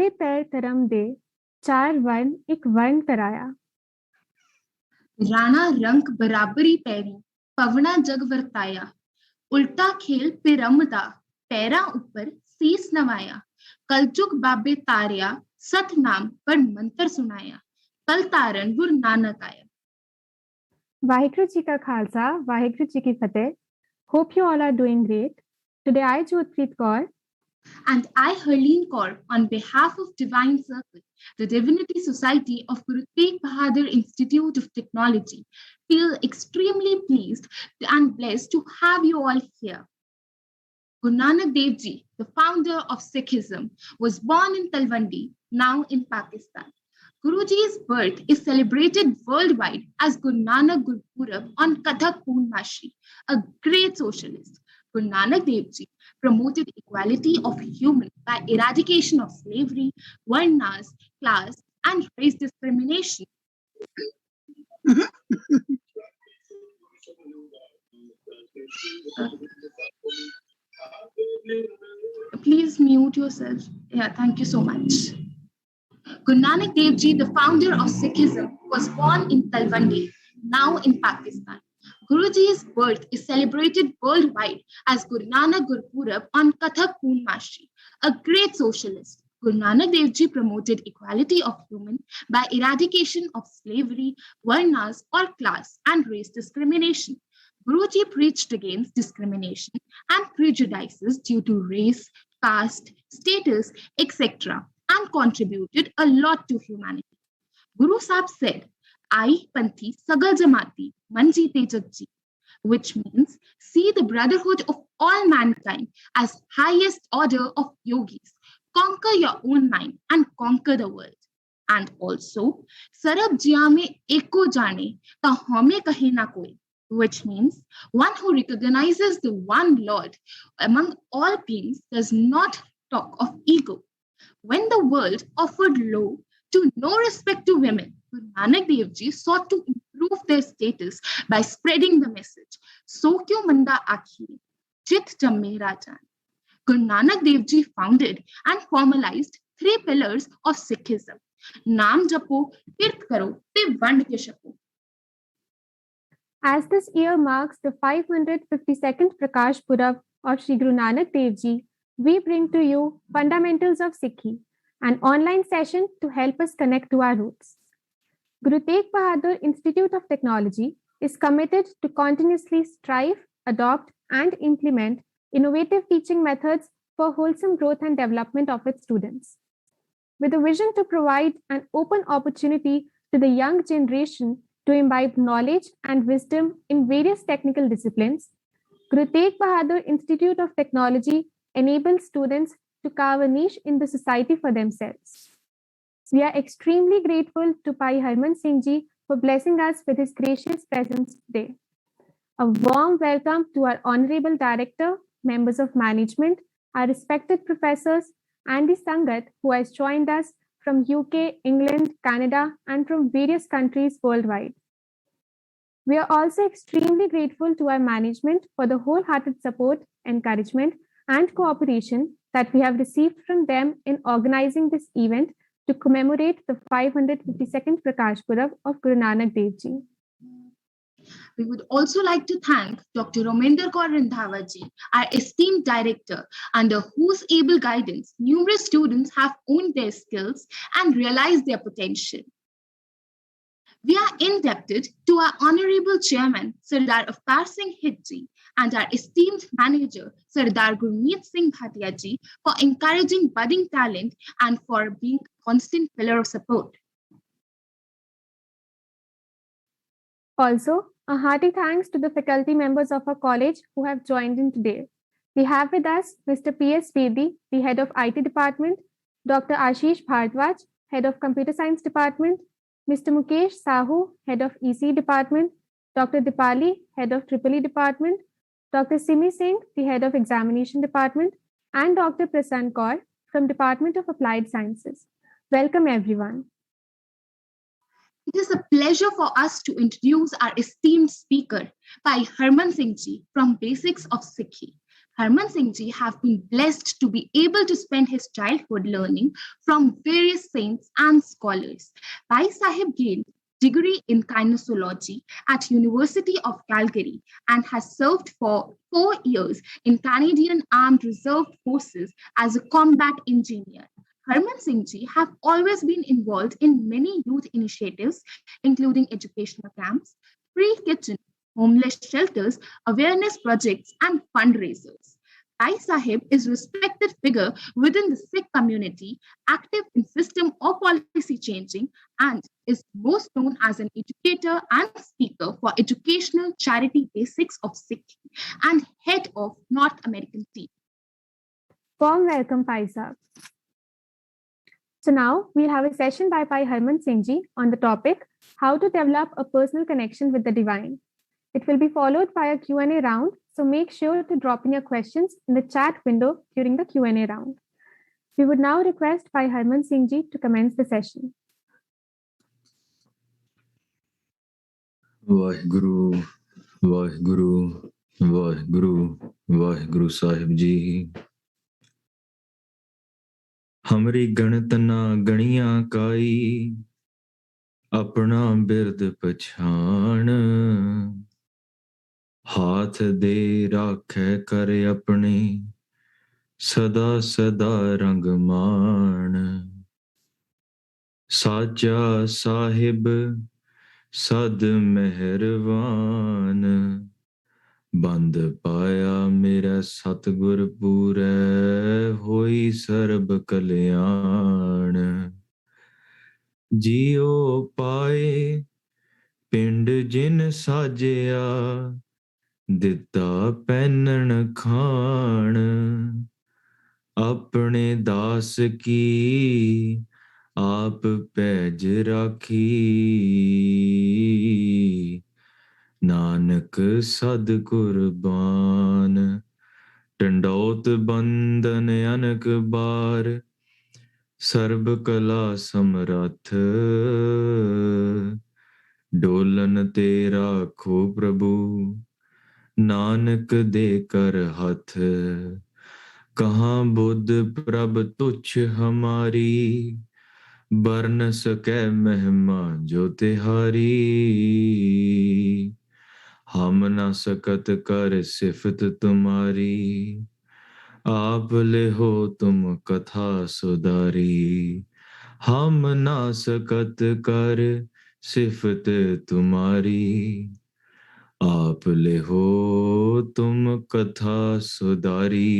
पैर धर्म दे, चार वर्ण एक वर्ण कराया। राणा रंक बराबरी पैरी, पवना जग वरताया, उल्टा खेल पिरमदा, पैरा ऊपर सीस नवाया, कलचुग बाबे तारिया, सत नाम पर मंत्र सुनाया, कल तारण गुरु नानक आया। वाहिगुरु जी का खालसा, वाहिगुरु जी की फतेह. Hope you all are doing great. Today I, Jyotpreet Kaur, and I, Harleen Kaur, on behalf of Divine Circle, the Divinity Society of Guru Tegh Bahadur Institute of Technology, feel extremely pleased and blessed to have you all here. Guru Nanak Dev Ji, the founder of Sikhism, was born in Talwandi, now in Pakistan. Guruji's birth is celebrated worldwide as Guru Nanak Guru Purab on Kathak Purnamashri, a great socialist. Guru Nanak Dev Ji promoted equality of humans by eradication of slavery, varnas, class, and race discrimination. Please mute yourself. Yeah, thank you so much. Guru Nanak Dev Ji, the founder of Sikhism, was born in Talwandi, now in Pakistan. Guruji's birth is celebrated worldwide as Guru Nanak Guru Purab on Kathak Purnamashri, a great socialist. Guru Nanak Dev Ji promoted equality of human by eradication of slavery, varnas or class and race discrimination. Guruji preached against discrimination and prejudices due to race, caste, status, etc. and contributed a lot to humanity. Guru Sahib said, I, Panthi, Sagal Jamati, Manjite Jagji, which means see the brotherhood of all mankind as highest order of yogis. Conquer your own mind and conquer the world. And also, Sarab Jiyame Eko Jane, ta home kahe na koi, which means one who recognizes the one Lord among all beings does not talk of ego. When the world offered law to no respect to women, Guru Nanak Dev Ji sought to improve their status by spreading the message. So kyo manda akhi, jit jamme rajan. Guru Nanak Dev Ji founded and formalized 3 pillars of Sikhism. Naam japo, tirth karo, te vand ke shapo. As this year marks the 552nd Prakash Purab of Shri Guru Nanak Dev Ji, we bring to you Fundamentals of Sikhi, an online session to help us connect to our roots. Guru Tegh Bahadur Institute of Technology is committed to continuously strive, adopt, and implement innovative teaching methods for wholesome growth and development of its students. With a vision to provide an open opportunity to the young generation to imbibe knowledge and wisdom in various technical disciplines, Guru Tegh Bahadur Institute of Technology enables students to carve a niche in the society for themselves. We are extremely grateful to Pai Harman Singh Ji for blessing us with his gracious presence today. A warm welcome to our Honorable Director, members of management, our respected professors, and the Sangat who has joined us from UK, England, Canada, and from various countries worldwide. We are also extremely grateful to our management for the wholehearted support, encouragement, and cooperation that we have received from them in organizing this event to commemorate the 552nd Prakash Purab of Guru Nanak Dev Ji. We would also like to thank Dr. Romender Kaur Randhawa Ji, our esteemed director, under whose able guidance numerous students have honed their skills and realized their potential. We are indebted to our Honorable Chairman, Sardar Avtar Singh Hidji, and our esteemed manager, Sardar Gurmeet Singh Bhatia Ji, for encouraging budding talent and for being a constant pillar of support. Also, a hearty thanks to the faculty members of our college who have joined in today. We have with us Mr. P.S. Bedi, the head of IT department, Dr. Ashish Bhardwaj, head of computer science department, Mr. Mukesh Sahu, head of EC department, Dr. Dipali, head of EEE department, Dr. Simi Singh, the head of examination department, and Dr. Prasann Kaur from Department of Applied Sciences. Welcome everyone. It is a pleasure for us to introduce our esteemed speaker, Pai Harman Singh Ji from Basics of Sikhi. Harman Singh Ji have been blessed to be able to spend his childhood learning from various saints and scholars. Bhai Sahib gained degree in kinesiology at University of Calgary and has served for 4 years in Canadian Armed Reserve Forces as a combat engineer. Harman Singh Ji have always been involved in many youth initiatives, including educational camps, free kitchen, homeless shelters, awareness projects, and fundraisers. Bhai Sahib is a respected figure within the Sikh community, active in system or policy changing, and is most known as an educator and speaker for educational charity basics of Sikhi and head of North American team. Warm welcome, Paisa. So now we'll have a session by Pai Harman Singh Ji on the topic, how to develop a personal connection with the divine. It will be followed by a Q&A round, so make sure to drop in your questions in the chat window during the Q&A round. We would now request Pai Harman Singh Ji to commence the session. Vaheguru, Vaheguru, Vaheguru, Vaheguru Sahib Ji. हमरी गणत ना गणिया काई अपना बिरद पछाण हाथ दे राखे कर अपने सदा सदा रंग मान साजा साहिब सद मेहरबान बंद पाया मेरा सतगुर पूरै होई सर्ब कल्याण जियो पाए पिंड जिन साजिया दिता पैनन खान अपने दास की आप पैज राखी नानक सद कुर्बान टंडौत बंदन अनक बार सर्ब कला समरथ डोलन तेरा खो प्रभु नानक दे कर हथ कहाँ बुद्ध प्रभ तुच्छ हमारी बरन सकै महिमा जो तिहारी हम न सकत कर सिफत तुम्हारी आप ले हो तुम कथा सुधारी हम न सकत कर सिफत तुम्हारी आप ले हो तुम कथा सुधारी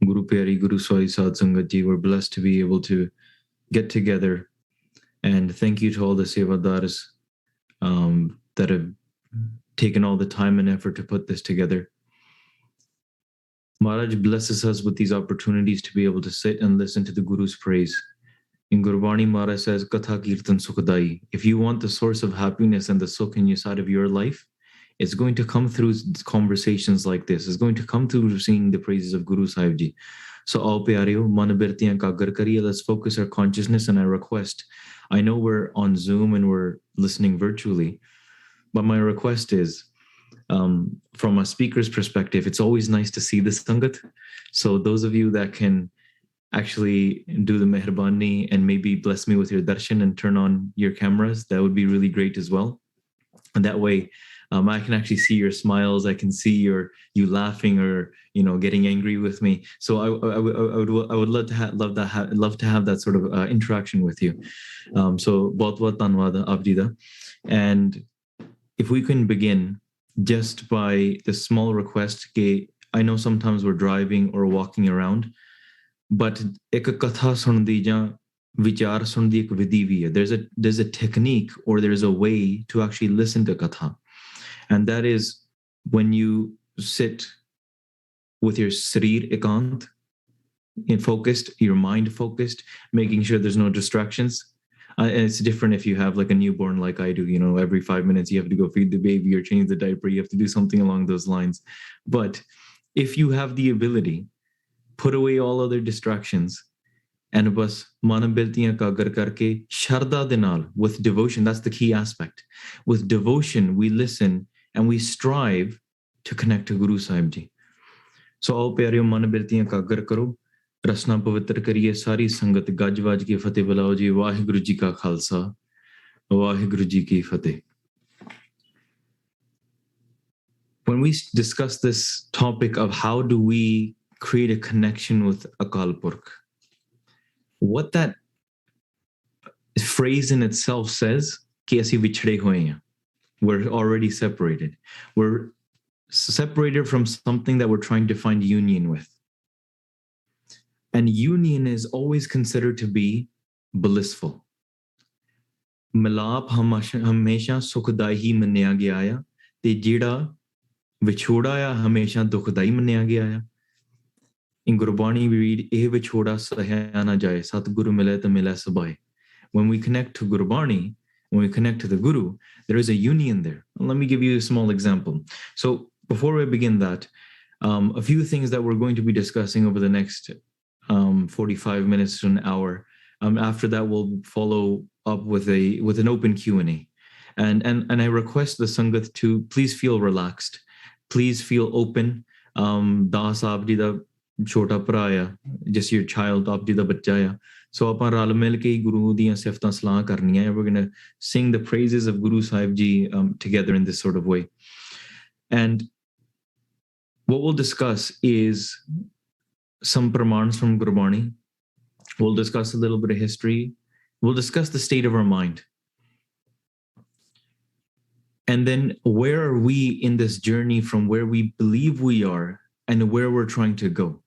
Guru Pyari, Guru Swai Sad Sangat Ji, we're blessed to be able to get together. And thank you to all the Sevadars that have taken all the time and effort to put this together. Maharaj blesses us with these opportunities to be able to sit and listen to the Guru's praise. In Gurbani, Maharaj says, Katha Kirtan Sukhdai. If you want the source of happiness and the sukh inside of your life, it's going to come through conversations like this. It's going to come through singing the praises of Guru Sahib Ji. So, Aao Pyareo, Mana Birtiyan Kagar Kariye, let's focus our consciousness and our request. I know we're on Zoom and we're listening virtually, but my request is, from a speaker's perspective, it's always nice to see the Sangat. So those of you that can actually do the Meherbani and maybe bless me with your darshan and turn on your cameras, that would be really great as well. And that way, I can actually see your smiles. I can see you laughing or getting angry with me. So I would love to have that sort of interaction with you. So bahut dhanwad aap ji da. And if we can begin just by the small request, I know sometimes we're driving or walking around, but ek katha sundi ja vichar sundi ek vidhi vi hai. There's a technique or there's a way to actually listen to katha. And that is when you sit with your Shri ekant, focused, your mind focused, making sure there's no distractions. And it's different if you have like a newborn like I do, every 5 minutes you have to go feed the baby or change the diaper. You have to do something along those lines. But if you have the ability, put away all other distractions and bas man biltiyan kagar karke sharda de naal, with devotion. That's the key aspect. With devotion we listen and we strive to connect to Guru Sahib Ji. So aao pyareo, man biltiyan kagar karo, रसना पवित्र करिए, सारी संगत गज वज के फतेह बुलाओ जी। वाहिगुरु जी का खालसा, वाहिगुरु जी की फतेह. When we discuss this topic of how do we create a connection with Akal Purkh, what that phrase in itself says, कि ਅਸੀਂ ਵਿਛੜੇ ਹੋਏ ਹਾਂ. We're already separated. We're separated from something that we're trying to find union with. And union is always considered to be blissful. ਮਿਲਾਪ ਹਮੇਸ਼ਾ ਸੁਖਦਾਈ ਹੀ ਮੰਨਿਆ ਗਿਆ ਆ, ਤੇ ਜਿਹੜਾ ਵਿਛੋੜਾ ਆ ਹਮੇਸ਼ਾ ਦੁਖਦਾਈ ਮੰਨਿਆ ਗਿਆ ਆ. In Gurbani we read, ਇਹ ਵਿਛੋੜਾ ਸਹਿਆ ਨਾ ਜਾਏ, ਸਤਿਗੁਰੂ ਮਿਲੇ ਤਾਂ ਮਿਲੇ ਸਬਾਏ. When we connect to Gurbani, when we connect to the Guru, there is a union there. And let me give you a small example. So before we begin that, a few things that we're going to be discussing over the next 45 minutes to an hour. After that, we'll follow up with an open Q&A. And I request the Sangat to please feel relaxed. Please feel open. Das aap ji da chota bhra ya, just your child, aap ji da bachcha ya. So ਆਪਾਂ ਰਲ ਮਿਲ ਕੇ ਗੁਰੂ ਦੀਆਂ ਸਿਫਤਾਂ ਸਲਾਹਾਂ ਕਰਨੀਆਂ. We're going to sing the praises of Guru Sahib Ji together in this sort of way. And what we'll discuss is some pramans from Gurbani. We'll discuss a little bit of history. We'll discuss the state of our mind. And then where are we in this journey from where we believe we are and where we're trying to go.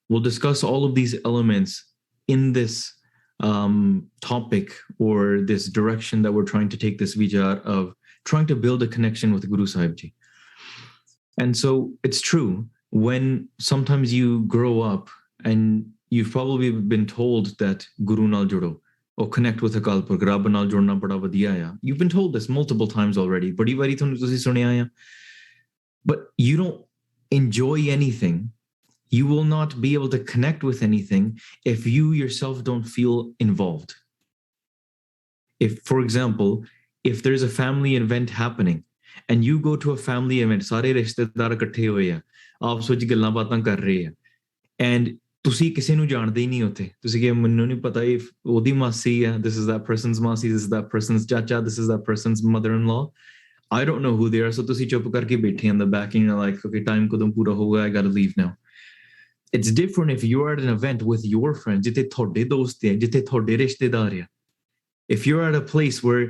We'll discuss all of these elements in this topic or this direction that we're trying to take this vichar of trying to build a connection with Guru Sahib Ji. And so it's true, when sometimes you grow up and you've probably been told that Guru Nal Judo or connect with Akal Purkh, Rab Nal Jodna bada vadiya hai. You've been told this multiple times already. Badi wari thonu tusi suniya hai. But you don't enjoy anything. You will not be able to connect with anything if you yourself don't feel involved. If, for example, if there's a family event happening and you go to a family event, sare rishtedar ikkathe hoye hai, aapਸ ਵਿੱਚ ਗੱਲਾਂ ਬਾਤਾਂ ਕਰ ਰਹੇ ਆ, and ਤੁਸੀਂ ਕਿਸੇ ਨੂੰ ਜਾਣਦੇ ਹੀ ਨਹੀਂ ਉੱਥੇ. ਤੁਸੀਂ ਕਿ ਮੈਨੂੰ ਨਹੀਂ ਪਤਾ ਇਹ ਉਹਦੀ ਮਾਸੀ ਆ, this is that person's ਮਾਸੀ, this is that person's ਚਾਚਾ, this is that person's mother-in-law. I don't know who they are. So ਤੁਸੀਂ ਚੁੱਪ ਕਰਕੇ ਬੈਠੇ in the back and you're like, okay, time ਕਦੋਂ ਪੂਰਾ ਹੋਊਗਾ, I gotta leave now. It's different if you're at an event with your friends, ਜਿੱਥੇ ਤੁਹਾਡੇ ਦੋਸਤ ਹੈ, ਜਿੱਥੇ ਤੁਹਾਡੇ ਰਿਸ਼ਤੇਦਾਰ ਆ. If you're at a place where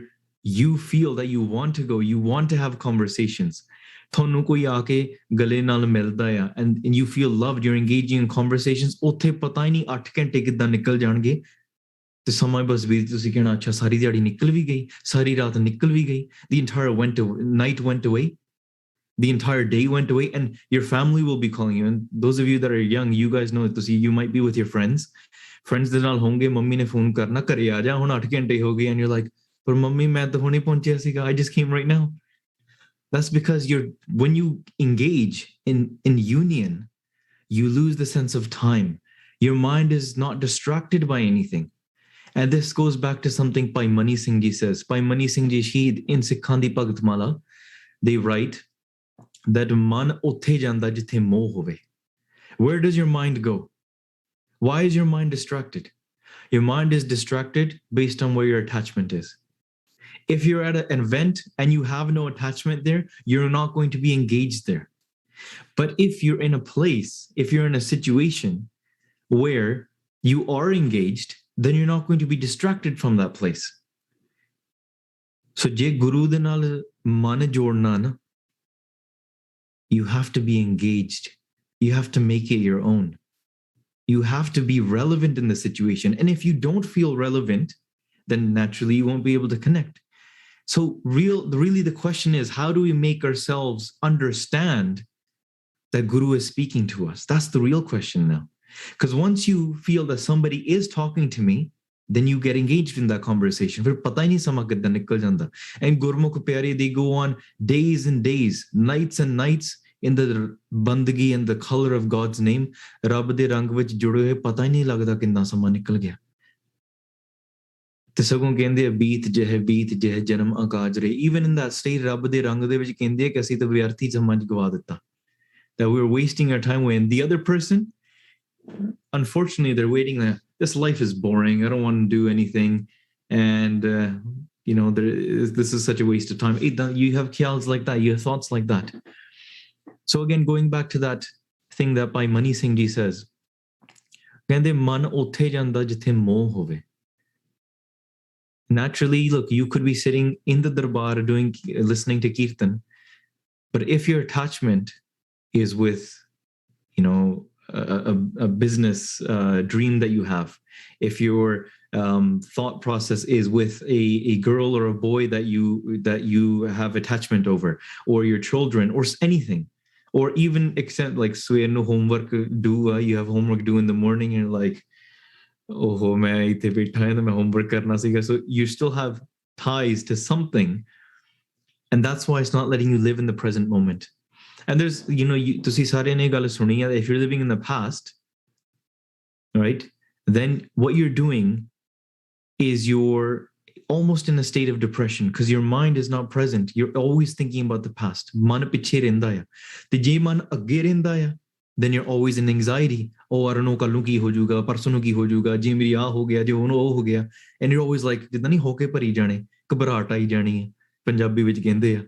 you feel that you want to go, you want to have conversations, ਤੁਹਾਨੂੰ ਕੋਈ ਆ ਕੇ ਗਲੇ ਨਾਲ ਮਿਲਦਾ ਆ and you feel loved, you're engaging in conversations, ਉੱਥੇ ਪਤਾ ਹੀ ਨਹੀਂ 8 ਘੰਟੇ ਕਿੱਦਾਂ ਨਿਕਲ ਜਾਣਗੇ ਤੇ ਸਮਾਂ ਬਸ ਵੀ ਤੁਸੀਂ ਕਹਿਣਾ ਅੱਛਾ ਸਾਰੀ ਦਿਹਾੜੀ ਨਿਕਲ ਵੀ ਗਈ, ਸਾਰੀ ਰਾਤ ਨਿਕਲ ਵੀ ਗਈ, the entire night went away. The entire day went away, and your family will be calling you. And those of you that are young, you guys know it. You might be with your friends. Friends ਦੇ ਨਾਲ ਹੋਣਗੇ, mummy ਨੇ phone ਕਰਨਾ ਘਰੇ ਆ ਜਾ, ਹੁਣ 8 ਘੰਟੇ ਹੋ ਗਏ, and you're like, ਪਰ ਮੰਮੀ ਮੈਂ ਤਾਂ ਹੁਣੇ ਪਹੁੰਚਿਆ ਸੀਗਾ, I just came right now. That's because when you engage in union, you lose the sense of time. Your mind is not distracted by anything. And this goes back to something Bhai Mani Singh Ji says. Bhai Mani Singh Ji Shahid in Sikhan di Bhagat Mala, they write that man ਉੱਥੇ ਜਾਂਦਾ ਜਿੱਥੇ ਮੋਹ ਹੋਵੇ. Where does your mind go? Why is your mind distracted? Your mind is distracted based on where your attachment is. If you're at an event and you have no attachment there, you're not going to be engaged there. But if you're in a place, if you're in a situation where you are engaged, then you're not going to be distracted from that place. So ਜੇ ਗੁਰੂ ਦੇ ਨਾਲ ਮਨ ਜੋੜਨਾ ਨਾ, you have to be engaged. You have to make it your own. You have to be relevant in the situation. And if you don't feel relevant, then naturally you won't be able to connect. So really the question is, how do we make ourselves understand that Guru is speaking to us? That's the real question now. Because once you feel that somebody is talking to me, then you get engaged in that conversation. फिर पता ही नहीं समां किद्दां निकल जांदा. And Gurmukh Pyare, they go on days and days, nights and nights in the bandagi and the color of God's name, Rab de rang vich jude hoye pata hi nahi lagda kinna sama nikal gaya. ਤੇ ਸਗੋਂ ਕਹਿੰਦੇ ਆ ਬੀਤ ਜਿਹੇ ਜਨਮ ਆਕਾਜ ਰੇ. Even in that state, ਰੱਬ ਦੇ ਰੰਗ ਦੇ ਵਿੱਚ ਕਹਿੰਦੇ ਆ ਕਿ ਅਸੀਂ ਤਾਂ ਵਿਅਰਥੀ ਸਮਾਂ ਗਵਾ ਦਿੱਤਾ. That we're wasting our time when the other person, unfortunately, they're waiting that this life is boring. I don't want to do anything. And, this is such a waste of time. You have khyals like that. You have thoughts like that. So again, going back to that thing that Bhai Mani Singh Ji says, ਕਹਿੰਦੇ ਮਨ ਉੱਥੇ ਜਾਂਦਾ ਜਿੱਥੇ ਮੋਹ ਹੋਵੇ. Naturally, look, you could be sitting in the darbar listening to kirtan, but if your attachment is with, a business dream that you have, if your thought process is with a girl or a boy that you have attachment over, or your children, or anything, or even except like no homework do, you have homework due in the morning, and you're like, oh, main ithe baitha hai na main homework karna siga. So you still have ties to something, and that's why it's not letting you live in the present moment. And there's, tusi sare ne ਗੱਲ ਸੁਣੀ ਹੈ, if you're living in the past, right, then what you're doing is you're almost in a state of depression because your mind is not present. You're always thinking about the past. Man piche ਰਹਿੰਦਾ ਆ, ਤੇ ਜੇ ਮਨ ਅੱਗੇ ਰਹਿੰਦਾ ਆ, then you're always in anxiety. Oh, I don't know ਕੱਲ ਨੂੰ ਕੀ ਹੋ ਜਾਊਗਾ, ਪਰਸੋਂ ਨੂੰ ਕੀ ਹੋ ਜਾਊਗਾ, ਜੇ ਮੇਰੀ ਆ ਹੋ ਗਿਆ, ਜੇ ਉਹਨੂੰ ਉਹ ਹੋ ਗਿਆ. And you're always like, ਜਿੱਦਾਂ ਨਹੀਂ ਹੋ ਕੇ ਭਰੀ ਜਾਣੇ, ਘਬਰਾਹਟ ਆਈ ਜਾਣੀ ਹੈ, ਪੰਜਾਬੀ ਵਿੱਚ ਕਹਿੰਦੇ ਆ.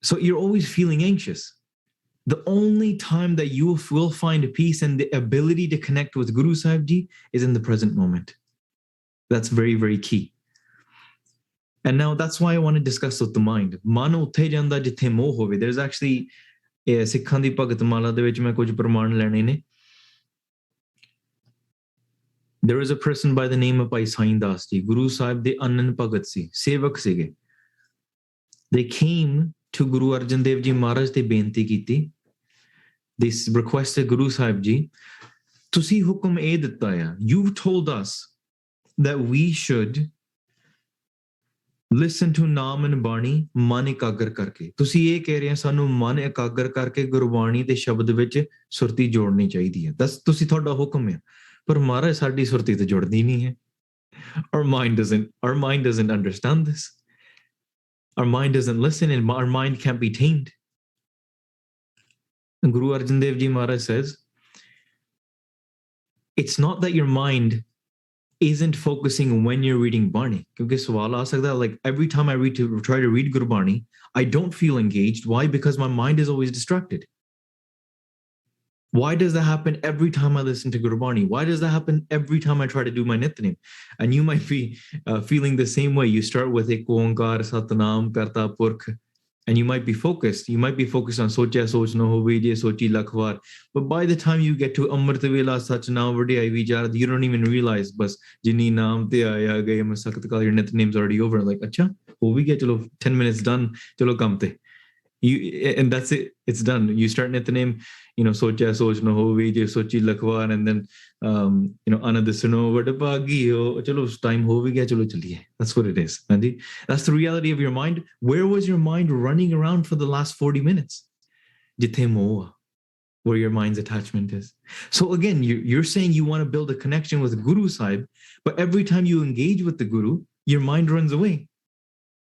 So you're always feeling anxious. The only time that you will find peace and the ability to connect with Guru Sahib Ji is in the present moment. That's very, very key. And now that's why I want to discuss with the mind. Man ਉੱਥੇ ਜਾਂਦਾ ਜਿੱਥੇ ਮੋਹ ਹੋਵੇ. There's actually ਸਿੱਖਾਂ ਦੀ ਭਗਤ ਮਾਲਾ ਦੇ ਵਿੱਚ ਮੈਂ ਕੁਝ ਪ੍ਰਮਾਣ ਲੈਣੇ ਨੇ. There is a person by the name of Bhai Sain Das Ji, Guru Sahib ਦੇ ਅਨਨ ਭਗਤ ਸੀ, ਸੇਵਕ ਸੀਗੇ. They came to Guru Arjan Dev Ji Maharaj ਤੇ ਬੇਨਤੀ ਕੀਤੀ. They requested Guru Sahib Ji, ਤੁਸੀਂ ਹੁਕਮ ਇਹ ਦਿੱਤਾ ਆ, you've told us that we should listen to ਨਾਮ and ਬਾਣੀ ਮਨ ਇਕਾਗਰ ਕਰਕੇ. ਤੁਸੀਂ ਇਹ ਕਹਿ ਰਹੇ ਹੋ ਸਾਨੂੰ ਮਨ ਇਕਾਗਰ ਕਰਕੇ ਗੁਰਬਾਣੀ ਦੇ ਸ਼ਬਦ ਵਿੱਚ ਸੁਰਤੀ ਜੋੜਨੀ ਚਾਹੀਦੀ ਹੈ. ਤੁਸੀਂ ਤੁਹਾਡਾ ਹੁਕਮ ਹੈ, ਪਰ ਮਹਾਰਾਜ ਸਾਡੀ ਸੁਰਤੀ ਤੇ ਜੁੜਦੀ ਨਹੀਂ ਹੈ. Our mind doesn't understand this. Our mind doesn't listen, and our mind can't be tamed. And Guru Arjan Dev Ji Maharaj says, it's not that your mind isn't focusing when you're reading Bani. Because sawal aa sakda, like every time I try to read Gurbani, I don't feel engaged. Why? Because my mind is always distracted. Why does that happen every time I listen to Gurbani? Why does that happen every time I try to do my Nityanim? And you might be feeling the same way. You start with Ek Onkar, Satnam, Karta, Purkh, and you might be focused. You might be focused on Socha, Soch no hovi, Je Sochi Lakhwar. But by the time you get to Amrit Vela, Sach Naam Vade Ai Vichar, you don't even realize, bas, Jini Naam Te Aaya Gaya Masakt Kal, your Nityanim's already over. Like, acha, hovi gaya, chalo, 10 minutes done, chalo kamte. And that's it. It's done. You start Nityanim, Socha, Soch no hovi, Je Sochi Lakhwar, and then, Anadisano, Vadapagi, chalo, time hovi gaya, chalo chaliye. That's what it is. Nandi? That's the reality of your mind. Where was your mind running around for the last 40 minutes? Jithe moa, where your mind's attachment is. So again, you're saying you want to build a connection with Guru Sahib, but every time you engage with the Guru, your mind runs away.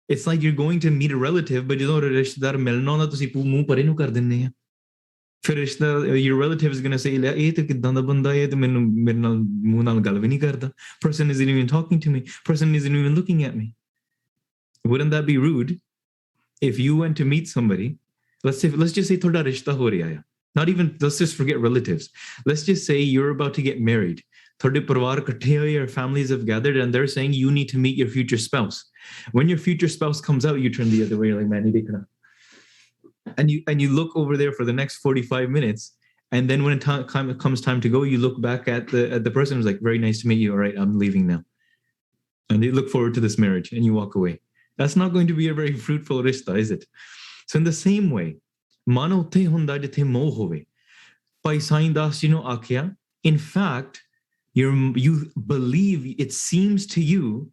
It's like you're going to meet a relative, but ਜਦੋਂ ਰਿਸ਼ਤੇਦਾਰ ਮਿਲਣਾ ਹੁੰਦਾ ਤੁਸੀਂ ਮੂੰਹ ਪਰੇ ਨੂੰ ਕਰ ਦਿੰਦੇ ਆ. ਫਿਰ your relative is going to say, ਇਹ ਤੇ ਕਿੱਦਾਂ ਦਾ ਬੰਦਾ ਹੈ, ਤੇ ਮੈਨੂੰ ਮੇਰੇ ਨਾਲ ਮੂੰਹ ਨਾਲ ਗੱਲ ਵੀ ਨਹੀਂ ਕਰਦਾ. Person isn't even talking to me. Person isn't even looking at me. Wouldn't that be rude if you went to meet somebody? Let's just say ਤੁਹਾਡਾ ਰਿਸ਼ਤਾ ਹੋ ਰਿਹਾ ਹੈ. Not even, let's just forget relatives. Let's just say you're about to get married. ਤੁਹਾਡੇ ਪਰਿਵਾਰ ਇਕੱਠੇ ਹੋਏ, your families have gathered, and they're saying you need to meet your future spouse. When your future spouse comes out, you turn the other way. You're like, man, and you look over there for the next 45 minutes. And then when it comes time to go, you look back at the person who's like, very nice to meet you. All right, I'm leaving now. And you look forward to this marriage and you walk away. That's not going to be a very fruitful rishta, is it? So in the same way, man utthe hunda jithe moh hove. Bhai Sain Das ji nu akhya, in fact, you believe, it seems to you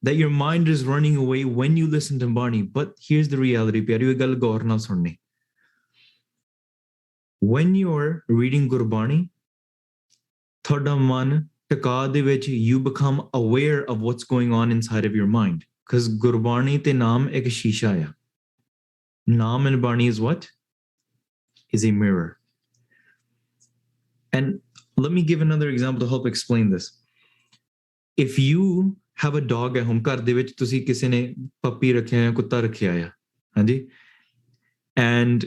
that your mind is running away when you listen to Bani. But here's the reality, pyariyo gal gaur ਨਾਲ ਸੁਣਨੀ. when you're reading Gurbani, thada man taka de vich, you become aware of what's going on inside of your mind. Because Gurbani te naam ek shisha ya. Naam and Bani is what? Is a mirror. And let me give another example to help explain this. If you have a dog at home, ਘਰ ਦੇ ਵਿੱਚ ਤੁਸੀਂ ਕਿਸੇ ਨੇ ਪੱਪੀ ਰੱਖਿਆ ਜਾਂ ਕੁੱਤਾ ਰੱਖਿਆ ਆ, ਹਾਂਜੀ, and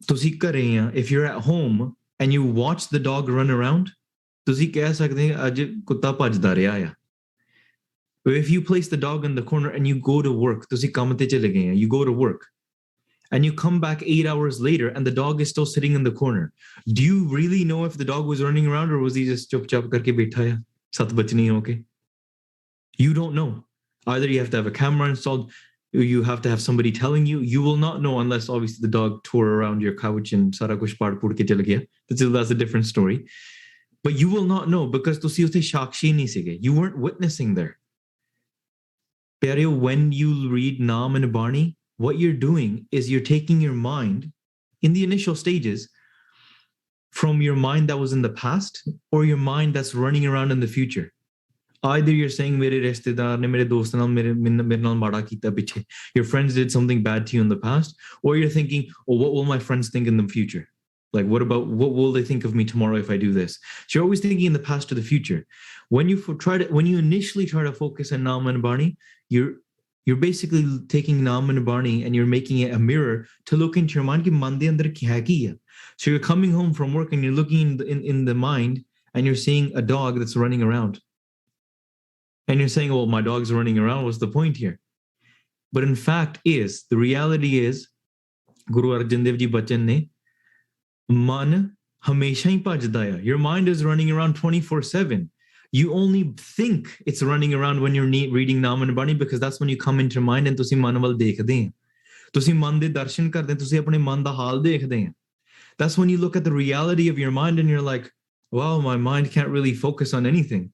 ਤੁਸੀਂ ਘਰੇ ਆ, if you're at home and you watch the dog run around, ਤੁਸੀਂ ਕਹਿ ਸਕਦੇ ਅੱਜ ਕੁੱਤਾ ਭੱਜਦਾ ਰਿਹਾ ਆ. But if you place the dog in the corner and you go to work, ਤੁਸੀਂ ਕੰਮ ਤੇ ਚਲੇ ਗਏ ਆ, you go to work, and you come back 8 hours later and the dog is still sitting in the corner, do you really know if the dog was running around or was he just chup chup karke baitha hai sat bachni ho ke? You don't know. Either you have to have a camera installed, you have to have somebody telling you. You will not know unless obviously the dog tore around your couch and sara kuch pad pud ke chal gaya. That's a different story. But you will not know because tusi utte shakshi nahi sige. You weren't witnessing there. Pyareo, when you read Naam and Bani, what you're doing is you're taking your mind in the initial stages from your mind that was in the past or your mind that's running around in the future. Either you're saying mere rishtedar ne mere dost naal mere naal mada kita piche, your friends did something bad to you in the past, or you're thinking, oh, what will my friends think in the future? Like, what will they think of me tomorrow if I do this? So you're always thinking in the past or the future. When you initially try to focus on Naam and Bani, you're basically taking Naam and Bani and you're making it a mirror to look into your mind ki man de andar kya hai ki hai. So you're coming home from work and you're looking in the mind and you're seeing a dog that's running around. And you're saying, well, my dog's running around. What's the point here? But in fact the reality is, Guru Arjan Dev Ji Bachan ne, man hamesha hi bhajda hai. Your mind is running around 24/7. You only think it's running around when you're reading Naam and Bani because that's when you come into your mind and tusi man wal dekhde hain. Tusi man de darshan karde hain, tusi apne man da haal dekhde hain. That's when you look at the reality of your mind and you're like, wow, my mind can't really focus on anything.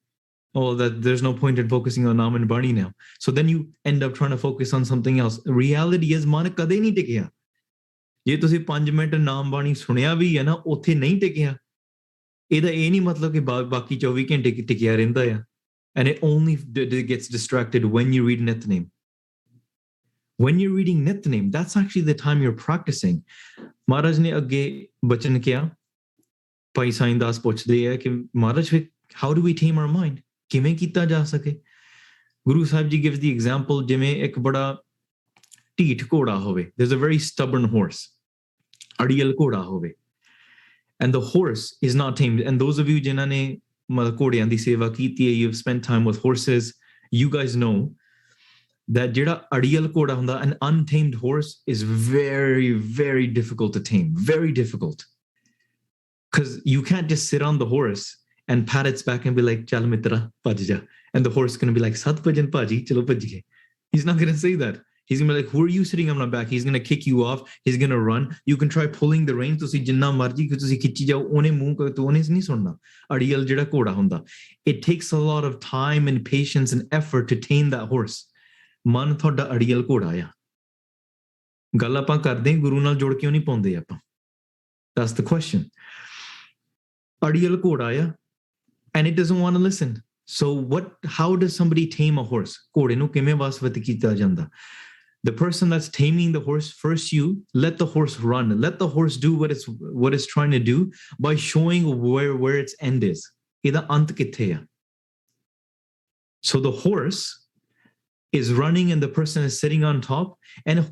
Oh, that there's no point in focusing on Naam and Bani now. So then you end up trying to focus on something else. Reality is man kade nahi tikya. Je tusi 5 minute Naam Bani suniya bhi hai na, uthe nahi tikya. Eda eh nahi matlab ki baki 24 ਘੰਟੇ tikya ਰਹਿੰਦਾ hai. And it only gets distracted when you read Nitnem. When you're reading Nitnem, that's actually the time you're practicing. Maharaj ne agge bachan kiya. Bhai Sain Das puchde hai ki Maharaj, how do we tame our mind? ਕਿਵੇਂ ਕੀਤਾ ਜਾ ਸਕੇ? Guru Sahib Ji gives the example, ਜਿਵੇਂ ਇੱਕ ਬੜਾ ਢੀਠ ਘੋੜਾ ਹੋਵੇ. There's a very stubborn horse. ਅੜੀਅਲ ਘੋੜਾ ਹੋਵੇ. And the horse is not tamed. And those of you ਜਿਨ੍ਹਾਂ ਨੇ ਘੋੜਿਆਂ ਦੀ ਸੇਵਾ ਕੀਤੀ ਹੈ, you've spent time with horses, you guys know that ਜਿਹੜਾ ਅੜੀਅਲ ਘੋੜਾ ਹੁੰਦਾ, an untamed horse is very, very difficult to tame. Very difficult. Because you can't just sit on the horse and pat its back and be like, chal mitra, bhaj ja. And the horse is going to be like, sat bhajan bhaji, chalo bhaj gaye. He's not going to say that. He's going to be like, who are you sitting on my back? He's going to kick you off. He's going to run. You can try pulling the reins. Tusi jinna marji ki tusi khichi jao, one muh ko to one nahi sunna. Adiyal jehda ghoda hunda. It takes a lot of time and patience and effort to tame that horse. Man thoda adiyal ghoda ya. ਗੱਲ ਆਪਾਂ ਕਰਦੇ ਗੁਰੂ ਨਾਲ ਜੋੜ ਕਿਉਂ ਨਹੀਂ ਪਾਉਂਦੇ ਆਪਾਂ? That's the question. Adiyal ghoda ya. And it doesn't want to listen. So how does somebody tame a horse? The person that's taming the horse, first you let the horse run. Let the horse do what it's trying to do by showing where its end is. So the horse is running and the person is sitting on top, and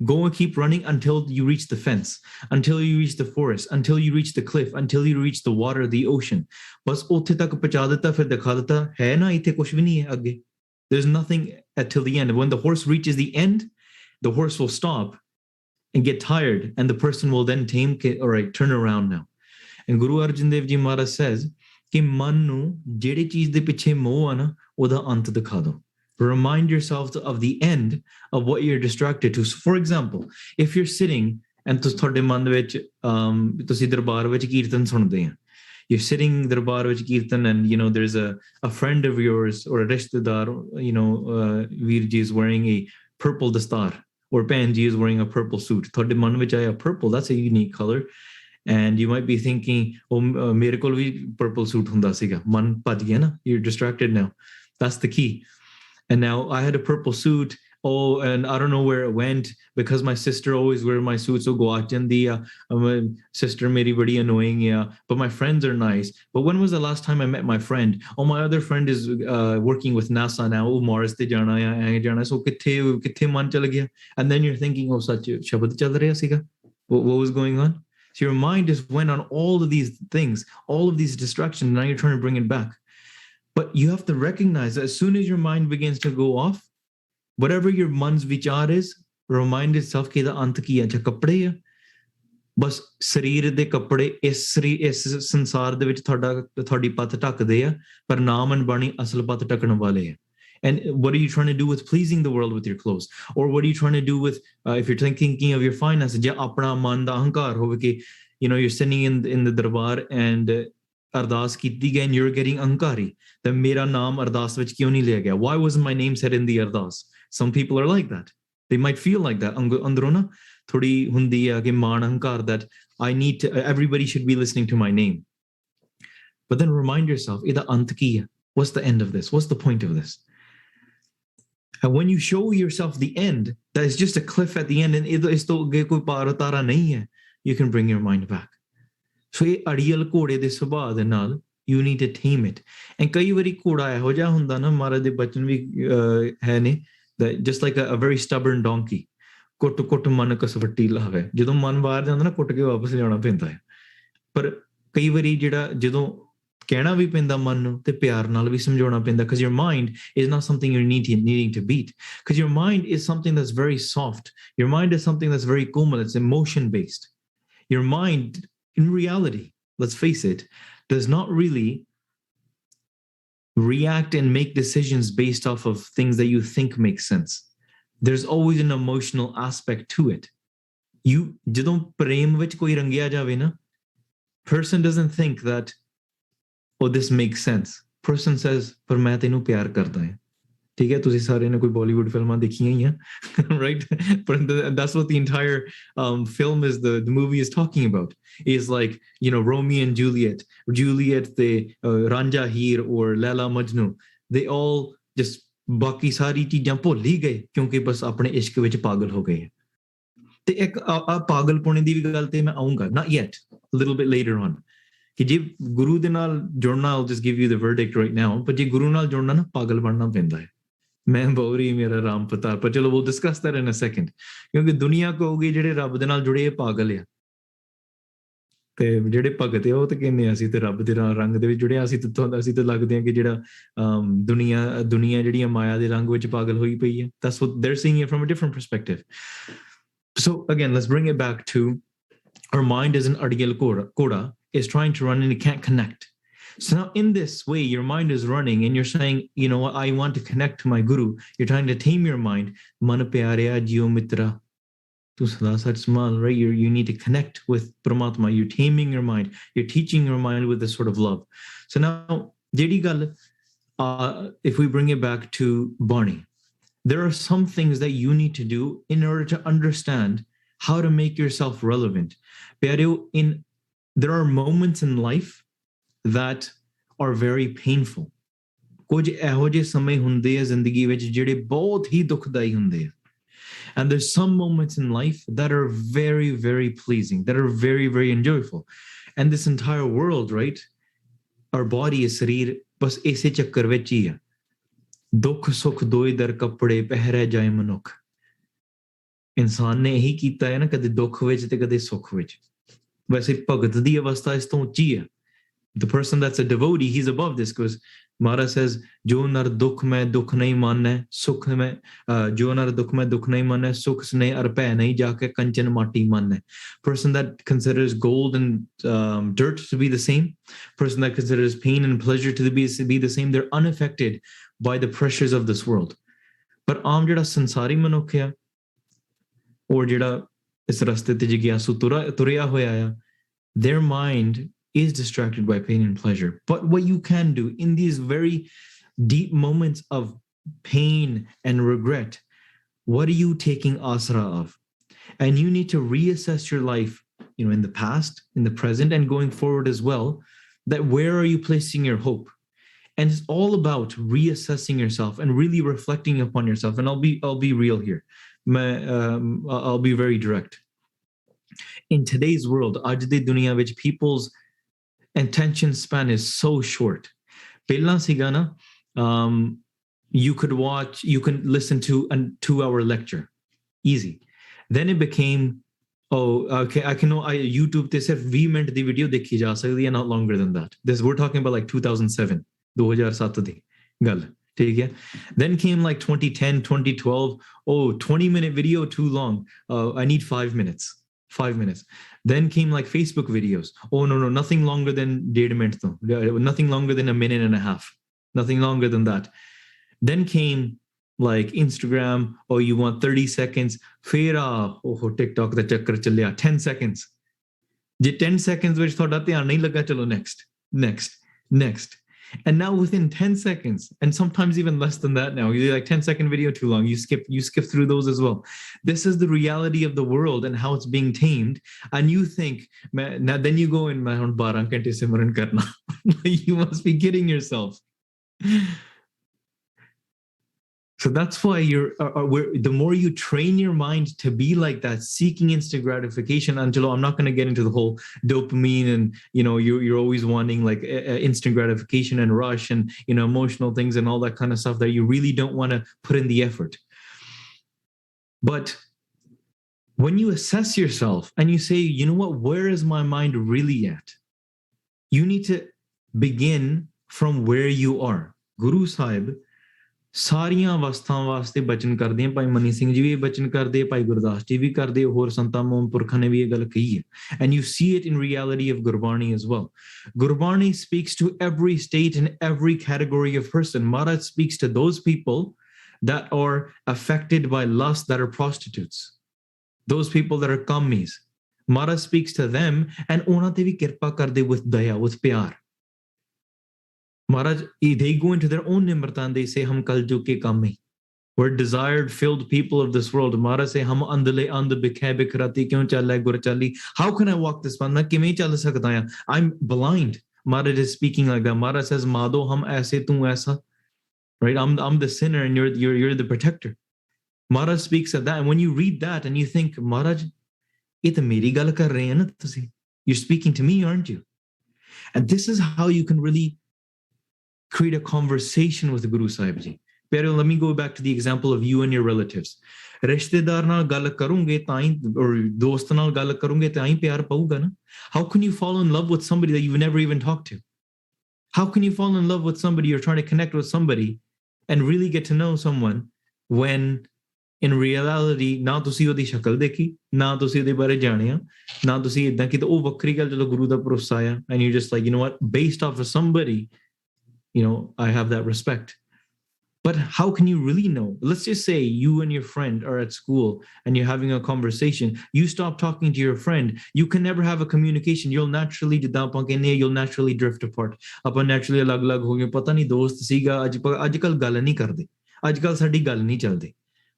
go and keep running until you reach the fence, until you reach the forest, until you reach the cliff, until you reach the water, the ocean. Bas utthe tak pahuncha deta, fir dikha deta hai na, ithe kuch bhi nahi hai agge. There's nothing until the end. When the horse reaches the end, the horse will stop and get tired, and the person will then tame, all right, turn around now. And Guru Arjan Dev Ji Maharaj says ki man nu jehdi cheez de piche moh a na, oda ant dikha do. Remind yourself of the end of what you're distracted to. So for example, if you're sitting and ਤੁਹਾਡੇ ਮਨ ਦੇ ਵਿੱਚ ਤੁਸੀਂ ਦਰਬਾਰ ਵਿੱਚ ਕੀਰਤਨ ਸੁਣਦੇ ਆ, you're sitting ਦਰਬਾਰ ਵਿੱਚ ਕੀਰਤਨ, and you know there's a friend of yours or a rishtedar, you know, Veer ji is wearing a purple dastar or Panji is wearing a purple suit. Thode man vich aaya purple, that's a unique color. And you might be thinking, oh, mere kol vi purple suit hunda siga. Man bhaj gaya na, you're distracted now. That's the key. And now I had a purple suit. Oh, and I don't know where it went because my sister always wear my suit. So go out and the sister meri badi annoying, yeah. But my friends are nice. But when was the last time I met my friend? Oh, my other friend is working with NASA now. Oh, Mars te jana ya, jana. So kithe man chal gaya. And then you're thinking, oh, sach shabad chal raha siga. What was going on? So your mind just went on all of these things, all of these distractions. Now you're trying to bring it back. But you have to recognize that as soon as your mind begins to go off, whatever your man's vichar is, remind itself कि अंत की अच्छा कपड़े है बस शरीर दे कपड़े इस संसार दे विच थोड़ी पत ढकदे आ पर नाम अन बाणी असल पत ढकण वाले है. And what are you trying to do with pleasing the world with your clothes? Or what are you trying to do with if you're thinking of your finances? Ja apna man da ahankar hove ke, you're sitting in the darbar and ardas ਕੀਤੀ ਗਈ and you're getting ahankari. Then mera naam ardas vich kyun nahi liya gaya? Why wasn't my name said in the ardas? Some people are like that. They might feel like that. Andro na thodi hundi hai ke maan ahankar that I need to, everybody should be listening to my name. But then remind yourself, ida ant ki hai? What's the end of this? What's the point of this? And when you show yourself the end, that is just a cliff at the end, and you can bring your mind back. So you need to tame it. And kai vari koda eho ja hunda na maharaj de bachan vi hai ne, that just like a very stubborn donkey. Kut man kasvatti lave. Jadon man bahar janda na kut ke wapas liauna penda hai. Par kai vari jeda jadon ਕਹਿਣਾ ਵੀ ਪੈਂਦਾ ਮਨ ਨੂੰ ਤੇ ਪਿਆਰ ਨਾਲ ਵੀ ਸਮਝਾਉਣਾ ਪੈਂਦਾ because your mind is not something you're needing to beat, because your mind is something that's very soft. Your mind is something that's very komal, it's emotion based. Your mind in reality, let's face it, does not really react and make decisions based off of things that you think make sense. There's always an emotional aspect to it. ਜਦੋਂ ਪ੍ਰੇਮ ਵਿੱਚ ਕੋਈ ਰੰਗਿਆ ਜਾਵੇ ਨਾ, person doesn't think that, oh, this makes sense. Person says, ਪਰ ਮੈਂ ਤੈਨੂੰ ਪਿਆਰ ਕਰਦਾ ਹਾਂ. ਠੀਕ ਹੈ, ਤੁਸੀਂ ਸਾਰਿਆਂ ਨੇ ਕੋਈ ਬਾਲੀਵੁੱਡ ਫਿਲਮਾਂ ਦੇਖੀਆਂ ਹੀ ਆ, right? But that's what the entire film is, the movie is talking about. Is like, Romeo and Juliet, the Ranja Heer or Laila Majnu, they all just ਬਾਕੀ ਸਾਰੀ ਚੀਜ਼ਾਂ ਭੁੱਲ ਹੀ ਗਏ ਕਿਉਂਕਿ ਬਸ ਆਪਣੇ ਇਸ਼ਕ ਵਿੱਚ ਪਾਗਲ ਹੋ ਗਏ. ਤੇ ਇੱਕ ਪਾਗਲਪੁਣੇ ਦੀ ਵੀ ਗੱਲ ਤੇ ਮੈਂ ਆਉਂਗਾ, not yet, a little bit later on. ਕਿ ਜੇ ਗੁਰੂ ਦੇ ਨਾਲ ਜੁੜਨਾ, I'll just give you the verdict right now, but ਜੇ ਗੁਰੂ ਨਾਲ ਜੁੜਨਾ ਨਾ, ਪਾਗਲ ਬਣਨਾ ਪੈਂਦਾ ਹੈ. ਮੈਂ ਬੌਰੀ ਮੇਰਾ ਰਾਮ ਪਤਾਰ, ਪਰ ਚਲੋ we'll discuss that in a second. ਕਿਉਂਕਿ ਦੁਨੀਆ ਕਹੂਗੀ ਜਿਹੜੇ ਰੱਬ ਦੇ ਨਾਲ ਜੁੜੇ ਇਹ ਪਾਗਲ ਆ, ਤੇ ਜਿਹੜੇ ਭਗਤ ਆ ਉਹ ਤਾਂ ਕਹਿੰਦੇ ਅਸੀਂ ਤੇ ਰੱਬ ਦੇ ਰੰਗ ਦੇ ਵਿੱਚ ਜੁੜਿਆ, ਅਸੀਂ ਤਾਂ ਲੱਗਦੇ ਹਾਂ ਕਿ ਜਿਹੜਾ ਦੁਨੀਆ ਜਿਹੜੀਆਂ ਮਾਇਆ ਦੇ ਰੰਗ ਵਿੱਚ ਪਾਗਲ ਹੋਈ ਪਈ ਹੈ. That's what they're seeing it from a different perspective. So again, let's bring it back to our mind is an adiyal koda, is trying to run and it can't connect. So now in this way, your mind is running and you're saying, you know what, I want to connect to my guru. You're trying to tame your mind. Man pyarya jiyo mitra. Tu sada sach smal, right? You need to connect with Paramatma. You're taming your mind. You're teaching your mind with this sort of love. So now, jedi gal, if we bring it back to Barney, there are some things that you need to do in order to understand how to make yourself relevant. There are moments in life that are very painful. ਕੁਝ ਇਹੋ ਜਿਹੇ ਸਮੇਂ ਹੁੰਦੇ ਆ ਜ਼ਿੰਦਗੀ ਵਿੱਚ ਜਿਹੜੇ ਬਹੁਤ ਹੀ ਦੁਖਦਾਈ ਹੁੰਦੇ ਆ. And there's some moments in life that are very, very pleasing, that are very, very enjoyable. And this entire world, right? Our body is ਸਰੀਰ ਬਸ ਇਸੇ ਚੱਕਰ ਵਿੱਚ ਹੀ ਆ. ਦੁੱਖ ਸੁੱਖ ਦੋਏ ਦਰ ਕੱਪੜੇ ਪਹਿਰੇ ਜਾਏ ਮਨੁੱਖ. ਇਨਸਾਨ ਨੇ ਇਹੀ ਕੀਤਾ ਹੈ ਨਾ, ਕਦੇ ਦੁੱਖ ਵਿੱਚ ਤੇ ਕਦੇ ਸੁੱਖ ਵਿੱਚ. ਵੈਸੇ ਭਗਤ ਦੀ ਅਵਸਥਾ ਇਸ ਤੋਂ ਉੱਚੀ ਹੈ. The person that's a devotee, he's above this, because Maharaj says, Jo nar dukh mein dukh nahi manna, sukh mein, jo nar dukh mein dukh nahi manna, sukh sne arpe nahi jaake kanchan mati manna. Person that considers gold and dirt to be the same, person that considers pain and pleasure to be the same, they're unaffected by the pressures of this world. But aam jehda sansari manukh hai, or jehda is raste te jigyasu turya hoya hai, their mind is distracted by pain and pleasure. But what you can do in these very deep moments of pain and regret, what are you taking asra of? And you need to reassess your life, in the past, in the present, and going forward as well, that where are you placing your hope? And it's all about reassessing yourself and really reflecting upon yourself. And I'll be real here. I'll be very direct. In today's world, aaj di duniya vich, people's attention span is so short. Pehla siga na, you can listen to a 2-hour lecture, easy. Then it became, okay, YouTube te sirf 20 minute di video dekhi ja sakdi hai, not longer than that. We're talking about like 2007, 2007 di gal. Then came like 2010, 2012. 20-minute video, too long. I need 5 minutes. 5 minutes. Then came like Facebook videos. No, nothing longer than 1.5 minutes. Nothing longer than 1.5 minutes. Nothing longer than that. Then came like Instagram. You want 30 seconds. Fera, TikTok the chakkar chalya. 10 seconds. 10 seconds which thoda dhyan nahi laga, chalo next. And now within 10 seconds, and sometimes even less than that now, you're like 10-second video too long. You skip through those as well. This is the reality of the world and how it's being tamed. And you think, now then you go in, 12 घंटे सिमरन करना. You must be kidding yourself. So that's why the more you train your mind to be like that, seeking instant gratification, Angelo, I'm not going to get into the whole dopamine and, you're always wanting like instant gratification and rush and, emotional things and all that kind of stuff that you really don't want to put in the effort. But when you assess yourself and you say, you know what, where is my mind really at? You need to begin from where you are. Guru Sahib ਸਾਰੀਆਂ ਅਵਸਥਾਵਾਂ ਵਾਸਤੇ ਬਚਨ ਕਰਦੇ ਆ ਭਾਈ ਮਨੀ ਸਿੰਘ ਜੀ ਵੀ ਇਹ ਬਚਨ ਕਰਦੇ ਆ ਭਾਈ ਗੁਰਦਾਸ ਜੀ ਵੀ ਕਰਦੇ ਹੋਰ ਸੰਤਾਂ ਮਹਾਂਪੁਰਖਾਂ ਨੇ ਵੀ ਇਹ ਗੱਲ ਕਹੀ ਹੈ and you see it in reality of Gurbani as well. Gurbani speaks to every state and every category of person. Maharaj speaks to those people that are affected by lust, that are prostitutes, those people that are kammis. Maharaj speaks to them and ਉਹਨਾਂ ਤੇ ਵੀ ਕਿਰਪਾ ਕਰਦੇ with daya, with pyar. Maharaj, they go into their own nimrata and they say, Hum kal ju ke kammi. We're desired, filled people of this world. Maharaj say, Hum andale and bikhe bikrati kyun challa gur chali. How can I walk this path? Kiਵੇਂ ਚੱਲ ਸਕਦਾ ਹਾਂ? I'm blind. Maharaj is speaking like that. Maharaj says, Madho hum aise tu aisa. Right? I'm the sinner and you're the protector. Maharaj speaks of that. And when you read that and you think, Maharaj, ਇਹ ਤਾਂ ਮੇਰੀ ਗੱਲ ਕਰ ਰਹੇ ਹਨ ਤੁਸੀਂ. You're speaking to me, aren't you? And this is how you can really create a conversation with the Guru Sahib Ji. Pero let me go back to the example of you and your relatives. ਰਿਸ਼ਤੇਦਾਰ ਨਾਲ ਗੱਲ ਕਰੋਗੇ ਤਾਂ ਹੀ, or ਦੋਸਤ ਨਾਲ ਗੱਲ ਕਰੋਗੇ ਤਾਂ ਹੀ ਪਿਆਰ ਪਾਊਗਾ ਨਾ. How can you fall in love with somebody that you've never even talked to? How can you fall in love with somebody or trying to connect with somebody and really get to know someone when in reality ਨਾ ਤੁਸੀਂ ਉਹਦੀ ਸ਼ਕਲ ਦੇਖੀ, ਨਾ ਤੁਸੀਂ ਉਹਦੇ ਬਾਰੇ ਜਾਣਿਆ, ਨਾ ਤੁਸੀਂ ਇਦਾਂ ਕਿ ਉਹ ਵੱਖਰੀ ਗੱਲ ਜਦੋਂ ਗੁਰੂ ਦਾ ਭਰੋਸਾ ਆ and you're just like, you know what, based off of somebody, I have that respect. But how can you really know? Let's just say you and your friend are at school and you're having a conversation. You stop talking to your friend. You can never have a communication. You'll naturally drift apart. ਆਪਾਂ naturally ਅਲੱਗ-ਅਲੱਗ ਹੋ ਗਏ. ਪਤਾ ਨਹੀਂ ਦੋਸਤ ਸੀਗਾ ਅੱਜ ਕੱਲ ਗੱਲ ਨਹੀਂ ਕਰਦੇ. ਅੱਜ ਕੱਲ ਸਾਡੀ ਗੱਲ ਨਹੀਂ ਚੱਲਦੀ.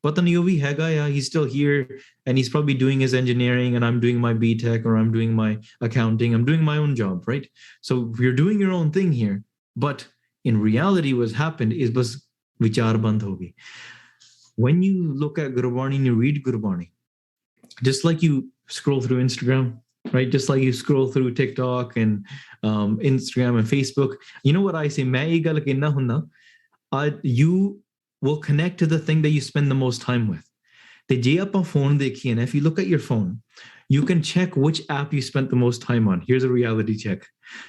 ਪਤਾ ਨਹੀਂ ਉਹ ਵੀ ਹੈਗਾ ਆ. He's still here and he's probably doing his engineering and I'm doing my BTech or I'm doing my accounting. I'm doing my own job, right? So you're doing your own thing here. But in reality, what's happened is bas vichar band ho gayi. When you look at Gurbani and you read Gurbani, just like you scroll through Instagram, right? Just like you scroll through TikTok and Instagram and Facebook, you know what I say? Main ek gal kehna hunna, you will connect to the thing that you spend the most time with. Te je aapa phone dekhiye na, if you look at your phone, you can check which app you spent the most time on. Here's a reality check.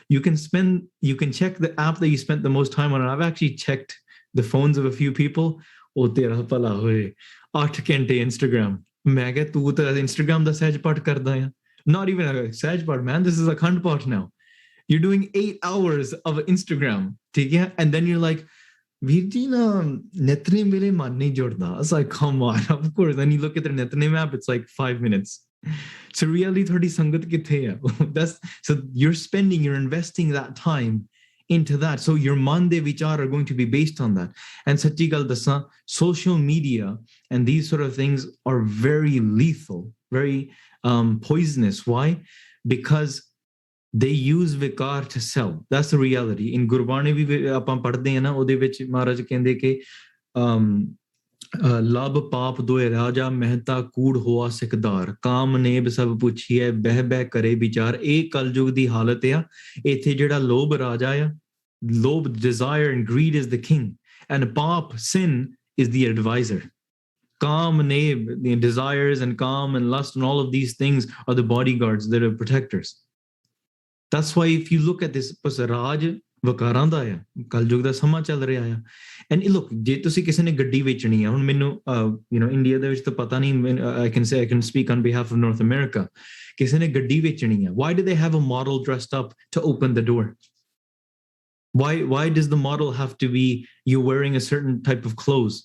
You can check the app that you spent the most time on. And I've actually checked the phones of a few people. Oh, tera pala hoye. 8 ਘੰਟੇ Instagram. ਮੈਂ ਕਿਹਾ ਤੂੰ ਤਾਂ Instagram ਦਾ ਸਹਿਜ ਪਾਠ ਕਰਦਾ ਆ. Not even a ਸਹਿਜ ਪਾਠ, man. This is a Akhand Path now. You're doing 8 hours of Instagram. ਠੀਕ ਹੈ? And then you're like, ਵੀਰ ਜੀ ਨਾ ਨਿਤਨੇਮ ਵੇਲੇ ਮਨ ਨਹੀਂ ਜੁੜਦਾ. It's like, come on. Of course. Then you look at their ਨਿਤਨੇਮ app, it's like 5 minutes. So really, thodi sangat kithe hai? So you're investing that time into that. So your man de vichar are going to be based on that. And sachi gal dasa, social media and these sort of things are very lethal, very poisonous. Why? Because they use vikar to sell. That's the reality. In Gurbani vi ਆਪਾਂ ਪੜ੍ਹਦੇ ਹਾਂ ਨਾ, ਉਹਦੇ ਵਿੱਚ ਮਹਾਰਾਜ ਕਹਿੰਦੇ ਕਿ ਲਬ ਪਾਪ ਦੋਏ ਰਾਜਾ ਮਹਿਤਾ ਕੂੜ ਹੋਆ ਸਿਕਦਾਰ ਕਾਮ ਨੇਬ ਸਭ ਪੁੱਛੀਏ ਬਹਿ ਬਹਿ ਕਰੇ ਵਿਚਾਰ। ਇਹ ਕਲਯੁਗ ਦੀ ਹਾਲਤ ਆ। ਇੱਥੇ ਜਿਹੜਾ ਲੋਭ ਰਾਜਾ ਆ, lobe, desire and greed is the king, and paap, sin, is the advisor. Kaam, neb, the desires and kaam and lust and all of these things are the bodyguards, that are protectors. That's why if you look at this, raj ਵਕਾਰਾਂ ਦਾ ਆ, ਕਲਯੁਗ ਦਾ ਸਮਾਂ ਚੱਲ ਰਿਹਾ ਆ। And look, ਜੇ ਤੁਸੀਂ ਕਿਸੇ ਨੇ ਗੱਡੀ ਵੇਚਣੀ ਆ, ਹੁਣ ਮੈਨੂੰ ਇੰਡੀਆ ਦੇ ਵਿੱਚ ਤਾਂ ਪਤਾ ਨਹੀਂ, I can speak on behalf of North America, ਕਿਸੇ ਨੇ ਗੱਡੀ ਵੇਚਣੀ ਆ, why do they have a model dressed up to open the door? Why does the model have to be you're wearing a certain type of clothes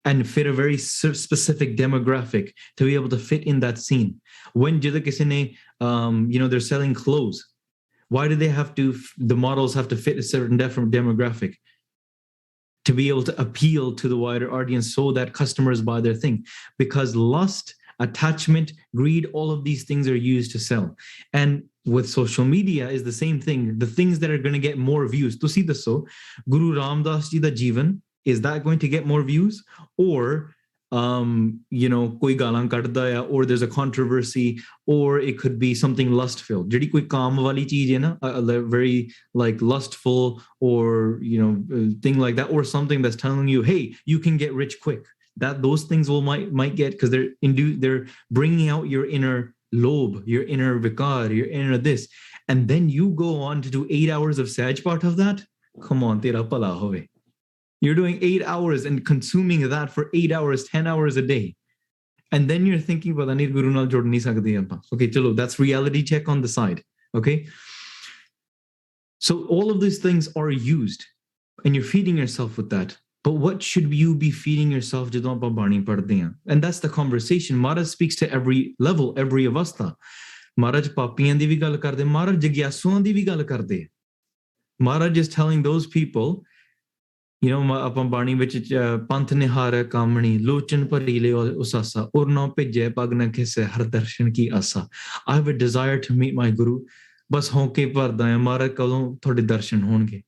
and fit a very specific demographic to be able to fit in that scene? When they're selling clothes, why do they have to, the models have to fit a certain different demographic to be able to appeal to the wider audience so that customers buy their thing? Because lust, attachment, greed, all of these things are used to sell. And with social media is the same thing. The things that are going to get more views. To see this, so Guru Ramdas ji da Jeevan, is that going to get more views? Or koi galan kadda hai, or there's a controversy, or it could be something lust filled. Jehdi koi kaam wali cheez hai na, very like lustful, or thing like that, or something that's telling you, hey, you can get rich quick. That those things might get, because they're bringing out your inner lobe, your inner vikar, your inner this, and then you go on to do 8 hours of saj part of that. Come on, tera pala hove. You're doing 8 hours and consuming that for 8 hours, 10 hours a day. And then you're thinking, well, I need Guru Nal jod nahi sakde aapa. Okay, chalo, that's reality check on the side. Okay. So all of these things are used and you're feeding yourself with that. But what should you be feeding yourself? Jadon aapa bani padde hain. And that's the conversation. Maharaj speaks to every level, every avastha. Maharaj papiyan di vi gall karde, Maharaj jigyasuan di vi gall karde. Maharaj is telling those people, ਆਪਾਂ ਬਾਣੀ ਵਿੱਚ ਪੰਥ ਨਿਹਾਰ ਕਾਮਣੀ ਲੋਚਨ ਭਰੀ ਲੈ ਉਸਾਸਾ ਔਰ ਨਾ ਭੇਜੇ ਪਗ ਨਾ ਖਿਸੇ ਹਰ ਦਰਸ਼ਨ ਕੀ ਆਸਾ। I have a desire to meet my Guru, ਬਸ ਹੌਕੇ ਭਰਦਾ ਹਾਂ ਮਹਾਰਾਜ ਕਦੋਂ ਤੁਹਾਡੇ ਦਰਸ਼ਨ ਹੋਣਗੇ।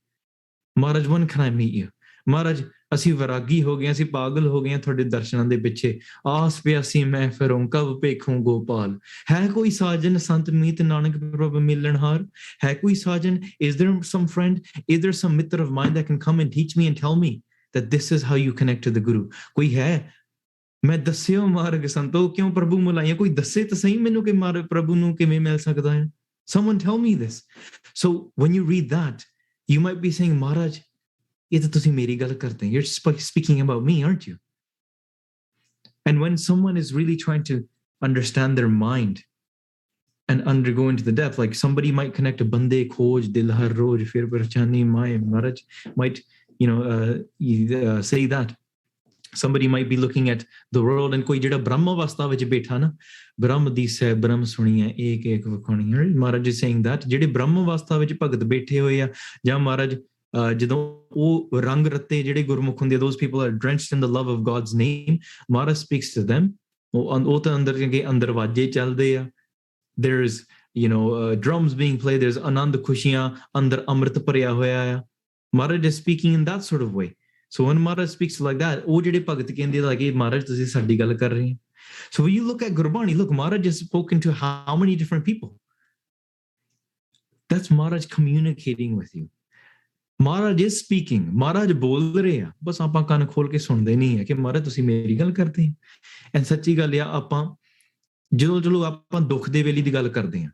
ਮਹਾਰਾਜ, when can I meet you? ਮਹਾਰਾਜ, ਅਸੀਂ ਵੈਰਾਗੀ ਹੋ ਗਏ, ਅਸੀਂ ਪਾਗਲ ਹੋ ਗਏ ਹਾਂ ਤੁਹਾਡੇ ਦਰਸ਼ਨਾਂ ਦੇ ਪਿੱਛੇ। ਆਸ ਪਿਆਸੀ ਮੈਂ ਫਿਰੋਂ ਕਬ ਵੇਖੂੰ ਗੋਪਾਲ। ਹੈ ਕੋਈ ਸਾਜਨ ਸੰਤ ਮੀਤ ਨਾਨਕ ਪ੍ਰਭ ਮਿਲਣਹਾਰ? ਹੈ ਕੋਈ ਸਾਜਨ? Is there some friend? Is there some mitter of mine that can come and teach me and tell me that this is how you connect to the Guru? ਕੋਈ ਹੈ? ਮੈਂ ਦੱਸਿਓ ਮਾਰਗ ਸੰਤੋ ਕਿਉਂ ਪ੍ਰਭੂ ਮੁਲਾਈਆਂ? ਕੋਈ ਦੱਸੇ ਤਾਂ ਸਹੀ ਮੈਨੂੰ ਕਿ ਮਾਰਗ ਪ੍ਰਭੂ ਨੂੰ ਕਿਵੇਂ ਮਿਲ ਸਕਦਾ ਹੈ? Someone tell me this. So when you read that, you might be saying, Maharaj, you're speaking about me, aren't you? And when someone is really trying to understand their mind and undergo into the depth, like somebody might connect a bande khoj dil har roj fir parchani mai, Maharaj might say that. Somebody might be looking at the world and koi jehda brahma avastha vich baitha na, brahm di se brahm suniya ek ek vakhani. Maharaj is saying that jehde brahma avastha vich bhagat baithe hoye a, ja Maharaj ਜਦੋਂ ਉਹ ਰੰਗ ਰੱਤੇ ਜਿਹੜੇ ਗੁਰਮੁਖ ਹੁੰਦੇ, those people are drenched in the love of God's name, Maharaj speaks to them. ਉਹ ਤਾਂ ਅੰਦਰ ਵਾਜੇ ਚੱਲਦੇ ਆ, there's drums being played, there's ਆਨੰਦ ਖੁਸ਼ੀਆਂ, ਅੰਦਰ ਅੰਮ੍ਰਿਤ ਭਰਿਆ ਹੋਇਆ ਆ. Maharaj is speaking in that sort of way. So when Maharaj speaks like that, ਉਹ ਜਿਹੜੇ ਭਗਤ ਕਹਿੰਦੇ like, Maharaj ਤੁਸੀਂ ਸਾਡੀ ਗੱਲ ਕਰ ਰਹੇ ਹੋ. So when you look at Gurbani, look, Maharaj has spoken to how many different people? That's Maharaj communicating with you. Maharaj is speaking. Maharaj ਬੋਲ ਰਹੇ ਆ, ਬਸ ਆਪਾਂ ਕੰਨ ਖੋਲ ਕੇ ਸੁਣਦੇ ਨਹੀਂ ਹੈ ਕਿ ਮਹਾਰਾਜ ਤੁਸੀਂ ਮੇਰੀ ਗੱਲ ਕਰਦੇ ਹੋ। ਐਂਡ ਸੱਚੀ ਗੱਲ ਆ, ਆਪਾਂ ਜਦੋਂ ਆਪਾਂ ਦੁੱਖ ਦੇ ਵੇਲੇ ਦੀ ਗੱਲ ਕਰਦੇ ਹਾਂ,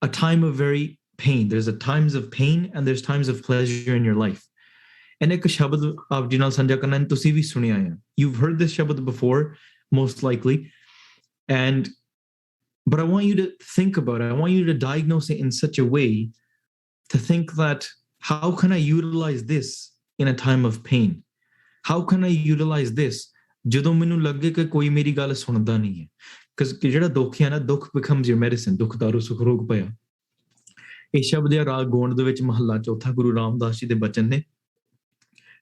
a time of very pain, there's a times of pain and there's times of pleasure in your life. And ਇੱਕ ਸ਼ਬਦ ਆਪ ਜੀ ਨਾਲ ਸਾਂਝਾ ਕਰਨਾ, ਤੁਸੀਂ ਵੀ ਸੁਣਿਆ ਹੈ, you've heard this ਸ਼ਬਦ before most likely, but I want you to think about it. I want you to diagnose it in such a way to think that, how can I utilize this in a time of pain? How can I utilize this ਜਦੋਂ ਮੈਨੂੰ ਲੱਗੇ ਕਿ ਕੋਈ ਮੇਰੀ ਗੱਲ ਸੁਣਦਾ ਨਹੀਂ ਹੈ? Because ਜਿਹੜਾ ਦੁੱਖ ਹੈ ਨਾ, ਦੁੱਖ becomes your medicine. ਦੁੱਖ ਦਾਰੂ ਸੁਖ ਰੋਗ ਪਿਆ. ਇਸ ਸ਼ਬਦ ਦੇ ਰਾਗ ਗੋਂਡ ਦੇ ਵਿੱਚ ਮਹੱਲਾ ਚੌਥਾ ਗੁਰੂ ਰਾਮਦਾਸ ਜੀ ਦੇ ਬਚਨ ਨੇ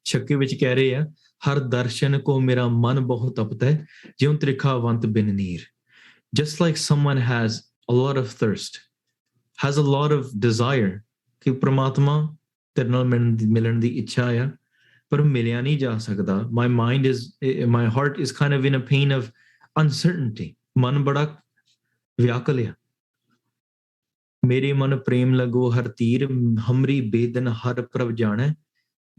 ਛੱਕੇ ਵਿੱਚ ਕਹਿ ਰਹੇ ਆ ਹਰ ਦਰਸ਼ਨ ਕੋ ਮੇਰਾ ਮਨ ਬਹੁਤ ਤਪਤ ਹੈ ਜਿਉਂ ਤ੍ਰਿਖਾਵੰਤ ਬਿਨ ਨੀਰ just like someone has a lot of thirst has a lot of desire ਕਿ ਪ੍ਰਮਾਤਮਾ ਤੇਰੇ ਨਾਲ ਮਿਲਣ ਦੀ ਇੱਛਾ ਆ ਪਰ ਮਿਲਿਆ ਨਹੀਂ ਜਾ ਸਕਦਾ my heart is kind of in a pain of uncertainty ਮਨ ਬੜਾ ਵਿਆਕਲ ਆ ਮੇਰੇ ਮਨ ਪ੍ਰੇਮ ਲਗੋ ਹਰ ਤੀਰ ਹਮਰੀ ਬੇਦਨ ਹਰ ਪ੍ਰਭ ਜਾਣੈ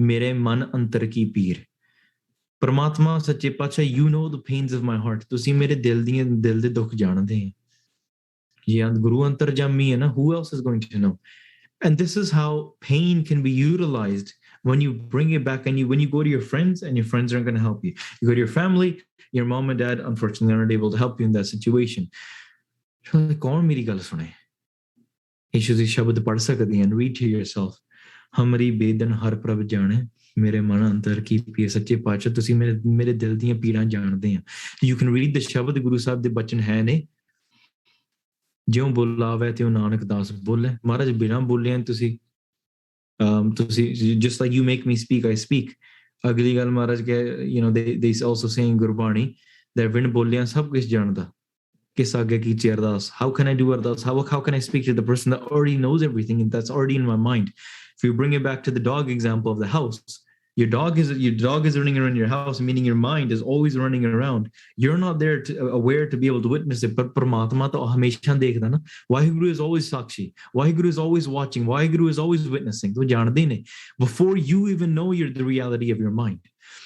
ਮੇਰੇ ਮਨ ਅੰਤਰ ਕੀ ਪੀਰ ਪਰਮਾਤਮਾ ਸੱਚੇ ਪਾਤਸ਼ਾਹ you know the pains of my heart ਤੁਸੀਂ ਮੇਰੇ ਦਿਲ ਦੇ ਦੁੱਖ ਜਾਣਦੇ ਆ ਜੇ ਗੁਰੂ ਅੰਤਰਜਾਮੀ ਹੈ ਨਾ who else is going to know and this is how pain can be utilized when you bring it back and when you go to your friends and your friends aren't going to help you you go to your family your mom and dad unfortunately aren't able to help you in that situation ਕੌਣ ਮੇਰੀ ਗੱਲ ਸੁਣੇ ਯਿਸੂ ਦੀ ਸ਼ਬਦ ਪੜ੍ਹ ਸਕਦੇ and read to yourself ਹਮਰੀ ਬੇਦਨ ਹਰ ਪ੍ਰਭ ਜਾਣੇ ਮੇਰੇ ਮਨ ਅੰਦਰ ਕੀ ਪੀਰ ਸੱਚੇ ਪਾਤਸ਼ਾਹ ਤੁਸੀਂ ਮੇਰੇ ਦਿਲ ਦੀਆਂ ਪੀੜਾਂ ਜਾਣਦੇ ਆ you can read the ਸ਼ਬਦ ਗੁਰੂ ਸਾਹਿਬ ਦੇ ਬਚਨ ਹੈ ਨੇ ਜਿਉਂ ਬੁਲਾਵੇ ਤੇ ਉਹ ਨਾਨਕ ਦਾਸ ਬੋਲੇ ਮਹਾਰਾਜ ਬਿਨਾਂ ਬੋਲਿਆਂ ਤੁਸੀਂ just like you make me speak I speak ਅਗਲੀ ਗੱਲ ਮਹਾਰਾਜ ਕਹੇ they also saying Gurbani that ਬਿਨ ਬੋਲਿਆਂ ਸਭ ਕੁਝ ਜਾਣਦਾ ਕਿਸ ਅੱਗੇ ਕੀ ਅਰਦਾਸ how can I do ardas how can I speak to the person that already knows everything and that's already in my mind if you bring it back to the dog example of the house your dog is running around your house meaning your mind is always running around you're not there aware to be able to witness it but Paramatma ta hamesha dekhda na Waheguru is always sakshi Waheguru is always watching Waheguru is always witnessing to jaande ne before you even know you're the reality of your mind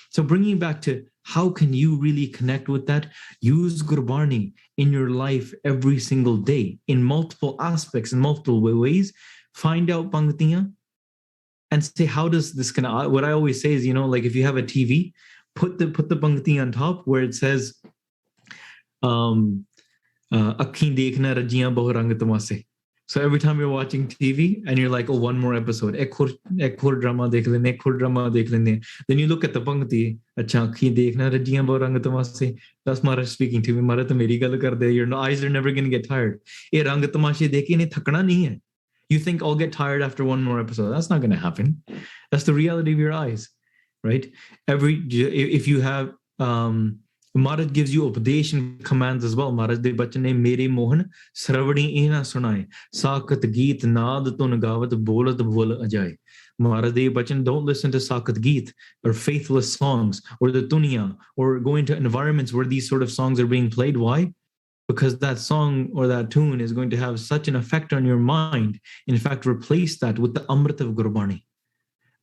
so bringing back to how can you really connect with that use Gurbani in your life every single day in multiple aspects in multiple ways find out pangtiyan and say how does this what I always say is like if you have a TV put the pangti on top where it says akhin dekhna rajiyan bahu rang tamase so every time you're watching TV and you're like oh one more episode ek aur drama dekh lene then you look at the pangti acha akhin dekhna rajiyan bahu rang tamase that's Maharaj speaking to me Maharaj to meri gal karde your eyes are never going to get tired ye rang tamashe dekh ke ne thakna nahi hai you think I'll get tired after one more episode that's not going to happen that's the reality of your eyes right if you have Maharaj gives you upadesh commands as well Maharaj de bachan ne mere mohan sravani ehna sunaye sakat geet naad tun gavat bolat bol ajay Maharaj de bachan don't listen to sakat geet or faithless songs or the dunya or go into environments where these sort of songs are being played why because that song or that tune is going to have such an effect on your mind. In fact, replace that with the Amrit of Gurbani,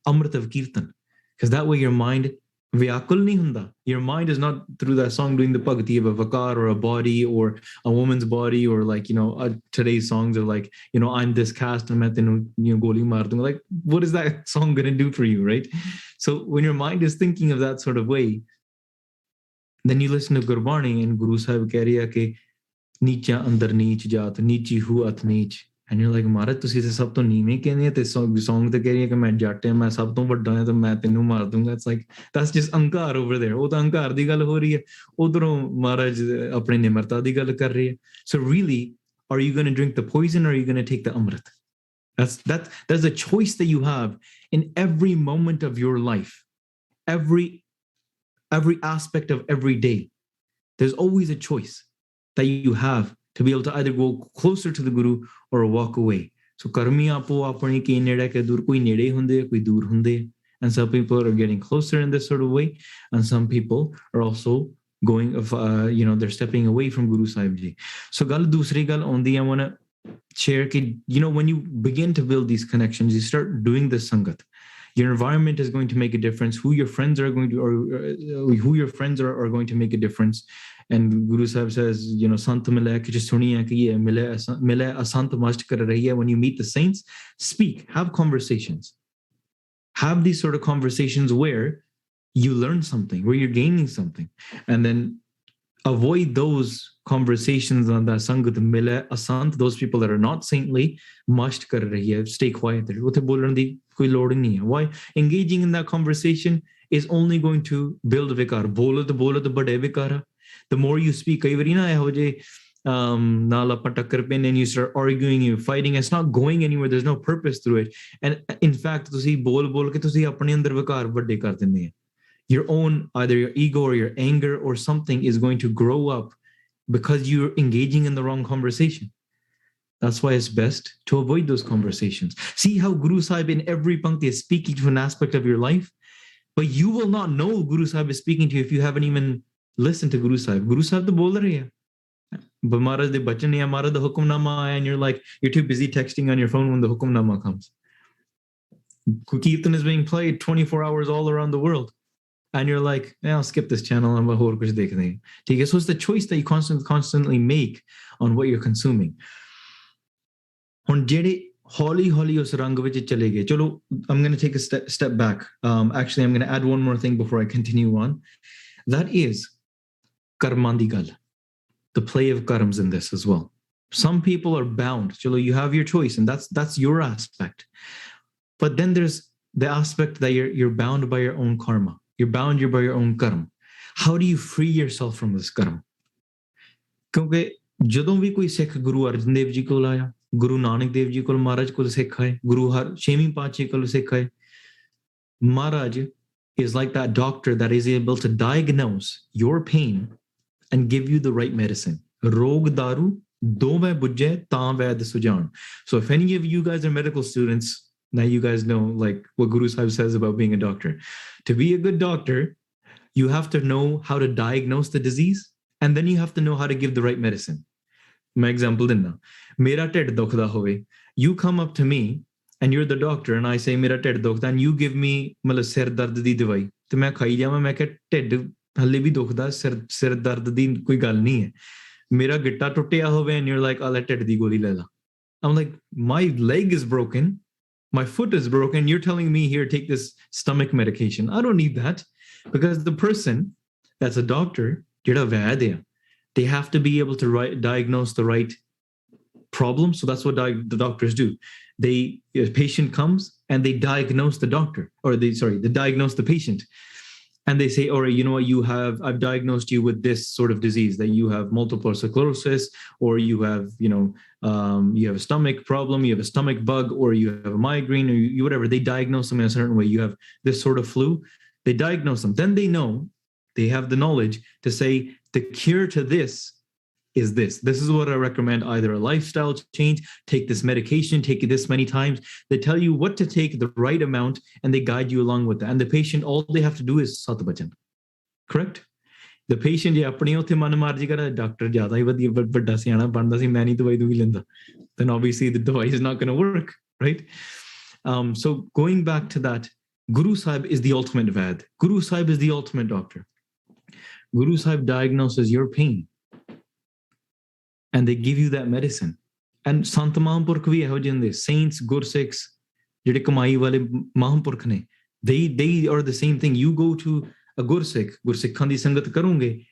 Amrit of Kirtan. Because that way your mind, vyakul nahi hunda. Your mind is not through that song doing the bhakti of a vakar or a body or a woman's body or like, today's songs are like, I'm this caste and main tenu goli maar dunga. Like, what is that song going to do for you, right? So when your mind is thinking of that sort of way, then you listen to Gurbani and Guru Sahib keh raha ke ਨੀਚਾ ਅੰਦਰ ਨੀਚ ਜਾਤ ਨੀਚੀ ਹੂ ਅਤ ਨੀਚ and you're like ਮਹਾਰਾਜ ਤੁਸੀਂ ਤੇ ਸਭ ਤੋਂ ਨੀਵੇਂ ਕਹਿੰਦੇ ਤੇ song ਤੇ ਕਹਿ ਰਹੀ ਹੈ ਕਿ ਮੈਂ ਜੱਟ ਹਾਂ ਮੈਂ ਸਭ ਤੋਂ ਵੱਡਾ ਹਾਂ ਤੇ ਮੈਂ ਤੈਨੂੰ ਮਾਰ ਦੂੰਗਾ it's like that's just ਅਹੰਕਾਰ over there ਉਹ ਤਾਂ ਅਹੰਕਾਰ ਦੀ ਗੱਲ ਹੋ ਰਹੀ ਹੈ ਉਧਰੋਂ ਮਹਾਰਾਜ ਆਪਣੀ ਨਿਮਰਤਾ ਦੀ ਗੱਲ ਕਰ ਰਹੀ ਹੈ so really are you going to drink the poison or are you going to take the amrit that's a choice that you have in every moment of your life every aspect of every day there's always a choice that you have to be able to either go closer to the Guru or walk away. So karmi apo apani ki nede ke dur koi nede hunde koi dur hunde and some people are getting closer in this sort of way and some people are also going they're stepping away from Guru Sahib Ji. So gal dusri gal ondi I want to share ki when you begin to build these connections you start doing this sangat your environment is going to make a difference who your friends are going to make a difference and Guru Sahib says sant mile ki suniya ki ye mile asant mast kar rahi hai when you meet the saints speak have conversations have these sort of conversations where you learn something where you're gaining something and then avoid those conversations on that sangat mile asant those people that are not saintly mast kar rahi hai stay quiet utte bolan di koi lod nahi hai why engaging in that conversation is only going to build vikar bolat bade vikara the more you speak ਕਈ ਵਾਰੀ ਨਾ ਇਹੋ ਜਿਹੇ ਨਾਲ ਆਪਾਂ ਟੱਕਰ ਪੈਂਦੇ and you start arguing, you're fighting, it's not going anywhere, there's no purpose through it. And in fact ਤੁਸੀਂ ਬੋਲ ਕੇ ਤੁਸੀਂ ਆਪਣੇ ਅੰਦਰ ਵਿਕਾਰ ਵੱਡੇ ਕਰ ਦਿੰਦੇ ਆ. Your own, either your ego or your anger or something is going to grow up because you're engaging in the wrong conversation. That's why it's best to avoid those conversations. See how Guru Sahib in every pankti is speaking to an aspect of your life, but you will not know Guru Sahib is speaking to you if you haven't even listened to Guru Sahib. Guru Sahib to bol rahe hai. But Maharaj de bachan hai, Maharaj the hukamnama aaya, and you're too busy texting on your phone when the hukamnama comes. Kirtan is being played 24 hours all around the world. And you're like, I'll skip this channel and ਹੋਰ ਕੁਝ ਦੇਖਦੇ ਹਾਂ. ਠੀਕ ਹੈ, so it's the choice that you constantly make on what you're consuming. ਹੁਣ ਜਿਹੜੇ ਹੌਲੀ ਉਸ ਰੰਗ ਵਿੱਚ ਚਲੇ ਗਏ, ਚਲੋ I'm going to take a step back. Actually, I'm going to add one more thing before I continue on. That is karma ਦੀ ਗੱਲ. The play of karmas in this as well. Some people are bound. Chalo, you have your choice, and that's your aspect. But then there's the aspect that you're bound by your own karma. You're bound by your own karma. How do you free yourself from this karma? ਕਿਉਂਕਿ ਜਦੋਂ ਵੀ ਕੋਈ ਸਿੱਖ ਗੁਰੂ ਅਰਜਨ ਦੇਵ ਜੀ ਕੋਲ ਆਇਆ, ਗੁਰੂ ਨਾਨਕ ਦੇਵ ਜੀ ਕੋਲ ਮਹਾਰਾਜ ਕੋਲ ਸਿੱਖ ਆਏ, ਗੁਰੂ ਛੇਵੀਂ ਪਾਤਸ਼ਾਹੀ ਕੋਲ ਸਿੱਖ ਆਏ, ਮਹਾਰਾਜ is like that doctor that is able to diagnose your pain and give you the right medicine. Rog daru ਦੋਵੇਂ ਬੁੱਝੇ ਤਾਂ ਵੈਦ ਸੁਝਾਣ. So if any of you guys are medical students, now you guys know like what Guru Sahib says about being a doctor. To be a good doctor, you have to know how to diagnose the disease, and then you have to know how to give the right medicine. My example dinna. Mera ਢਿੱਡ ਦੁਖਦਾ ਹੋਵੇ, you come up to me and you're the doctor and I say ਮੇਰਾ ਢਿੱਡ ਦੁਖਦਾ and you give me ਮਤਲਬ ਸਿਰ ਦਰਦ ਦੀ ਦਵਾਈ ਤੇ ਮੈਂ ਖਾਈ ਜਾਵਾਂ, ਮੈਂ ਕਿਹਾ ਢਿੱਡ ਹਲੇ ਵੀ ਦੁਖਦਾ, ਸਿਰ ਦਰਦ ਦੀ ਕੋਈ ਗੱਲ ਨਹੀਂ ਹੈ. ਮੇਰਾ ਗਿੱਟਾ ਟੁੱਟਿਆ ਹੋਵੇ and you're like ਆ ਲੈ ਢਿੱਡ ਦੀ ਗੋਲੀ ਲੈ ਲਾ. I'm like, my leg is broken, my foot is broken, you're telling me here take this stomach medication. I don't need that, because the person that's a doctor, ਜਿਹੜਾ ਵੈਦ ਆ, they have to be able to diagnose the right problem. So that's what the doctors do. A patient comes and they diagnose the doctor, or they diagnose the patient. And they say, all right, you know what, I've diagnosed you with this sort of disease, that you have multiple sclerosis, or you have, you have a stomach problem, you have a stomach bug, or you have a migraine, or whatever. They diagnose them in a certain way. You have this sort of flu. They diagnose them. Then they know, they have the knowledge to say the cure to this is this. This is what I recommend, either a lifestyle change, take this medication, take it this many times. They tell you what to take, the right amount, and they guide you along with that. And the patient, all they have to do is sat bachan. Correct? The patient, doctor then obviously the device is not going to work, right? So going back to that, Guru Sahib is the ultimate Vaid. Guru Sahib is the ultimate doctor. Guru Sahib diagnoses your pain, and they give you that medicine. And Sant Mahampurkh vi eho jinde, saints, Gursikhs, jehde kamai wale Mahampurkh ne, they are the same thing. You go to a Gursikhan di sangat karunge,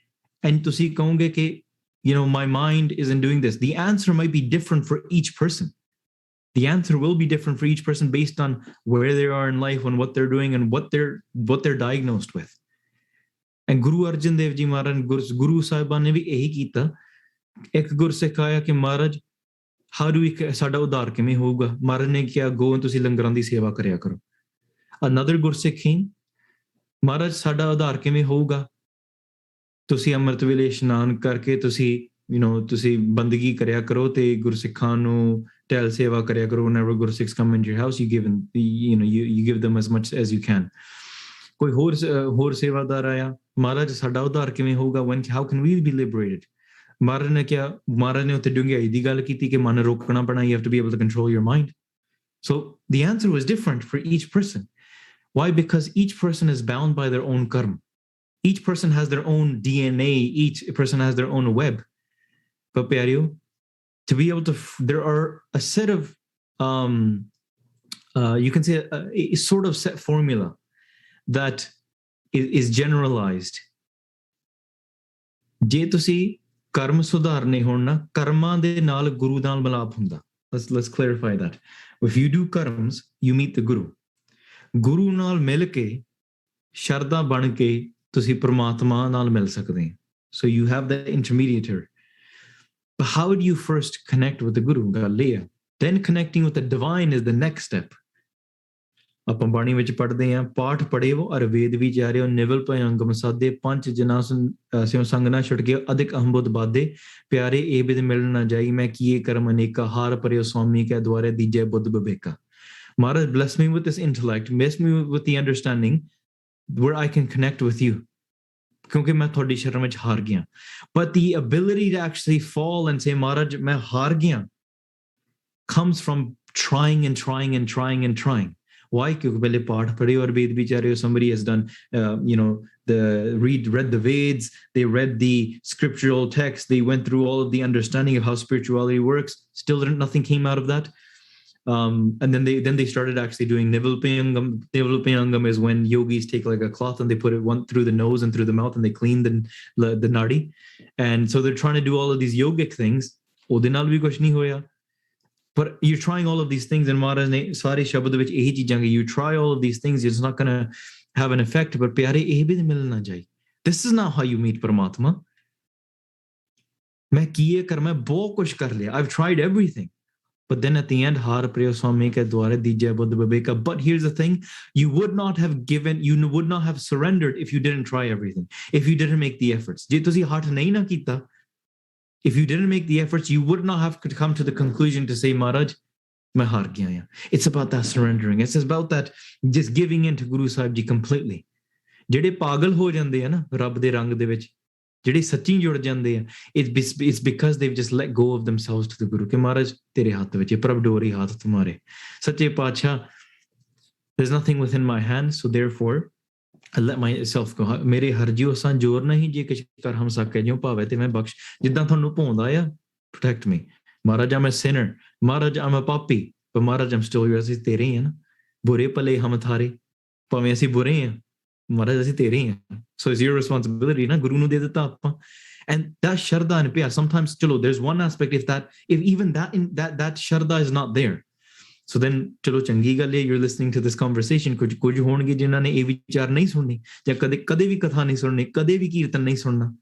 and tusi kahoge ke, my mind isn't doing this. The answer might be different for each person. The answer will be different for each person based on where they are in life and what they're doing and what they're diagnosed with. And Guru Arjan Dev Ji Maharaj, Guru Sahiban ne vi ehi kita. ਇੱਕ ਗੁਰਸਿੱਖ ਆਇਆ ਕਿ ਮਹਾਰਾਜ how do we ਸਾਡਾ ਉਧਾਰ ਕਿਵੇਂ ਹੋਊਗਾ? ਮਹਾਰਾਜ ਨੇ ਕਿਹਾ go ਤੁਸੀਂ ਲੰਗਰਾਂ ਦੀ ਸੇਵਾ ਕਰਿਆ ਕਰੋ. Another ਗੁਰਸਿੱਖ came, ਮਹਾਰਾਜ ਸਾਡਾ ਉਧਾਰ ਕਿਵੇਂ ਹੋਊਗਾ? ਤੁਸੀਂ ਅੰਮ੍ਰਿਤ ਵੇਲੇ ਇਸ਼ਨਾਨ ਕਰਕੇ ਤੁਸੀਂ ਬੰਦਗੀ ਕਰਿਆ ਕਰੋ ਤੇ ਗੁਰਸਿੱਖਾਂ ਨੂੰ ਟਹਿਲ ਸੇਵਾ ਕਰਿਆ ਕਰੋ. Whenever ਗੁਰਸਿੱਖs come into your house, you give them as much as you can. ਕੋਈ ਹੋਰ ਸੇਵਾਦਾਰ ਆਇਆ, ਮਹਾਰਾਜ ਸਾਡਾ ਉਧਾਰ ਕਿਵੇਂ ਹੋਊਗਾ? How can we be liberated? ਮਹਾਰਾਜ ਨੇ ਉੱਥੇ ਡੂੰਘਾਈ ਦੀ ਗੱਲ ਕੀਤੀ ਕਿ ਮਨ ਰੋਕਣਾ ਪੈਣਾ. You have to be able to control your mind. So the answer was different for each person. Why? Because each person is bound by their own karma. Each person has their own DNA. Each person has their own web. But pyareo, to be able to, there are a set of, you can say a sort of set formula that is generalized. ਜੇ ਤੁਸੀਂ ਕਰਮ ਸੁਧਾਰਨੇ ਹੋਣ ਨਾ, ਕਰਮਾਂ ਦੇ ਨਾਲ ਗੁਰੂ ਦਾ ਮਿਲਾਪ ਹੁੰਦਾ. Let's clarify that. If you do karms, you meet the Guru. ਗੁਰੂ ਨਾਲ ਮਿਲ ਕੇ, ਸ਼ਰਧਾ ਬਣ ਕੇ ਤੁਸੀਂ ਪ੍ਰਮਾਤਮਾ ਨਾਲ ਮਿਲ ਸਕਦੇ. So you have the intermediator. But how do you first connect with the Guru? Then connecting with the divine is the next step. ਆਪਾਂ ਬਾਣੀ ਵਿੱਚ ਪੜ੍ਹਦੇ ਹਾਂ, ਪਾਠ ਪੜ੍ਹੇਵੋ ਅਰ ਵੇਦ ਵਿਚਾਰਿਓ, ਨਿਵਲ ਭਇ ਅੰਗਮ ਸਾਧੇ, ਪੰਚ ਜਨਾ ਸਿਉ ਸੰਗ ਨਾ ਛੁਟਕਿਓ, ਅਧਿਕ ਅਹੰਬੁਧ ਬਾਧੇ, ਪਿਆਰੇ ਇਹ ਬਿਦ ਮਿਲ ਨਾ ਜਾਈ, ਮੈਂ ਕੀਏ ਕਰਮ ਅਨੇਕਾ, ਹਾਰ ਭਰਿਓ ਸਵਾਮੀ ਕੈ ਦੁਆਰੇ, ਦੀਜੈ ਬੁੱਧ ਬਿਬੇਕਾ. Maharaj, bless me with this intellect, bless me with the understanding where I can connect with you. ਕਿਉਂਕਿ ਮੈਂ ਤੁਹਾਡੀ ਸ਼ਰਨ ਵਿੱਚ ਹਾਰ ਗਿਆ. But the ability to actually fall and say, Maharaj, ਮੈਂ ਹਾਰ ਗਿਆ, comes from trying and trying and trying and trying. Why? Because pehle paath padhe aur ved vichare, somebody has done read the Veds, they read the scriptural text, they went through all of the understanding of how spirituality works, still nothing came out of that. And then they started actually doing Nivalpayangam. Nivalpayangam is when yogis take like a cloth and they put it one through the nose and through the mouth and they clean the nadi. And so they're trying to do all of these yogic things. Ode naal bhi kuch nahi hoya. But you're trying all of these things, and Maharaj ne sare shabad vich ehi cheezan ki you try all of these things, it's not going to have an effect. But pyare eh bhi mil na jai. This is not how you meet Paramatma. Main kiye kar, main bahut kuch kar liya, I've tried everything. But then at the end, har priyo swami ke dware dijay buddha babeka. But here's the thing, you would not have surrendered if you didn't try everything, if you didn't make the efforts. Je tusi haath nahi na kita, if you didn't make the efforts, you would not have come to the conclusion to say, Maharaj, main haar gaya. It's about that surrendering. It's about that just giving in to Guru Sahib Ji completely. Jede pagal ho jande hai na Rab de rang de vich, jede sachi jud jande hai, it's because they've just let go of themselves to the Guru. Ke Maharaj, tere haath vich, Prab dori haath tumhare. Sache Paatshah, there's nothing within my hand, so therefore I let myself go. ਮੇਰੇ ਹਰਜੀਓ ਅਸਾਂ ਜੋਰ ਨਹੀਂ, ਜੇ ਕਿਛ ਕਰ ਹਮ ਸਕੇ ਜਿਉ ਭਾਵੇਂ ਤੇ ਮੈਂ ਬਖਸ਼. ਜਿੱਦਾਂ ਤੁਹਾਨੂੰ ਭੌਂਦਾ ਆ, protect me. Maharaj, I'm a sinner. Maharaj, I'm a papi. But Maharaj, I'm still yours. ਅਸੀਂ ਤੇਰੇ ਹੀ ਆ ਨਾ, ਬੁਰੇ ਭਲੇ ਹਮ ਥਾਰੇ, ਭਾਵੇਂ ਅਸੀਂ ਬੁਰੇ ਆ, Maharaj, ਅਸੀਂ ਤੇਰੇ ਹੀ ਆ. So it's your responsibility ਨਾ, ਗੁਰੂ ਨੂੰ ਦੇ ਦਿੱਤਾ ਆਪਾਂ. And that sharda and piya, sometimes chalo, there's one aspect, if even that sharda is not there, so then chalo changi gal hai, you're listening to this conversation. Kuch honge jinna ne eh vichar nahi sunni, ya kade vi katha nahi sunni, kade vi kirtan nahi sunna.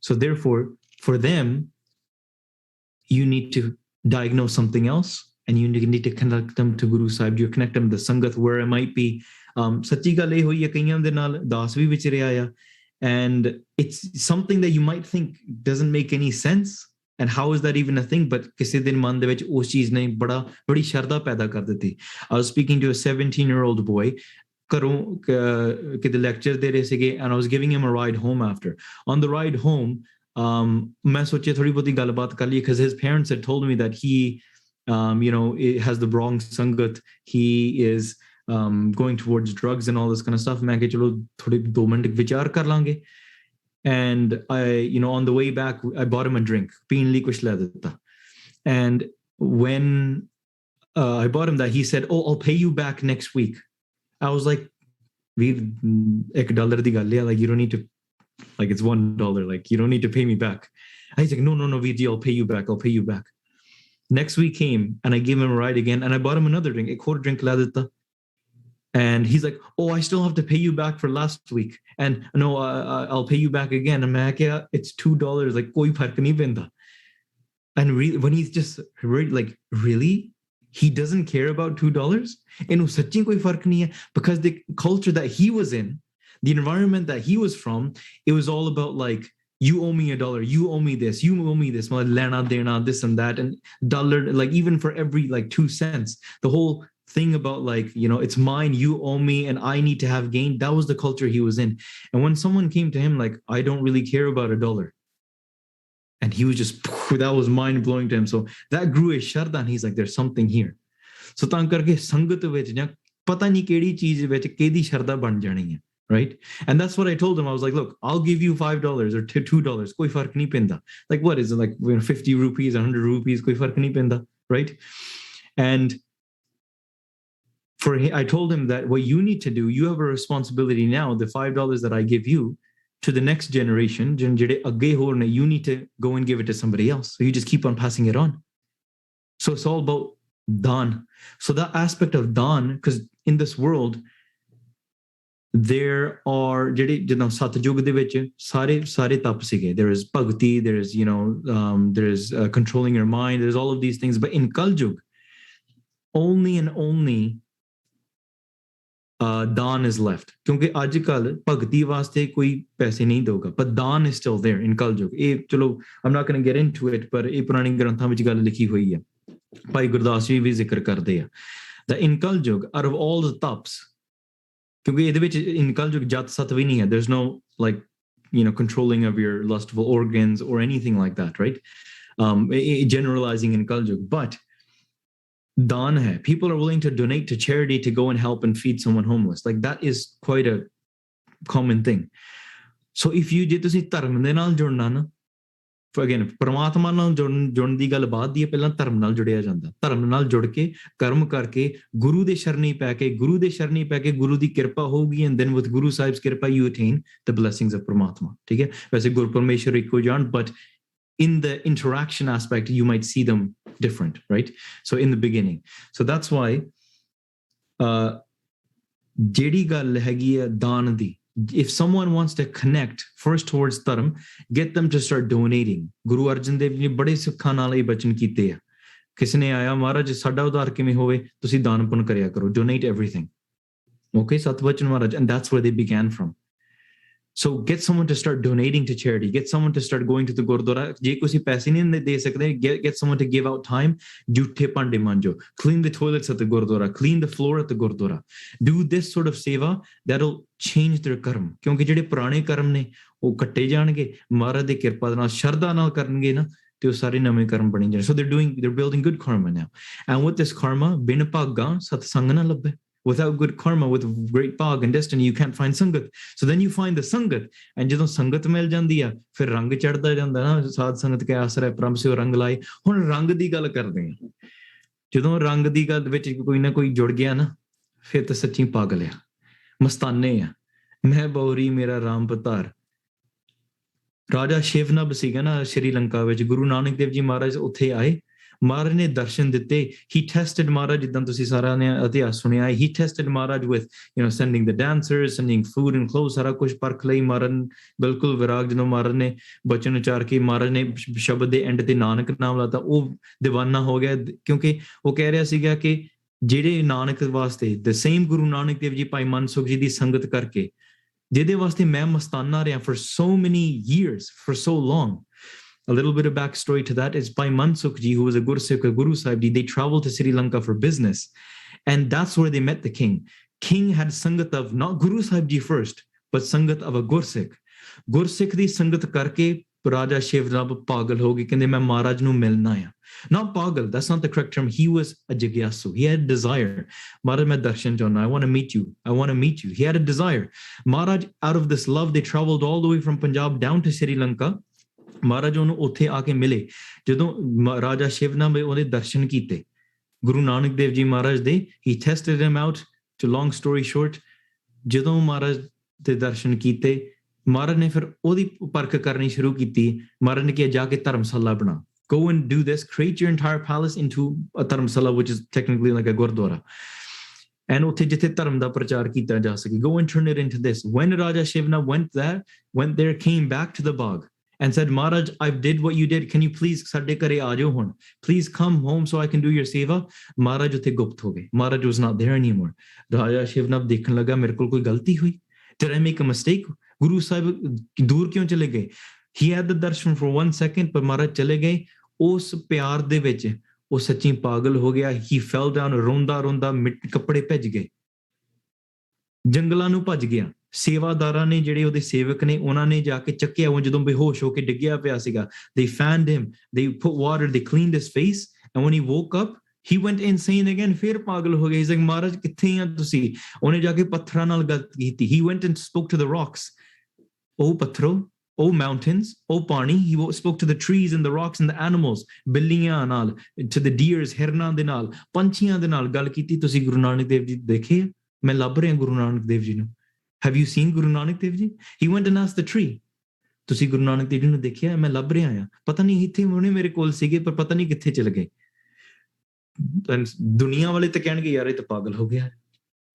So therefore for them you need to diagnose something else, and you need to connect them to Guru Sahib. You connect them to sangat, where it might be sachi gal eh hoyi hai, kaiyan de naal das vi vichriya ya, and it's something that you might think doesn't make any sense. And how is that even a thing? But ਕਿਸੇ ਦਿਨ ਮਨ ਦੇ ਵਿੱਚ ਉਸ ਚੀਜ਼ ਨੇ ਬੜੀ ਸ਼ਰਧਾ ਪੈਦਾ ਕਰ ਦਿੱਤੀ. I was speaking to a 17-year-old boy, ਘਰੋਂ ਕਿਤੇ ਲੈਕਚਰ ਦੇ ਰਹੇ ਸੀਗੇ, and I was giving him a ride home after. On the ride home, ਮੈਂ ਸੋਚਿਆ ਥੋੜੀ ਬਹੁਤੀ ਗੱਲਬਾਤ ਕਰ ਲਈ, because his parents had told me that he has the wrong sangat, he is going towards drugs and all this kind of stuff. ਮੈਂ ਕਿਹਾ ਚਲੋ ਥੋੜੇ 2 ਮਿੰਟ ਵਿਚਾਰ ਕਰ ਲਾਂਗੇ. And I, on the way back, I bought him a drink. Peen li kuch la deta. And when I bought him that, he said, "Oh, I'll pay you back next week." I was like, "Veer, $1 di gal hai. Like, you don't need to. Like, it's $1. Like, you don't need to pay me back." He's like, "No, Veer, I'll pay you back. I'll pay you back." Next week came, and I gave him a ride again, and I bought him another drink. Ek aur drink la deta. And he's like, "Oh, I still have to pay you back for last week. And no, I'll pay you back again." And I'm like, "Yeah, it's $2. Like, koi fark nahi penda." And when he's just like, really? He doesn't care about $2? And sachi koi fark nahi hai, because the culture that he was in, the environment that he was from, it was all about like, you owe me $1, you owe me this, you owe me this, lena dena, this and that, and dollar, like even for every like 2 cents, the whole thing about like, it's mine, you owe me, and I need to have gain. That was the culture he was in. And when someone came to him like, I don't really care about $1, and he was just, that was mind blowing to him. So that grew a sharda, and he's like, there's something here. So ਤਾਂ ਕਰਕੇ ਸੰਗਤ ਵਿੱਚ ਜਾਂ ਪਤਾ ਨਹੀਂ ਕਿਹੜੀ ਚੀਜ਼ ਵਿੱਚ ਕਿਹਦੀ ਸ਼ਰਦਾ ਬਣ ਜਾਣੀ ਹੈ, right? And that's what I told him. I was like, look, I'll give you $5 or $2. ਕੋਈ ਫਰਕ ਨਹੀਂ ਪੈਂਦਾ. Like, what is it, like 50 rupees, 100 rupees, ਕੋਈ ਫਰਕ ਨਹੀਂ ਪੈਂਦਾ, right? And I told him that what you need to do, you have a responsibility now, the $5 that I give you, to the next generation, you need to go and give it to somebody else. So you just keep on passing it on. So it's all about dan. So that aspect of dan, because in this world, there are ਜਿਹੜੇ ਜਿੱਦਾਂ ਸਤਜੁਗ ਦੇ ਵਿੱਚ ਸਾਰੇ ਤਪ ਸੀਗੇ. There is bhakti, there is there is controlling your mind, there's all of these things, but in Kaljug only and only ਦਾਨ is left, ਕਿਉਂਕਿ ਅੱਜ ਕੱਲ ਭਗਤੀ ਵਾਸਤੇ ਕੋਈ ਪੈਸੇ ਨਹੀਂ ਦਊਗਾ, but ਦਾਨ is still there in Kaljug. ਇਹ ਚਲੋ I'm not going to get into it, ਪਰ ਇਹ ਪੁਰਾਣੀ ਗ੍ਰੰਥਾਂ ਵਿੱਚ ਗੱਲ ਲਿਖੀ ਹੋਈ ਹੈ. ਭਾਈ ਗੁਰਦਾਸ ਜੀ ਵੀ ਜ਼ਿਕਰ ਕਰਦੇ ਆ that in Kaljug, out of all the taps, ਕਿਉਂਕਿ ਇਹਦੇ ਵਿੱਚ in Kaljug ਜਤ ਸਤ ਵੀ ਨਹੀਂ ਹੈ. There's no like controlling of your lustful organs or anything like that, right? Generalizing in Kaljug, but daan hai. People are willing to donate to charity to go and help and feed someone homeless. Like that is quite a common thing. So if you ਜੇ ਤੁਸੀਂ ਧਰਮ ਦੇ ਨਾਲ ਜੁੜਨਾ ਨਾ, for again ਪਰਮਾਤਮਾ ਨਾਲ ਜੁੜਨ ਦੀ ਗੱਲ ਬਾਅਦ ਦੀ ਹੈ, ਪਹਿਲਾਂ ਧਰਮ ਨਾਲ ਜੁੜਿਆ ਜਾਂਦਾ. ਧਰਮ ਨਾਲ ਜੁੜ ਕੇ ਕਰਮ ਕਰਕੇ ਗੁਰੂ ਦੇ ਸ਼ਰਣੀ ਪੈ ਕੇ ਗੁਰੂ ਦੀ ਕਿਰਪਾ ਹੋਊਗੀ, and then with Guru Sahib's kirpa you attain the blessings of Paramatma. ਠੀਕ ਹੈ, ਵੈਸੇ ਗੁਰੂ ਪਰਮੇਸ਼ਰ ਇੱਕੋ ਜਾਣ, but in the interaction aspect you might see them different, right? So in the beginning, so that's why ਜਿਹੜੀ ਗੱਲ ਹੈਗੀ ਹੈ ਦਾਨ ਦੀ, if someone wants to connect first towards dharm, get them to start donating. Guru Arjan Dev ji ne bade sikhan ਨਾਲ ਇਹ ਬਚਨ ਕੀਤੇ ਆ. ਕਿਸੇ ਨੇ ਆਇਆ, ਮਹਾਰਾਜ ਸਾਡਾ ਉਧਾਰ ਕਿਵੇਂ ਹੋਵੇ, ਤੁਸੀਂ ਦਾਨ ਪੁੰਨ ਕਰਿਆ ਕਰੋ, donate everything. Okay, ਸਤ ਬਚਨ ਮਹਾਰਾਜ, and that's where they began from. So get someone to start donating to charity. Get someone to start going to the Gurdwara. Je kusi paise nahi de sakde, get someone to give out time. Jute pande manjo. Clean the toilets at the Gurdwara. Clean the floor at the Gurdwara. Do this sort of seva. That'll change their karma. Kyunki jehde purane karm ne, oh katte jange. Maharaj di kirpa naal, sharda naal karnge na, te oh sare name karm bani jane. So they're building good karma now. And with this karma, bin bhagga satsang na labbe. Without good karma, with great bhag and destiny, you can't find sangat. So then you find the sangat, and ਜਦੋਂ ਸੰਗਤ ਮਿਲ ਜਾਂਦੀ ਆ, ਫਿਰ ਰੰਗ ਚੜਦਾ ਜਾਂਦਾ ਨਾ. ਸਾਧ ਸੰਗਤ ਕੇ ਆਸਰੇ ਪ੍ਰਮ ਸੇ ਰੰਗ ਲਾਏ. ਹੁਣ ਰੰਗ ਦੀ ਗੱਲ ਕਰਦੇ ਆ. ਜਦੋਂ ਰੰਗ ਦੀ ਗੱਲ ਵਿੱਚ ਕੋਈ ਨਾ ਕੋਈ ਜੁੜ ਗਿਆ ਨਾ, ਫਿਰ ਤਾਂ ਸੱਚੀ ਪਾਗਲ ਆ, ਮਸਤਾਨੇ ਆ. ਮੈਂ ਬੌਰੀ ਮੇਰਾ ਰਾਮ ਪਤਾਰ. ਰਾਜਾ ਸ਼ਿਵਨਭ ਸੀਗਾ ਨਾ ਸ਼੍ਰੀਲੰਕਾ ਵਿੱਚ. ਗੁਰੂ ਨਾਨਕ ਦੇਵ ਜੀ ਮਹਾਰਾਜ ਉੱਥੇ ਆਏ, ਮਹਾਰਾਜ ਨੇ ਦਰਸ਼ਨ ਦਿੱਤੇ. he tested ਮਹਾਰਾਜ, ਜਿੱਦਾਂ ਤੁਸੀਂ ਸਾਰਿਆਂ ਨੇ ਇਤਿਹਾਸ ਸੁਣਿਆ ਹੈ, he tested Maharaj with sending the dancers, sending food and clothes, ਸਾਰਾ ਕੁਝ ਪਰਖ ਲਈ. ਮਹਾਰਾਜ ਬਿਲਕੁਲ ਵਿਰਾਗ, ਜਦੋਂ ਮਹਾਰਾਜ ਨੇ ਬਚਨ ਉਚਾਰ ਕੇ ਮਹਾਰਾਜ ਨੇ ਸ਼ਬਦ ਦੇ ਐਂਡ ਤੇ ਨਾਨਕ ਨਾਮ ਲਾਤਾ, ਉਹ ਦੀਵਾਨਾ ਹੋ ਗਿਆ. ਕਿਉਂਕਿ ਉਹ ਕਹਿ ਰਿਹਾ ਸੀਗਾ ਕਿ ਜਿਹੜੇ ਨਾਨਕ ਵਾਸਤੇ the same ਗੁਰੂ ਨਾਨਕ ਦੇਵ ਜੀ ਭਾਈ ਮਨਸੁਖ ਜੀ ਦੀ ਸੰਗਤ ਕਰਕੇ, ਜਿਹਦੇ ਵਾਸਤੇ ਮੈਂ ਮਸਤਾਨਾ ਰਿਹਾ for so many years, for so long. A little bit of backstory to that is Bhai Mansukh ji, who was a Gursikh, Guru Sahib ji, they traveled to Sri Lanka for business. And that's where they met the king. King had sangat of not Guru Sahib ji first, but sangat of a Gursikh. Gursikh di sangat karke Raja Shivnab pagal ho gaye, kende main Maharaj nu milna hai. Not pagal, that's not the correct term. He was a jigyasu. He had a desire. Maharaj, main darshan chahna, I want to meet you. I want to meet you. He had a desire. Maharaj, out of this love, they traveled all the way from Punjab down to Sri Lanka. ਮਹਾਰਾਜ ਉਹਨੂੰ ਉੱਥੇ ਆ ਕੇ ਮਿਲੇ. ਜਦੋਂ ਰਾਜਾ ਸ਼ਿਵਨਭ ਉਹਦੇ ਦਰਸ਼ਨ ਕੀਤੇ ਗੁਰੂ ਨਾਨਕ ਦੇਵ ਜੀ ਮਹਾਰਾਜ ਦੇ, he tested him out. To long story short, ਜਦੋਂ ਮਹਾਰਾਜ ਦੇ ਦਰਸ਼ਨ ਕੀਤੇ, ਮਹਾਰਾਜ ਨੇ ਫਿਰ ਉਹਦੀ ਪਰਖ ਕਰਨੀ ਸ਼ੁਰੂ ਕੀਤੀ. ਮਹਾਰਾਜ ਨੇ ਕਿਹਾ ਜਾ ਕੇ ਧਰਮਸ਼ਾਲਾ ਬਣਾ. Go and do this. Create your entire palace into a Dharamshala, which is technically like a gurdwara. And ਉੱਥੇ ਜਿੱਥੇ ਧਰਮ ਦਾ ਪ੍ਰਚਾਰ ਕੀਤਾ ਜਾ ਸਕੇ. Go and turn it into this. When Raja Shivnab went there, came back to the Bagh and said, Maharaj, I did what you did. Can you please ਸਾਡੇ ਘਰੇ ਆ ਜਾਓ ਹੁਣ? Please come home so I can do your seva. Maharaj ਉੱਥੇ ਗੁਪਤ ਹੋ ਗਏ. Maharaj was not there anymore. Raja Shivnab ਦੇਖਣ ਲੱਗਾ, ਮੇਰੇ ਕੋਲ ਕੋਈ ਗਲਤੀ ਹੋਈ? Did I make a mistake? Guru Sahib ਦੂਰ ਕਿਉਂ ਚਲੇ ਗਏ? He had the darshan for 1 second, ਪਰ ਮਹਾਰਾਜ ਚਲੇ ਗਏ. ਉਸ ਪਿਆਰ ਦੇ ਵਿੱਚ ਉਹ ਸੱਚੀ ਪਾਗਲ ਹੋ ਗਿਆ. He fell down, ਰੋਂਦਾ ਕੱਪੜੇ ਭਿੱਜ ਗਏ, ਜੰਗਲਾਂ ਨੂੰ ਭੱਜ ਗਿਆ. ਸੇਵਾਦਾਰਾਂ ਨੇ, ਜਿਹੜੇ ਉਹਦੇ ਸੇਵਕ ਨੇ, ਉਹਨਾਂ ਨੇ ਜਾ ਕੇ ਚੱਕਿਆ. ਉਹ ਜਦੋਂ ਬੇਹੋਸ਼ ਹੋ ਕੇ ਡਿੱਗਿਆ ਪਿਆ ਸੀਗਾ, they fanned him, they put water, they cleaned his face, and when he woke up, he went insane again. ਫਿਰ ਪਾਗਲ ਹੋ ਗਿਆ. He's like, ਮਹਾਰਾਜ ਕਿੱਥੇ ਆ ਤੁਸੀਂ? ਉਹਨੇ ਜਾ ਕੇ ਪੱਥਰਾਂ ਨਾਲ ਗੱਲ ਕੀਤੀ. He went and spoke to the rocks. ਉਹ ਪੱਥਰੋ, ਉਹ mountains, ਉਹ ਪਾਣੀ. He spoke to the trees and the rocks and the animals. ਬਿੱਲੀਆਂ ਨਾਲ, to the deers, ਹਿਰਨਾਂ ਦੇ ਨਾਲ, ਪੰਛੀਆਂ ਦੇ ਨਾਲ ਗੱਲ ਕੀਤੀ. ਤੁਸੀਂ ਗੁਰੂ ਨਾਨਕ ਦੇਵ ਜੀ ਦੇਖੇ? ਮੈਂ ਲੱਭ ਰਿਹਾ ਗੁਰੂ ਨਾਨਕ ਦੇਵ ਜੀ ਨੂੰ. Have you seen Guru Nanak Dev Ji? He went and asked the tree. ਤੁਸੀਂ ਗੁਰੂ ਨਾਨਕ ਦੇਵ ਜੀ ਨੂੰ ਦੇਖਿਆ? ਮੈਂ ਲੱਭ ਰਿਹਾ ਆ. ਪਤਾ ਨਹੀਂ ਇੱਥੇ ਉਹਨੇ ਮੇਰੇ ਕੋਲ ਸੀਗੇ, ਪਰ ਪਤਾ ਨਹੀਂ ਕਿੱਥੇ ਚਲੇ ਗਏ. ਦੁਨੀਆ ਵਾਲੇ ਤਾਂ ਕਹਿਣਗੇ ਯਾਰ ਇਹ ਤਾਂ ਪਾਗਲ ਹੋ ਗਿਆ.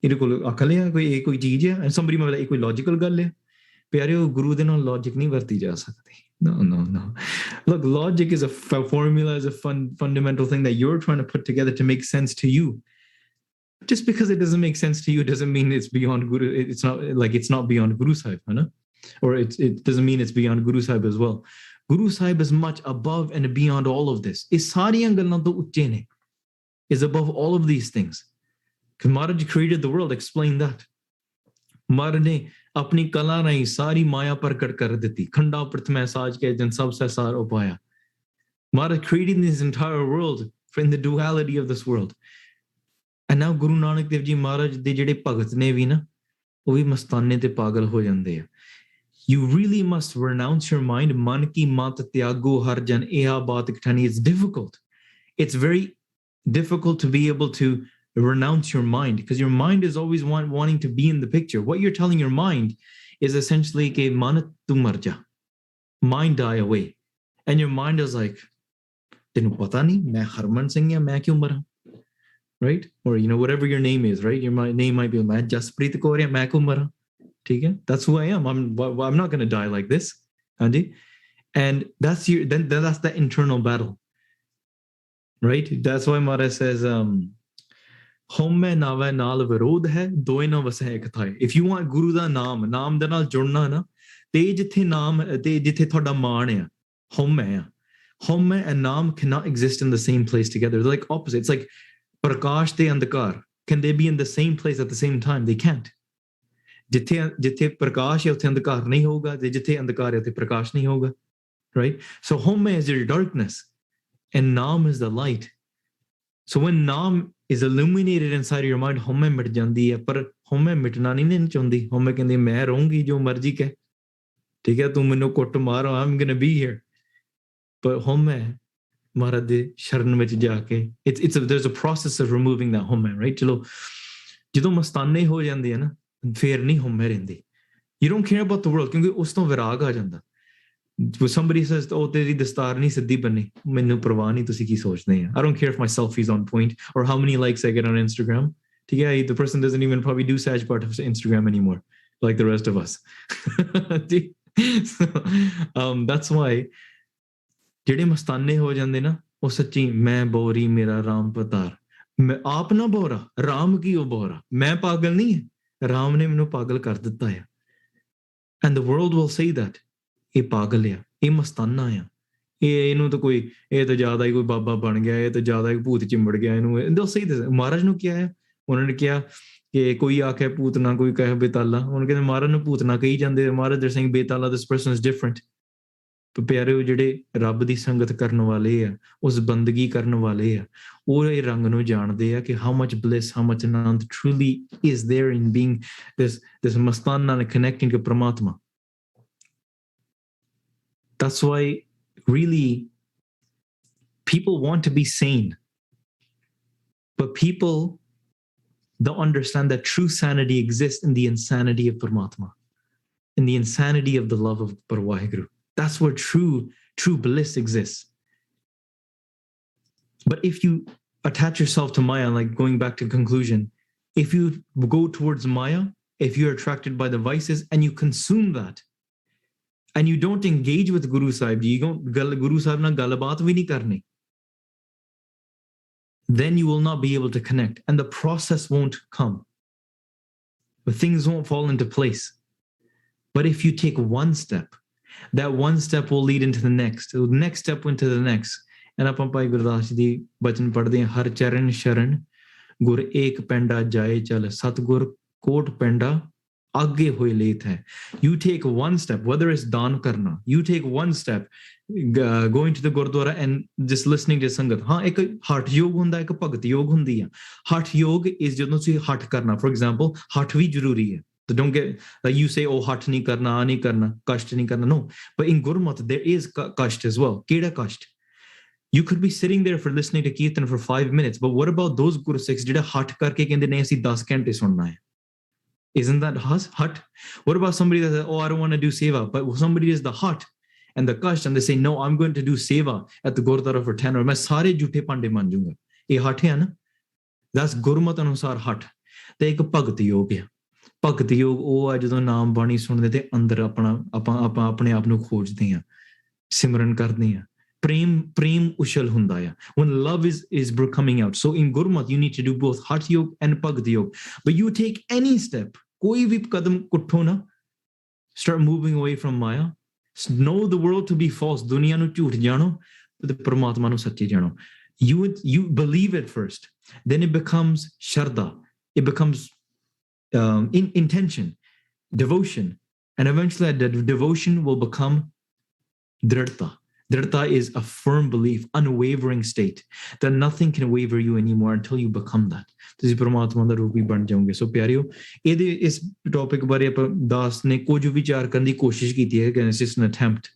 ਇਹਦੇ ਕੋਲ ਅਕਲ ਹੈ ਕੋਈ ਚੀਜ਼ ਹੈ, somebody might be like ਕੋਈ logical ਗੱਲ ਹੈ। ਪਿਆਰਿਓ ਗੁਰੂ ਦੇ ਨਾਲ logic ਨਹੀਂ ਵਰਤੀ ਜਾ ਸਕਦੀ। No. Look, logic is a formula, is a fundamental thing that you're trying to put together to make sense to you. Just because it doesn't make sense to you doesn't mean it's beyond Guru. It's not beyond Guru Sahib, right? Or it doesn't mean it's beyond Guru Sahib as well. Guru Sahib is much above and beyond all of this. Is saariyan gallan to utche ne, is above all of these things. Because Maharaj created the world, explain that. Maharaj ne apni kala nahi sari maya prakat kar diti, khanda prathama saaj ke jan sab se sar upaya. Maharaj created this entire world in the duality of this world. And now Guru Nanak Dev Ji Maharaj de jehde bhagat ne vi na, ਉਹ ਵੀ ਮਸਤਾਨੇ ਤੇ ਪਾਗਲ ਹੋ ਜਾਂਦੇ ਆ। You really must renounce your mind. Man ki mat tyago har jan eha baat ikthani. It's difficult. It's very difficult to be able to renounce your mind, because your mind is always wanting to be in the picture. What you're telling your mind is essentially ke man tu mar ja, mind die away. And your mind is like, tenu pata nahi main Harman Singh ya, main kyun mara? Right? Or whatever your name is, right? Your name might be main Jaspreet Kaur ya, main kyun mara? That's who I am. I'm not going to die like this. And that's that's the internal battle, right? That's why Maharaj says, Homme nave naal virodh hai, doe na vase ek thai. If you want Guru da naam de naal judna na, te jithe naam te jithe thoda maan hai, homme and naam cannot exist in the same place together. They're like opposites. It's like Prakash te andhakar. Can they be in the same place at the same time? They can't. जिथे प्रकाश है उथे अंधकार नहीं होगा, जिथे अंधकार है उथे प्रकाश नहीं होगा, right? So Homme is your darkness and Naam is the light. So when Naam is illuminated inside of your mind, Homme मिट जाती है, पर Homme मिटना नहीं चाहती। Homme कहती मैं रहूंगी जो मर्जी कह, ठीक है, तू मैनू कुट मार, I'm gonna be here. But Homme महाराज दे शरण विच जाके, there's a process of removing that Homme, right? चलो ਜਦੋਂ ਮਸਤਾਨੇ ਹੋ ਜਾਂਦੇ ਆ ਨਾ, ਫੇਰ ਨਹੀਂ ਹੋਮੇ ਰਹਿੰਦੀ। You don't care about the world, ਕਿਉਂਕਿ ਉਸ ਤੋਂ ਵਿਰਾਗ ਆ ਜਾਂਦਾ। Somebody says, oh, ਤੇਰੀ ਦਸਤਾਰ ਨਹੀਂ ਸਿੱਧੀ ਬੰਨੀ, ਮੈਨੂੰ ਪਰਵਾਹ ਨਹੀਂ ਤੁਸੀਂ ਕੀ ਸੋਚਦੇ ਆ। I don't care if my selfie's on point or how many likes I get on Instagram. ਠੀਕ ਹੈ, the person doesn't even probably do Saj part of Instagram anymore, like the rest of us. So, that's why ਜਿਹੜੇ ਮਸਤਾਨੇ ਹੋ ਜਾਂਦੇ ਨਾ, ਉਹ ਸੱਚੀ ਮੈਂ ਬੋਰੀ ਮੇਰਾ ਰਾਮ ਪਤਾਰ, ਮੈਂ ਆਪ ਨਾ ਬੋਰਾ, ਰਾਮ ਕੀ ਉਹ ਬੋਰਾ, ਮੈਂ ਪਾਗਲ ਨਹੀਂ ਹੈ, ਰਾਮ ਨੇ ਮੈਨੂੰ ਪਾਗਲ ਕਰ ਦਿੱਤਾ ਹੈ। And the world will say that ਇਹ ਪਾਗਲ ਆ, ਇਹ ਮਸਤਾਨਾ ਆ, ਇਹਨੂੰ ਤਾਂ ਕੋਈ, ਇਹ ਤਾਂ ਜ਼ਿਆਦਾ ਹੀ ਕੋਈ ਬਾਬਾ ਬਣ ਗਿਆ, ਇਹ ਤਾਂ ਜ਼ਿਆਦਾ ਹੀ ਭੂਤ ਚਿੰਬੜ ਗਿਆ ਇਹਨੂੰ। they'll say this। ਮਹਾਰਾਜ ਨੂੰ ਕਿਹਾ ਹੈ, ਉਹਨਾਂ ਨੇ ਕਿਹਾ ਕਿ ਕੋਈ ਆਖੇ ਭੂਤਨਾ, ਕੋਈ ਕਹੇ ਬੇਤਾਲਾ, ਉਹਨਾਂ ਕਹਿੰਦੇ ਮਹਾਰਾਜ ਨੂੰ ਭੂਤਨਾ ਕਹੀ ਜਾਂਦੇ, ਮਹਾਰਾਜ they're saying ਬੇਤਾਲਾ, this person is different। ਪਿਆਰੇ ਜਿਹੜੇ ਰੱਬ ਦੀ ਸੰਗਤ ਕਰਨ ਵਾਲੇ ਆ, ਉਸ ਬੰਦਗੀ ਕਰਨ ਵਾਲੇ ਆ, ਉਹ ਇਹ ਰੰਗ ਨੂੰ ਜਾਣਦੇ ਆ ਕਿ how much bliss, how much anand truly is there in being this mastana and connecting to Paramatma. That's why really people want to be sane, but people don't understand that true sanity exists in the insanity of Paramatma, in the insanity of the love of Parvahiguru. That's where true bliss exists. But if you attach yourself to Maya, like going back to conclusion, if you go towards Maya, if you're attracted by the vices and you consume that, and you don't engage with Guru Sahib, you don't Guru Sahib na galabaat vi nahi karni, then you will not be able to connect, and the process won't come. But things won't fall into place. But if you take one step, that one step will lead into the next step into the next. And ਆਪਾਂ ਭਾਈ ਗੁਰਦਾਸ ਜੀ ਦੀ ਬਚਨ ਪੜ੍ਹਦੇ ਹਾਂ, ਹਰ ਚਰਨ ਸ਼ਰਨ ਗੁਰ ਏਕ ਪੈਂਡਾ ਜਾਏ ਚਲ, ਸਤਗੁਰ ਕੋਟ ਪੈਂਡਾ ਆਗੇ ਹੋਏ ਲੇਤ ਹੈ। You take one step, whether it's ਦਾਨ ਕਰਨਾ, you take one step, going to the Gurdwara and just listening to ਸੰਗਤ। ਹਾਂ, ਇੱਕ ਹਠ ਯੋਗ ਹੁੰਦਾ, ਇੱਕ ਭਗਤ ਯੋਗ ਹੁੰਦੀ ਆ। ਹਠ ਯੋਗ is ਜਦੋਂ ਤੁਸੀਂ ਹਠ ਕਰਨਾ, for example, ਹਠ ਵੀ ਜ਼ਰੂਰੀ ਹੈ। So don't get like you say, oh, hot nahi karna, kasht nahi karna. No, but in Gurmat there is kasht as well. Keda kasht. You could be sitting there for listening to Kirtan for 5 minutes, but what about those Guru Sikhs jehde hot karke kende nahi assi 10 ਘੰਟੇ ਸੁਣਨਾ ਹੈ? Isn't that hot? What about somebody that says, oh, I don't want to do seva, but somebody is the hot and the kasht and they say, no, I'm going to do seva at the Gurdwara for 10 hours. मैं सारे झूठे पांडे मान जाऊंगा। ये hot है ना? That's Gurmat anusar hot. ਤੇ ਇੱਕ ਭਗਤ ਯੋਗ ਆ। ਭਗਤ ਯੋਗ ਉਹ ਆ ਜਦੋਂ ਨਾਮ ਬਾਣੀ ਸੁਣਦੇ ਤੇ ਅੰਦਰ ਆਪਾਂ ਆਪਣੇ ਆਪ ਨੂੰ ਖੋਜਦੇ ਆ, ਸਿਮਰਨ ਕਰਦੇ ਆ, ਪ੍ਰੇਮ ਉਛਲ ਹੁੰਦਾ ਆ, when love is coming out. So in Gurmat you need to do both Hatha Yoga and Bhakti Yoga. But you take any step, koi bhi kadam utho na, start moving away from Maya, know the world to be false, duniya nu jhoot jano, te Paramatma nu sache jano. You believe it first, then it becomes Shraddha, it becomes intention, devotion, and eventually that devotion will become Dridhta. Dridhta is a firm belief, unwavering state that nothing can waver you anymore until you become that. ਤੁਸੀਂ ਪਰਮਾਤਮਾ ਦਾ ਰੂਪ ਹੀ ਬਣ ਜਾਓਗੇ। ਸੋ ਪਿਆਰਿਓ, ਇਹਦੇ ਇਸ topic ਬਾਰੇ ਆਪਾਂ ਦਾਸ ਨੇ ਕੁਝ ਵਿਚਾਰ ਕਰਨ ਦੀ ਕੋਸ਼ਿਸ਼ ਕੀਤੀ ਹੈ, ਇਸ ਐਨ ਅਟੈਂਪਟ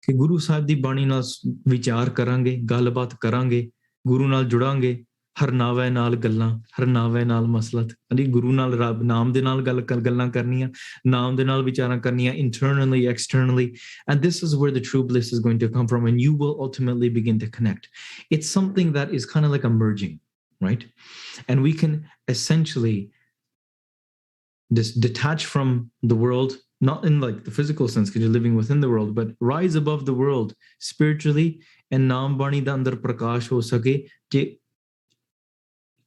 ਕਿ ਗੁਰੂ ਸਾਹਿਬ ਦੀ ਬਾਣੀ ਨਾਲ ਵਿਚਾਰ ਕਰਾਂਗੇ, ਗੱਲਬਾਤ ਕਰਾਂਗੇ, ਗੁਰੂ ਨਾਲ ਜੁੜਾਂਗੇ, ਹਰਨਾਵੇ ਨਾਲ ਗੱਲਾਂ, ਹਰਨਾਵੇ ਨਾਲ ਮਸਲਤ, ਹਾਂਜੀ ਗੁਰੂ ਨਾਲ ਰੱਬ ਨਾਮ ਦੇ ਨਾਲ ਗੱਲਾਂ ਕਰਨੀਆਂ, ਨਾਮ ਦੇ ਨਾਲ ਵਿਚਾਰਾਂ ਕਰਨੀਆਂ, internally, externally, and this is where the true bliss is going to come from, and you will ultimately begin to connect. It's something that is kind of like a merging, right? And we can essentially just detach from the world, not in like the physical sense because you're living within the world, but rise above the world spiritually, and naam bani da andar prakash ho sake je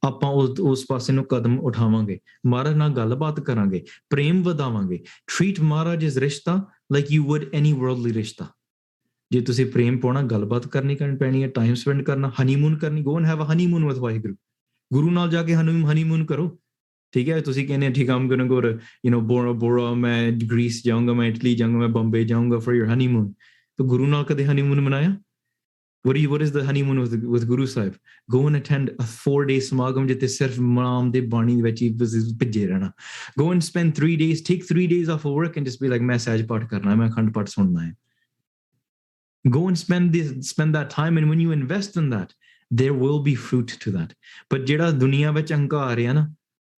ਆਪਾਂ ਉਸ ਪਾਸੇ ਨੂੰ ਕਦਮ ਉਠਾਵਾਂਗੇ, ਮਹਾਰਾਜ ਨਾਲ ਗੱਲਬਾਤ ਕਰਾਂਗੇ, ਪ੍ਰੇਮ ਵਧਾਵਾਂਗੇ। Treat Maharaj ਇਸ ਰਿਸ਼ਤਾ like you would any worldly ਰਿਸ਼ਤਾ। ਜੇ ਤੁਸੀਂ ਪ੍ਰੇਮ ਪਾਉਣਾ, ਗੱਲਬਾਤ ਕਰਨੀ ਪੈਣੀ ਹੈ, ਟਾਈਮ ਸਪੈਂਡ ਕਰਨਾ, ਹਨੀਮੂਨ ਕਰਨੀ, go and have a honeymoon with Waheguru. ਗੁਰੂ ਨਾਲ ਜਾ ਕੇ ਹਨੀਮੂਨ ਕਰੋ, ਠੀਕ ਹੈ। ਤੁਸੀਂ ਕਹਿੰਦੇ ਠੀਕ ਆ, I'm going to go to Bora, ਮੈਂ ਗ੍ਰੀਸ ਜਾਊਂਗਾ, ਮੈਂ ਇਟਲੀ ਜਾਊਂਗਾ, ਮੈਂ ਬੰਬੇ ਜਾਊਂਗਾ ਫॉर योर ਹਨੀਮੂਨ। ਤਾਂ ਗੁਰੂ ਨਾਲ ਕਦੇ ਹਨੀਮੂਨ ਮਨਾਇਆ? What is the honeymoon with Guru Sahib? Go and attend a 4-day samagam ਜਿੱਥੇ ਸਿਰਫ ਨਾਮ ਦੇ ਬਾਣੀ ਵਿੱਚ ਹੀ ਭਿੱਜੇ ਰਹਿਣਾ। Go and spend 3 days, take 3 days off of work and just be like ਮੈਂ ਸਹਿਜ ਪਾਠ ਕਰਨਾ, ਮੈਂ ਅਖੰਡ ਪਾਠ ਸੁਣਨਾ ਹੈ। Go and spend that time, and when you invest in that, there will be fruit to that. But ਜਿਹੜਾ ਦੁਨੀਆ ਵਿੱਚ ਹੰਕਾਰ ਹੈ ਨਾ,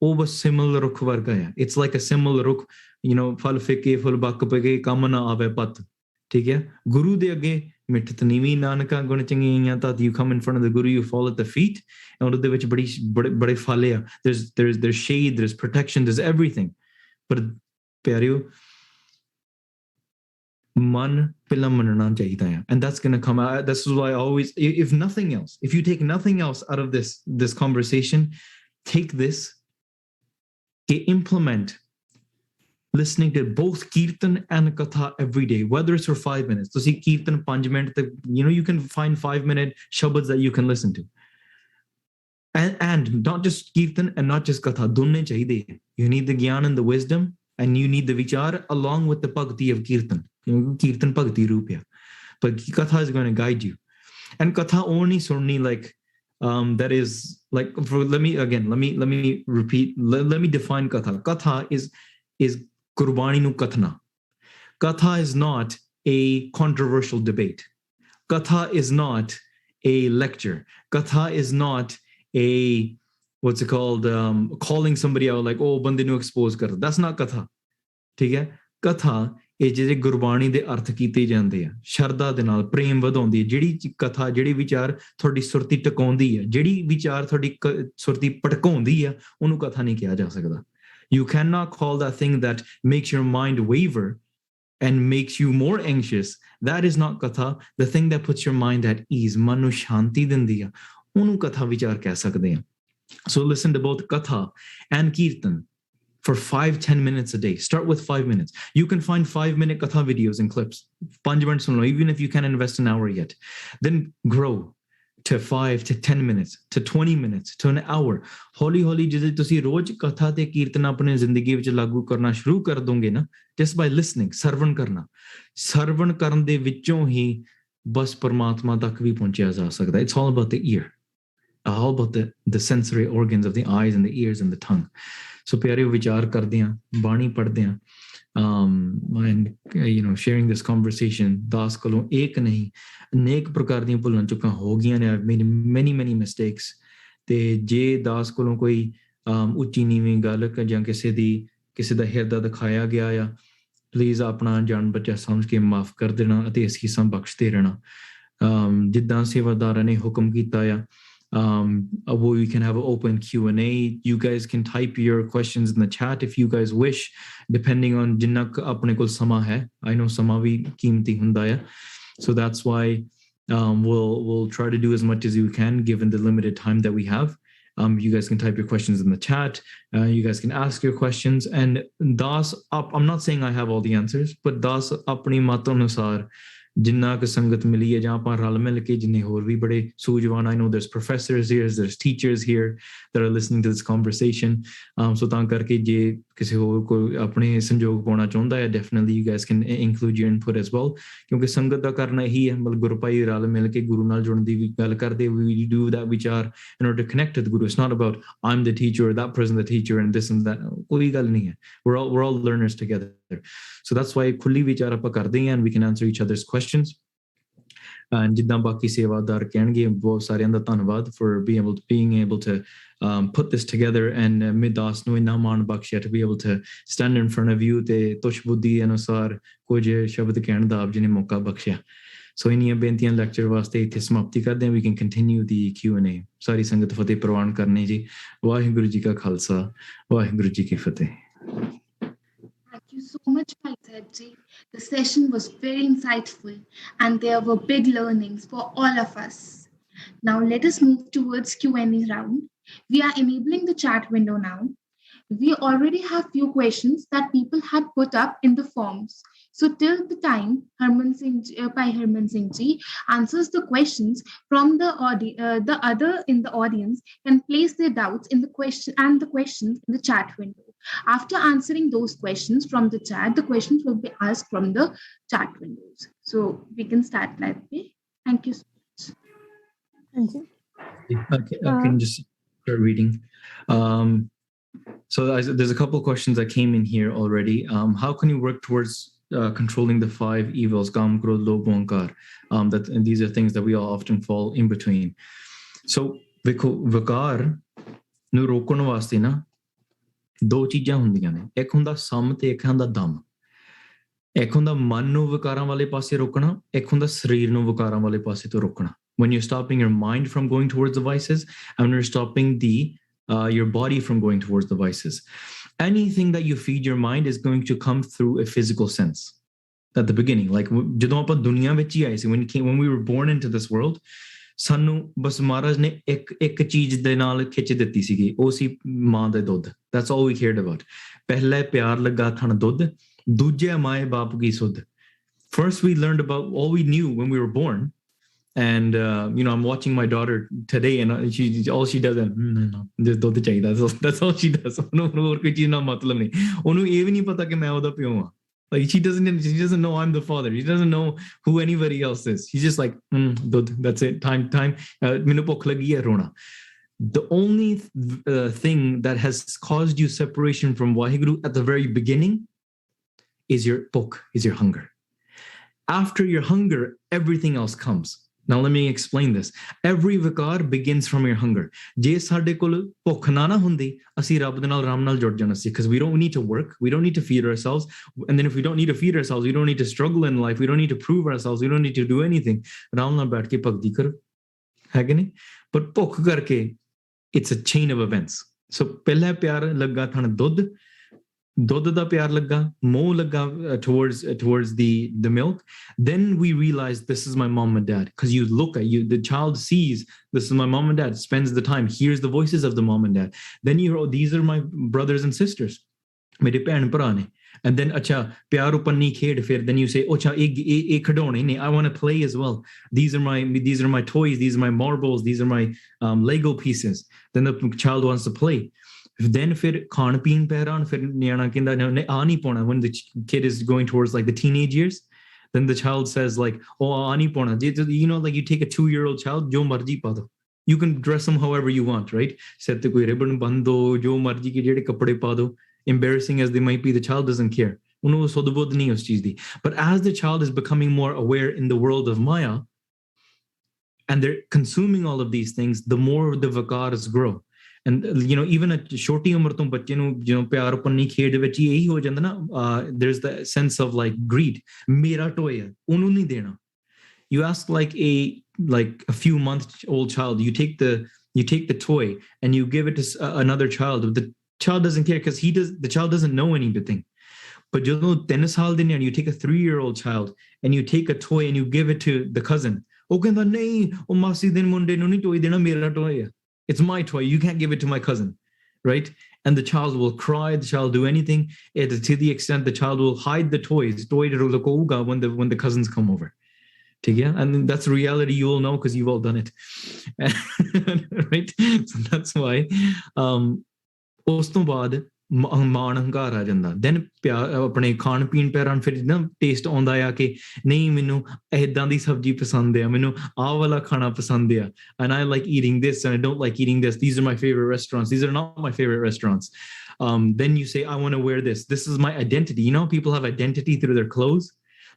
ਉਹ ਬਸ ਸਿਮਲ ਰੁੱਖ ਵਰਗਾ ਹੈ। It's like a ਸਿਮਲ ਰੁੱਖ, ਫਲ ਫਿੱਕੇ ਫੁੱਲ ਬੱਕ ਪਕੇ, ਕੰਮ ਨਾ ਆਵੇ ਪੱਤ, ਠੀਕ ਹੈ। ਗੁਰੂ ਦੇ ਅੱਗੇ ਮਿੱਠਤ ਨੀਵੀਂ, ਨਾਨਕਾ ਗੁਣ ਚੰਗਿਆਈਆਂ, ਤਾਂ you come in front of the Guru, you fall at the feet, and ਉਹਦੇ ਵਿੱਚ ਬੜੇ ਫਲ ਆ, there's shade, there's protection, there's everything. ਪਰ ਪਿਆਰਿਓ, ਮਨ ਪਹਿਲਾਂ ਮੰਨਣਾ ਚਾਹੀਦਾ ਆ, and that's going to come out. This is why I always, if nothing else, if you take nothing else out of this conversation, take this, implement listening to both kirtan and katha every day, whether it's for 5 minutes. So see kirtan 5 minutes, you can find 5-minute shabads that you can listen to, and not just kirtan and not just katha, donne chahiye. You need the gyan and the wisdom, and you need the vichar along with the bhakti of kirtan. Kirtan bhakti rupya, but katha is going to guide you. And katha only sunni like that is like, let me repeat, let me define katha. Katha is Gurbani nu kathna. Katha is not a controversial debate. Katha is not a lecture. Katha is not a, what's it called, calling somebody out like, oh, bande nu expose kar. That's not katha. ਠੀਕ ਹੈ। ਕਥਾ ਇਹ ਜਿਹੜੇ ਗੁਰਬਾਣੀ ਦੇ ਅਰਥ ਕੀਤੇ ਜਾਂਦੇ ਆ, ਸ਼ਰਧਾ ਦੇ ਨਾਲ ਪ੍ਰੇਮ ਵਧਾਉਂਦੀ ਹੈ। ਜਿਹੜੀ ਕਥਾ, ਜਿਹੜੀ ਵਿਚਾਰ ਤੁਹਾਡੀ ਸੁਰਤੀ ਟਿਕਾਉਂਦੀ ਹੈ, ਜਿਹੜੀ ਵਿਚਾਰ ਤੁਹਾਡੀ ਸੁਰਤੀ ਭਟਕਾਉਂਦੀ ਆ, ਉਹਨੂੰ ਕਥਾ ਨਹੀਂ ਕਿਹਾ ਜਾ ਸਕਦਾ। You cannot call that thing that makes your mind waver and makes you more anxious. That is not katha. The thing that puts your mind at ease, ਮਨ ਨੂੰ ਸ਼ਾਂਤੀ ਦਿੰਦੀ ਆ, ਉਹਨੂੰ ਕਥਾ ਵਿਚਾਰ ਕਹਿ ਸਕਦੇ ਆ। So listen to both katha and kirtan for 5-10 minutes a day. Start with 5 minutes. You can find 5-minute katha videos and clips. 5 minutes, even if you can't invest an hour yet. Then grow to 5 to 10 minutes, to 20 minutes, to an hour. ਹੌਲੀ ਹੌਲੀ ਜਦੋਂ ਤੁਸੀਂ ਰੋਜ਼ ਕਥਾ ਤੇ ਕੀਰਤਨ ਆਪਣੀ ਜ਼ਿੰਦਗੀ ਵਿੱਚ ਲਾਗੂ ਕਰਨਾ ਸ਼ੁਰੂ ਕਰ ਦੋਗੇ ਨਾ, just by listening, ਸਰਵਣ ਕਰਨ ਦੇ ਵਿੱਚੋਂ ਹੀ ਬਸ ਪਰਮਾਤਮਾ ਤੱਕ ਵੀ ਪਹੁੰਚਿਆ ਜਾ ਸਕਦਾ। It's all about the ear, all about the sensory organs of the eyes and the ears and the tongue. So ਪਿਆਰਿਓ, ਵਿਚਾਰ ਕਰਦੇ ਹਾਂ, ਬਾਣੀ ਪੜ੍ਹਦੇ ਹਾਂ, and sharing this conversation, ਦਾਸ ਕੋਲੋਂ ਇੱਕ ਨਹੀਂ ਅਨੇਕ ਪ੍ਰਕਾਰ ਦੀਆਂ ਭੁੱਲਾਂ ਚੁੱਕਾਂ ਹੋ ਗਈਆਂ ਨੇ। I've made many mistakes. ਤੇ ਜੇ ਦਾਸ ਕੋਲੋਂ ਕੋਈ ਉੱਚੀ ਨੀਵੀਂ ਗੱਲ ਜਾਂ ਕਿਸੇ ਦਾ ਹਿਰਦਾ ਦਿਖਾਇਆ ਗਿਆ ਆ, ਪਲੀਜ਼ ਆਪਣਾ ਜਾਨ ਬੱਚਾ ਸਮਝ ਕੇ ਮਾਫ ਕਰ ਦੇਣਾ ਅਤੇ ਅਸੀਸਾਂ ਬਖਸ਼ਦੇ ਰਹਿਣਾ। ਜਿੱਦਾਂ ਸੇਵਾਦਾਰਾਂ ਨੇ ਹੁਕਮ ਕੀਤਾ ਆ, we can have an open Q&A. You guys can type your questions in the chat if you guys wish, depending on जिन्ना अपने कोल समा है. I know समा भी कीमती हुंदा है. So that's why we'll try to do as much as we can given the limited time that we have. You guys can type your questions in the chat. You guys can ask your questions. And Das, I'm not saying I have all the answers, but Das apni mat anusar जिन्ना क संगत मिली है जहाँ पर रल मिल के जिन्हें होर भी बड़े सूझवान. I know there's professors here, there's teachers here that are listening to this conversation. So तां करके जे किसी होर को अपने संजोग पाना चाहता है, definitely you guys can include your input as well. क्योंकि संगत दा करना ही है, मतलब गुरु भाई रल मिल के गुरु नाल जुड़न दी भी गल करदे. We do that विचार in order to connect to the Guru. It's not about I'm the teacher or that person the teacher and this and that. कोई गल नहीं है. We're all learners together. So that's why खुली विचार ਆਪਾਂ ਕਰਦੇ हैं and we can answer each other's questions. And ਜਿੱਦਾਂ ਬਾਕੀ ਸੇਵਾਦਾਰ ਕਹਿਣਗੇ, ਬਹੁਤ ਸਾਰਿਆਂ ਦਾ ਧੰਨਵਾਦ for being able to put this together. And ਮਿਦਾਸ ਨੂੰ ਇੰਨਾ ਮਾਣ ਬਖਸ਼ਿਆ to be able to stand in front of you ਤੇ ਤੁਸ਼ ਬੁੱਧੀ ਅਨੁਸਾਰ ਕੁਝ ਸ਼ਬਦ ਕਹਿਣ ਦਾ ਆਪ ਜੀ ਨੇ ਮੌਕਾ ਬਖਸ਼ਿਆ. ਸੋ ਇੰਨੀਆਂ ਬੇਨਤੀਆਂ ਲੈਕਚਰ ਵਾਸਤੇ ਇੱਥੇ ਸਮਾਪਤੀ ਕਰਦੇ ਹਾਂ. We can continue the Q&A. ਸਾਰੀ ਸੰਗਤ ਫਤਿਹ ਪ੍ਰਵਾਨ ਕਰਨੀ ਜੀ. ਵਾਹਿਗੁਰੂ ਜੀ ਕਾ ਖਾਲਸਾ, ਵਾਹਿਗੁਰੂ ਜੀ ਕੀ ਫਤਿਹ. Thank you so much, Bhaitadji. The session was very insightful and there were big learnings for all of us. Now let us move towards Q&A round. We are enabling the chat window now. We already have few questions that people had put up in the forms. So till the time Harman Singh Ji answers the questions from the other in the audience can place their doubts in the questions in the chat window. After answering those questions from the chat, the questions will be asked from the chat windows. So we can start that way. Thank you so much. Thank you. Okay, I can just start reading. So there's a couple of questions that came in here already. How can you work towards controlling the 5 evils, Kam, Krodh, Lobh, Ahankar? And these are things that we all often fall in between. So ਵਿਕਾਰ ਨੂੰ ਰੋਕਣ ਵਾਸਤੇ ਨਾ ਦੋ ਚੀਜ਼ਾਂ ਹੁੰਦੀਆਂ ਨੇ. ਇੱਕ ਹੁੰਦਾ ਸਮ ਤੇ ਇੱਕ ਹੁੰਦਾ ਦਮ. ਇੱਕ ਹੁੰਦਾ ਮਨ ਨੂੰ ਵਿਕਾਰਾਂ ਵਾਲੇ ਪਾਸੇ ਰੋਕਣਾ, ਇੱਕ ਹੁੰਦਾ ਸਰੀਰ ਨੂੰ ਵਿਕਾਰਾਂ ਵਾਲੇ ਪਾਸੇ ਤੋਂ ਰੋਕਣਾ. When you're stopping your mind from going towards the vices and you're stopping your body from going towards the vices. Anything that you feed your mind is going to come through a physical sense. At the beginning, like ਜਦੋਂ ਆਪਾਂ ਦੁਨੀਆ ਵਿੱਚ ਹੀ ਆਏ ਸੀ, when we were born into this world, ਸਾਨੂੰ ਬਸ ਮਹਾਰਾਜ ਨੇ ਇੱਕ ਚੀਜ਼ ਦੇ ਨਾਲ ਖਿੱਚ ਦਿੱਤੀ ਸੀਗੀ, ਉਹ ਸੀ ਮਾਂ ਦਾ ਦੁੱਧ. That's all we cared about. ਪਹਿਲੇ ਪਿਆਰ ਲੱਗਾ ਥਣ ਦੁੱਧ, ਦੂਜੇ ਮਾਏ ਬਾਪ ਕੀ ਸੁੱਧ. First we learned about all we knew when we were born. And I'm watching my daughter today, and all she does is just ਦੁੱਧ ਚਾਹੀਦਾ. That's all she does. ਉਹਨੂੰ ਹੋਰ ਕੋਈ ਚੀਜ਼ ਨਾਲ ਮਤਲਬ ਨਹੀਂ. ਉਹਨੂੰ ਇਹ ਵੀ ਨਹੀਂ ਪਤਾ ਕਿ ਮੈਂ ਉਹਦਾ ਪਿਓ ਹਾਂ. Like she doesn't know I'm the father. She doesn't know who anybody else is. She's just like, dud, that's it. Time. Mainu bhukh lagi hai, rona. The only thing that has caused you separation from Waheguru at the very beginning is your bhukh, is your hunger. After your hunger, everything else comes. Now let me explain this. Every vikar begins from your hunger. Je sade kol bhukh na hundi, ਅਸੀਂ ਰੱਬ ਦੇ ਨਾਲ ਆਰਾਮ ਨਾਲ ਜੁੜ ਜਾਣਾ ਸੀ, because we don't need to work, we don't need to feed ourselves. And then if we don't need to feed ourselves, we don't need to struggle in life, we don't need to prove ourselves, we don't need to do anything. ਆਰਾਮ ਨਾਲ ਬੈਠ ਕੇ ਭਗਤੀ ਕਰੋ, ਹੈ ਕਿ ਨਹੀਂ? But ਭੁੱਖ ਕਰਕੇ it's a chain of events. So ਪਹਿਲਾ ਪਿਆਰ ਲੱਗਾ ਥਣ ਦੁੱਧ ਦਾ ਪਿਆਰ ਲੱਗਾ, ਮੋਹ ਲੱਗਾ towards the milk. Then we realized this is my mom and dad, because you look at the child sees this is my mom and dad, spends the time, hears the voices of the mom and dad. Then these are my brothers and sisters, ਮੇਰੇ ਭੈਣ ਭਰਾ ਨੇ. And then acha pyar upar nahi khed, fir then you say acha ek khidone ne, I want to play as well. These are my toys, these are my marbles, these are my Lego pieces. Then the child wants to play. Then fir khan peen pehran, fir niana kinda ne aa nahi pauna. When the kid is going towards like the teenage years, then the child says like, oh aa nahi pauna. Like you take a 2-year-old child, jo marji pa do. You can dress them however you want, right? Set te koi ribbon bando, jo marji ke jede kapde pa do. Embarrassing as they might be, the child doesn't care. But as the child is becoming more aware in the world of Maya, and they're consuming all of these things, the more the vakars grow. And even a shorty umar to bacche nu pyar upar nahi khed vich hi ho janda na, there's the sense of like greed. Mera toy hai, onu nahi dena. You ask like a like a few months old child, you take the toy and you give it to another child. The child doesn't care because the child doesn't know anything. But you take a 3-year-old child and you take a toy and you give it to the cousin. It's my toy. You can't give it to my cousin, right? And the child will cry. The child will do anything, to the extent the child will hide the toys when the cousins come over. And that's a reality you all know because you've all done it. Right? So that's why ਉਸ ਤੋਂ ਬਾਅਦ ਮਾਣ ਹੰਕਾਰ ਆ ਜਾਂਦਾ, then ਆਪਣੇ ਖਾਣ ਪੀਣ ਪੈਰਾਂ ਫਿਰ ਨਾ ਟੇਸਟ ਆਉਂਦਾ ਆ ਕਿ ਨਹੀਂ ਮੈਨੂੰ ਏਦਾਂ ਦੀ ਸਬਜ਼ੀ ਪਸੰਦ ਆ, ਮੈਨੂੰ ਆਹ ਵਾਲਾ ਖਾਣਾ ਪਸੰਦ ਆ, and I like eating this and I don't like eating this, these are my favorite restaurants, these are not my favorite restaurants. Then you say I want to wear this is my identity. You know, people have identity through their clothes.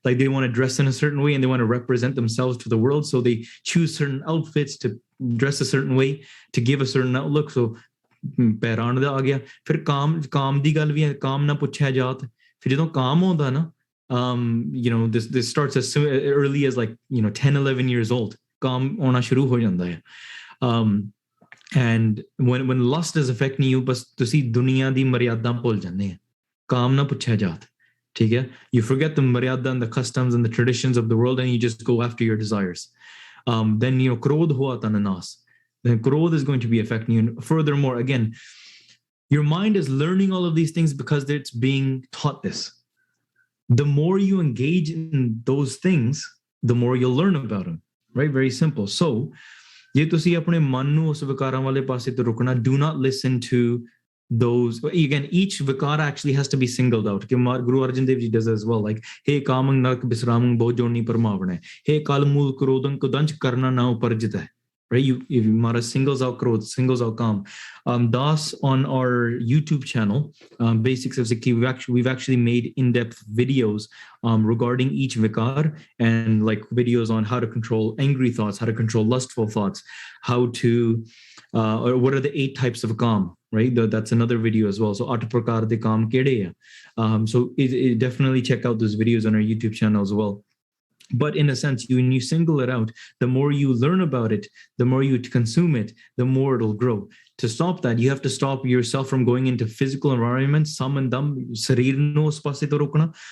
Like they want to dress in a certain way and they want to represent themselves to the world, so they choose certain outfits to dress a certain way to give a certain outlook. So ਪੈਰਾਨ ਦਾ ਆ ਗਿਆ, ਫਿਰ ਕਾਮ ਦੀ ਗੱਲ ਵੀ ਹੈ, ਕਾਮ ਨਾ ਪੁੱਛਿਆ ਜਾਤ, ਫਿਰ ਜਦੋਂ ਕਾਮ ਆਉਂਦਾ ਨਾ, you know, this starts as early as like, you know, 10-11 years old, ਕਾਮ ਆਉਣਾ ਸ਼ੁਰੂ ਹੋ ਜਾਂਦਾ ਹੈ. And when lust is affecting you, ਬਸ ਤੁਸੀਂ ਦੁਨੀਆ ਦੀ ਮਰਿਆਦਾ ਭੁੱਲ ਜਾਂਦੇ ਆ, ਕਾਮ ਨਾ ਪੁੱਛਿਆ ਜਾਤ, ਠੀਕ ਹੈ? You forget the maryada and the customs and the traditions of the world and you just go after your desires. Then, you know, krodh hua tananas. Then growth is going to be affecting you. And furthermore, again, your mind is learning all of these things because it's being taught this. The more you engage in those things, the more you'll learn about them, right? Very simple. So, ਜੇ ਤੁਸੀਂ ਆਪਣੇ ਮਨ ਨੂੰ ਉਸ ਵਿਕਾਰਾਂ ਵਾਲੇ ਪਾਸੇ ਤੋਂ ਰੁਕਣਾ, do not listen to those. Again, each vikar actually has to be singled out. Guru Arjan Dev Ji does as well. Like, hey kamang narak bisramang bojoni parmavane. Hey kalmul krodang kudanch karna na uparjita. Right? If Mara singles out Krodh, singles out Kam. Das on our YouTube channel, Basics of Sikhi, we've actually made in-depth videos regarding each vikar, and like videos on how to control angry thoughts, how to control lustful thoughts, how to, or what are the 8 types of Kam, right? That's another video as well. So At Prakar de Kam Kede hai. So definitely check out those videos on our YouTube channel as well. But in a sense, when you single it out, the more you learn about it, the more you consume it, the more it'll grow. To stop that, you have to stop yourself from going into physical environments,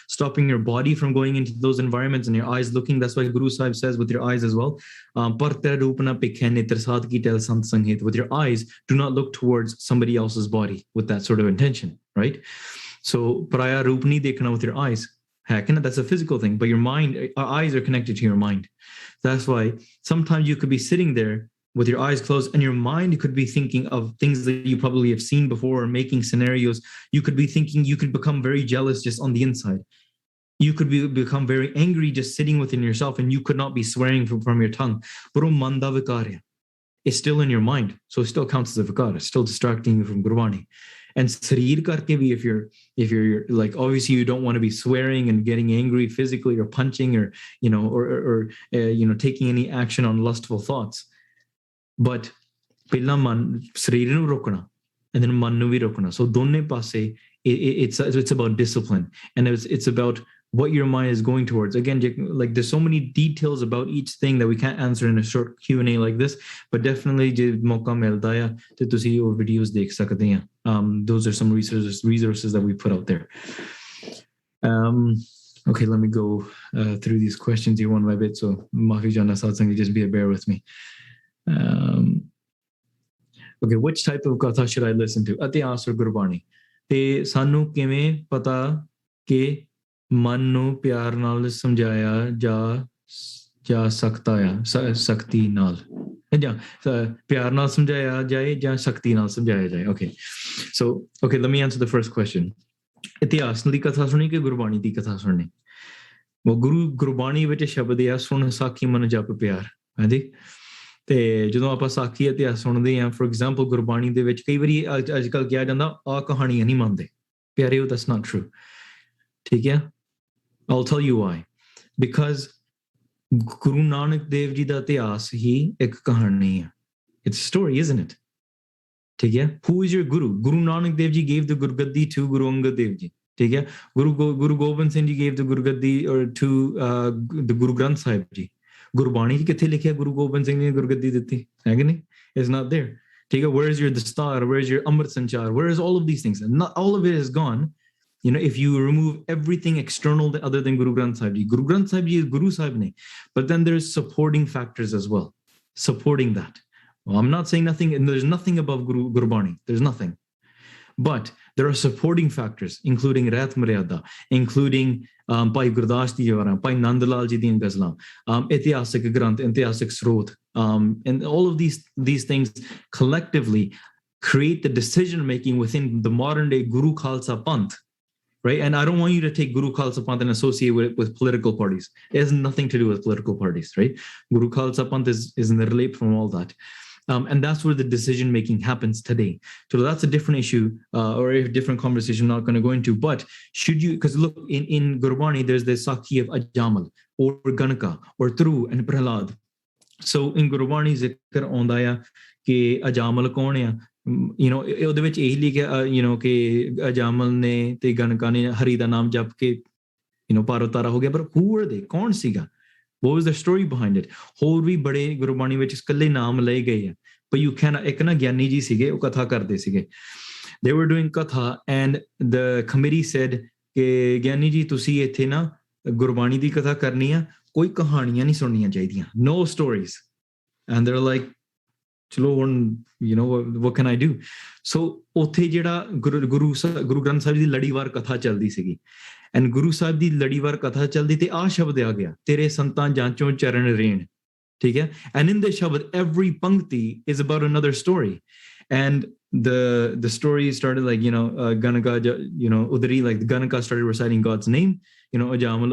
stopping your body from going into those environments and your eyes looking. That's why Guru Sahib says with your eyes as well, with your eyes, do not look towards somebody else's body with that sort of intention, right? So, paraya roop nahi dekhna with your eyes. Heck, that's a physical thing, but your mind, our eyes are connected to your mind. That's why sometimes you could be sitting there with your eyes closed and your mind could be thinking of things that you probably have seen before, or making scenarios. You could be thinking, you could become very jealous just on the inside. You could become very angry just sitting within yourself, and you could not be swearing from your tongue. It's still in your mind, so it still counts as a vikar. It's still distracting you from Gurbani. And Shri karke bhi, if you're like, obviously you don't want to be swearing and getting angry physically or punching or, you know, or you know, taking any action on lustful thoughts. But pehla man sharir nu rokna and then man nu vi rokna. So donne passe it's about discipline, and it's about what your mind is going towards. Again, like there's so many details about each thing that we can't answer in a short Q&A like this, but definitely je mauka milta hai te tusi or videos dekh sakte hain. Those are some resources that we put out there. Okay, let me go through these questions here one by bit. So maafi jana satsang, just bear with me. Okay, which type of katha should I listen to? Ityas or Gurbani? Te sanu kiਵੇਂ ਪਤਾ ਕਿ ਮਨ ਨੂੰ ਪਿਆਰ ਨਾਲ ਸਮਝਾਇਆ ਜਾ ਸਕਦਾ ਆ, ਸ਼ਕਤੀ ਨਾਲ, ਜਾਂ ਪਿਆਰ ਨਾਲ ਸਮਝਾਇਆ ਜਾਏ ਜਾਂ ਸ਼ਕਤੀ ਨਾਲ ਸਮਝਾਇਆ ਜਾਏ. Okay, so okay, let me answer the first question. ਇਤਿਹਾਸ ਦੀ ਕਥਾ ਸੁਣੀ ਕਿ ਗੁਰਬਾਣੀ ਦੀ ਕਥਾ ਸੁਣਨੀ? ਉਹ ਗੁਰਬਾਣੀ ਵਿੱਚ ਸ਼ਬਦ ਆ, ਸੁਣ ਸਾਖੀ ਮਨ ਜਪ ਪਿਆਰ, ਹਾਂਜੀ. ਤੇ ਜਦੋਂ ਆਪਾਂ ਸਾਖੀ ਇਤਿਹਾਸ ਸੁਣਦੇ ਹਾਂ, ਫੋਰ ਐਗਜ਼ਾਮਪਲ ਗੁਰਬਾਣੀ ਦੇ ਵਿੱਚ ਕਈ ਵਾਰੀ ਅੱਜ ਕੱਲ੍ਹ ਕਿਹਾ ਜਾਂਦਾ ਆਹ ਕਹਾਣੀਆਂ ਨਹੀਂ ਮੰਨਦੇ ਪਿਆਰੇ, ਉਹ that's not true. ਠੀਕ ਹੈ? I'll tell you why. Because Guru Nanak Dev Ji da ਇਤਿਹਾਸ ਹੀ ਇੱਕ ਕਹਾਣੀ ਹੈ. It's a story, isn't it? ਠੀਕ ਹੈ? Who is your Guru? Guru Nanak Dev Ji gave the Gurgaddi to Guru Angad Dev Ji. ਠੀਕ ਹੈ? Guru Gobind Singh Ji gave the Gurgaddi or to the Guru Granth Sahib Ji. Gurbani 'ਚ ਕਿੱਥੇ ਲਿਖਿਆ ਗੁਰੂ ਗੋਬਿੰਦ ਸਿੰਘ ਨੇ ਗੁਰਗੱਦੀ ਦਿੱਤੀ ਹੈ ਕਿ ਨਹੀਂ? It's not there. ਠੀਕ ਹੈ, where is your dastar, where is your amrit sanchar, where is all of these things? And not all of it is gone. You know, if you remove everything external other than Guru Granth Sahib Ji, Guru Granth Sahib Ji is Guru Sahib ne, but then there's supporting factors as well, supporting that. Well, I'm not saying nothing, and there's nothing above Gurbani, there's nothing. But there are supporting factors, including Rath Maryada, including Pai Gurdas di Jawara, Pai Nandalal ji diyan gazlan, Itihasik Granth, Itihasik Srot, and all of these things collectively create the decision making within the modern day Guru Khalsa Panth, right? And I don't want you to take Guru Khalsa Panth and associate it with political parties. It has nothing to do with political parties, right? Guru Khalsa Panth is in the relate from all that. And that's where the decision making happens today. So that's a different issue or a different conversation I'm not going to go into. But should you, because look, in Gurbani, there's the Sakhi of Ajamal or Ganaka or Tru and Prahlad. So in Gurbani, zikr aunda hai ki Ajamal kaun hai? You know, ਉਹਦੇ ਵਿੱਚ ਇਹੀ ਲਿਖਿਆ you know ਕਿ ਅਜਾਮਲ ਨੇ ਤੇ ਗਣਕਾ ਨੇ ਹਰੀ ਦਾ ਨਾਮ ਜਪ ਕੇ you know ਪਾਰੋ ਤਾਰਾ ਹੋ ਗਿਆ, ਪਰ who were they? ਕੌਣ ਸੀਗਾ? What was the story behind it? ਹੋਰ ਵੀ ਬੜੇ ਗੁਰਬਾਣੀ ਵਿੱਚ ਇਕੱਲੇ ਨਾਮ ਲਏ ਗਏ ਆ, but you can ਇੱਕ ਨਾ ਗਿਆਨੀ ਜੀ ਸੀਗੇ, ਉਹ ਕਥਾ ਕਰਦੇ ਸੀਗੇ. They were doing katha and the committee said ਕਿ ਗਿਆਨੀ ਜੀ ਤੁਸੀਂ ਇੱਥੇ ਨਾ ਗੁਰਬਾਣੀ ਦੀ ਕਥਾ ਕਰਨੀ ਆ, ਕੋਈ ਕਹਾਣੀਆਂ ਨਹੀਂ ਸੁਣਨੀਆਂ ਚਾਹੀਦੀਆਂ, no stories. And they're like, ਚਲੋ ਹੁਣ you know what can I do? So ਉੱਥੇ ਜਿਹੜਾ ਗੁਰੂ ਗ੍ਰੰਥ ਸਾਹਿਬ ਦੀ ਲੜੀਵਾਰ ਕਥਾ ਚੱਲਦੀ ਸੀਗੀ, ਐਂਡ ਗੁਰੂ ਸਾਹਿਬ ਦੀ ਲੜੀਵਾਰ ਕਥਾ ਚੱਲਦੀ ਤੇ ਆ ਸ਼ਬਦ ਆ ਗਿਆ, ਤੇਰੇ ਸੰਤਾਂ ਜਾਂਚੋਂ ਚਰਨ ਰੇਣ, ਠੀਕ ਹੈ? ਐਂਡ ਇਨ ਦਿਸ ਸ਼ਬਦ every ਪੰਕਤੀ is about another story. And the story started like Ganaka, Udari, like Ganaka started reciting God's name, Ajamal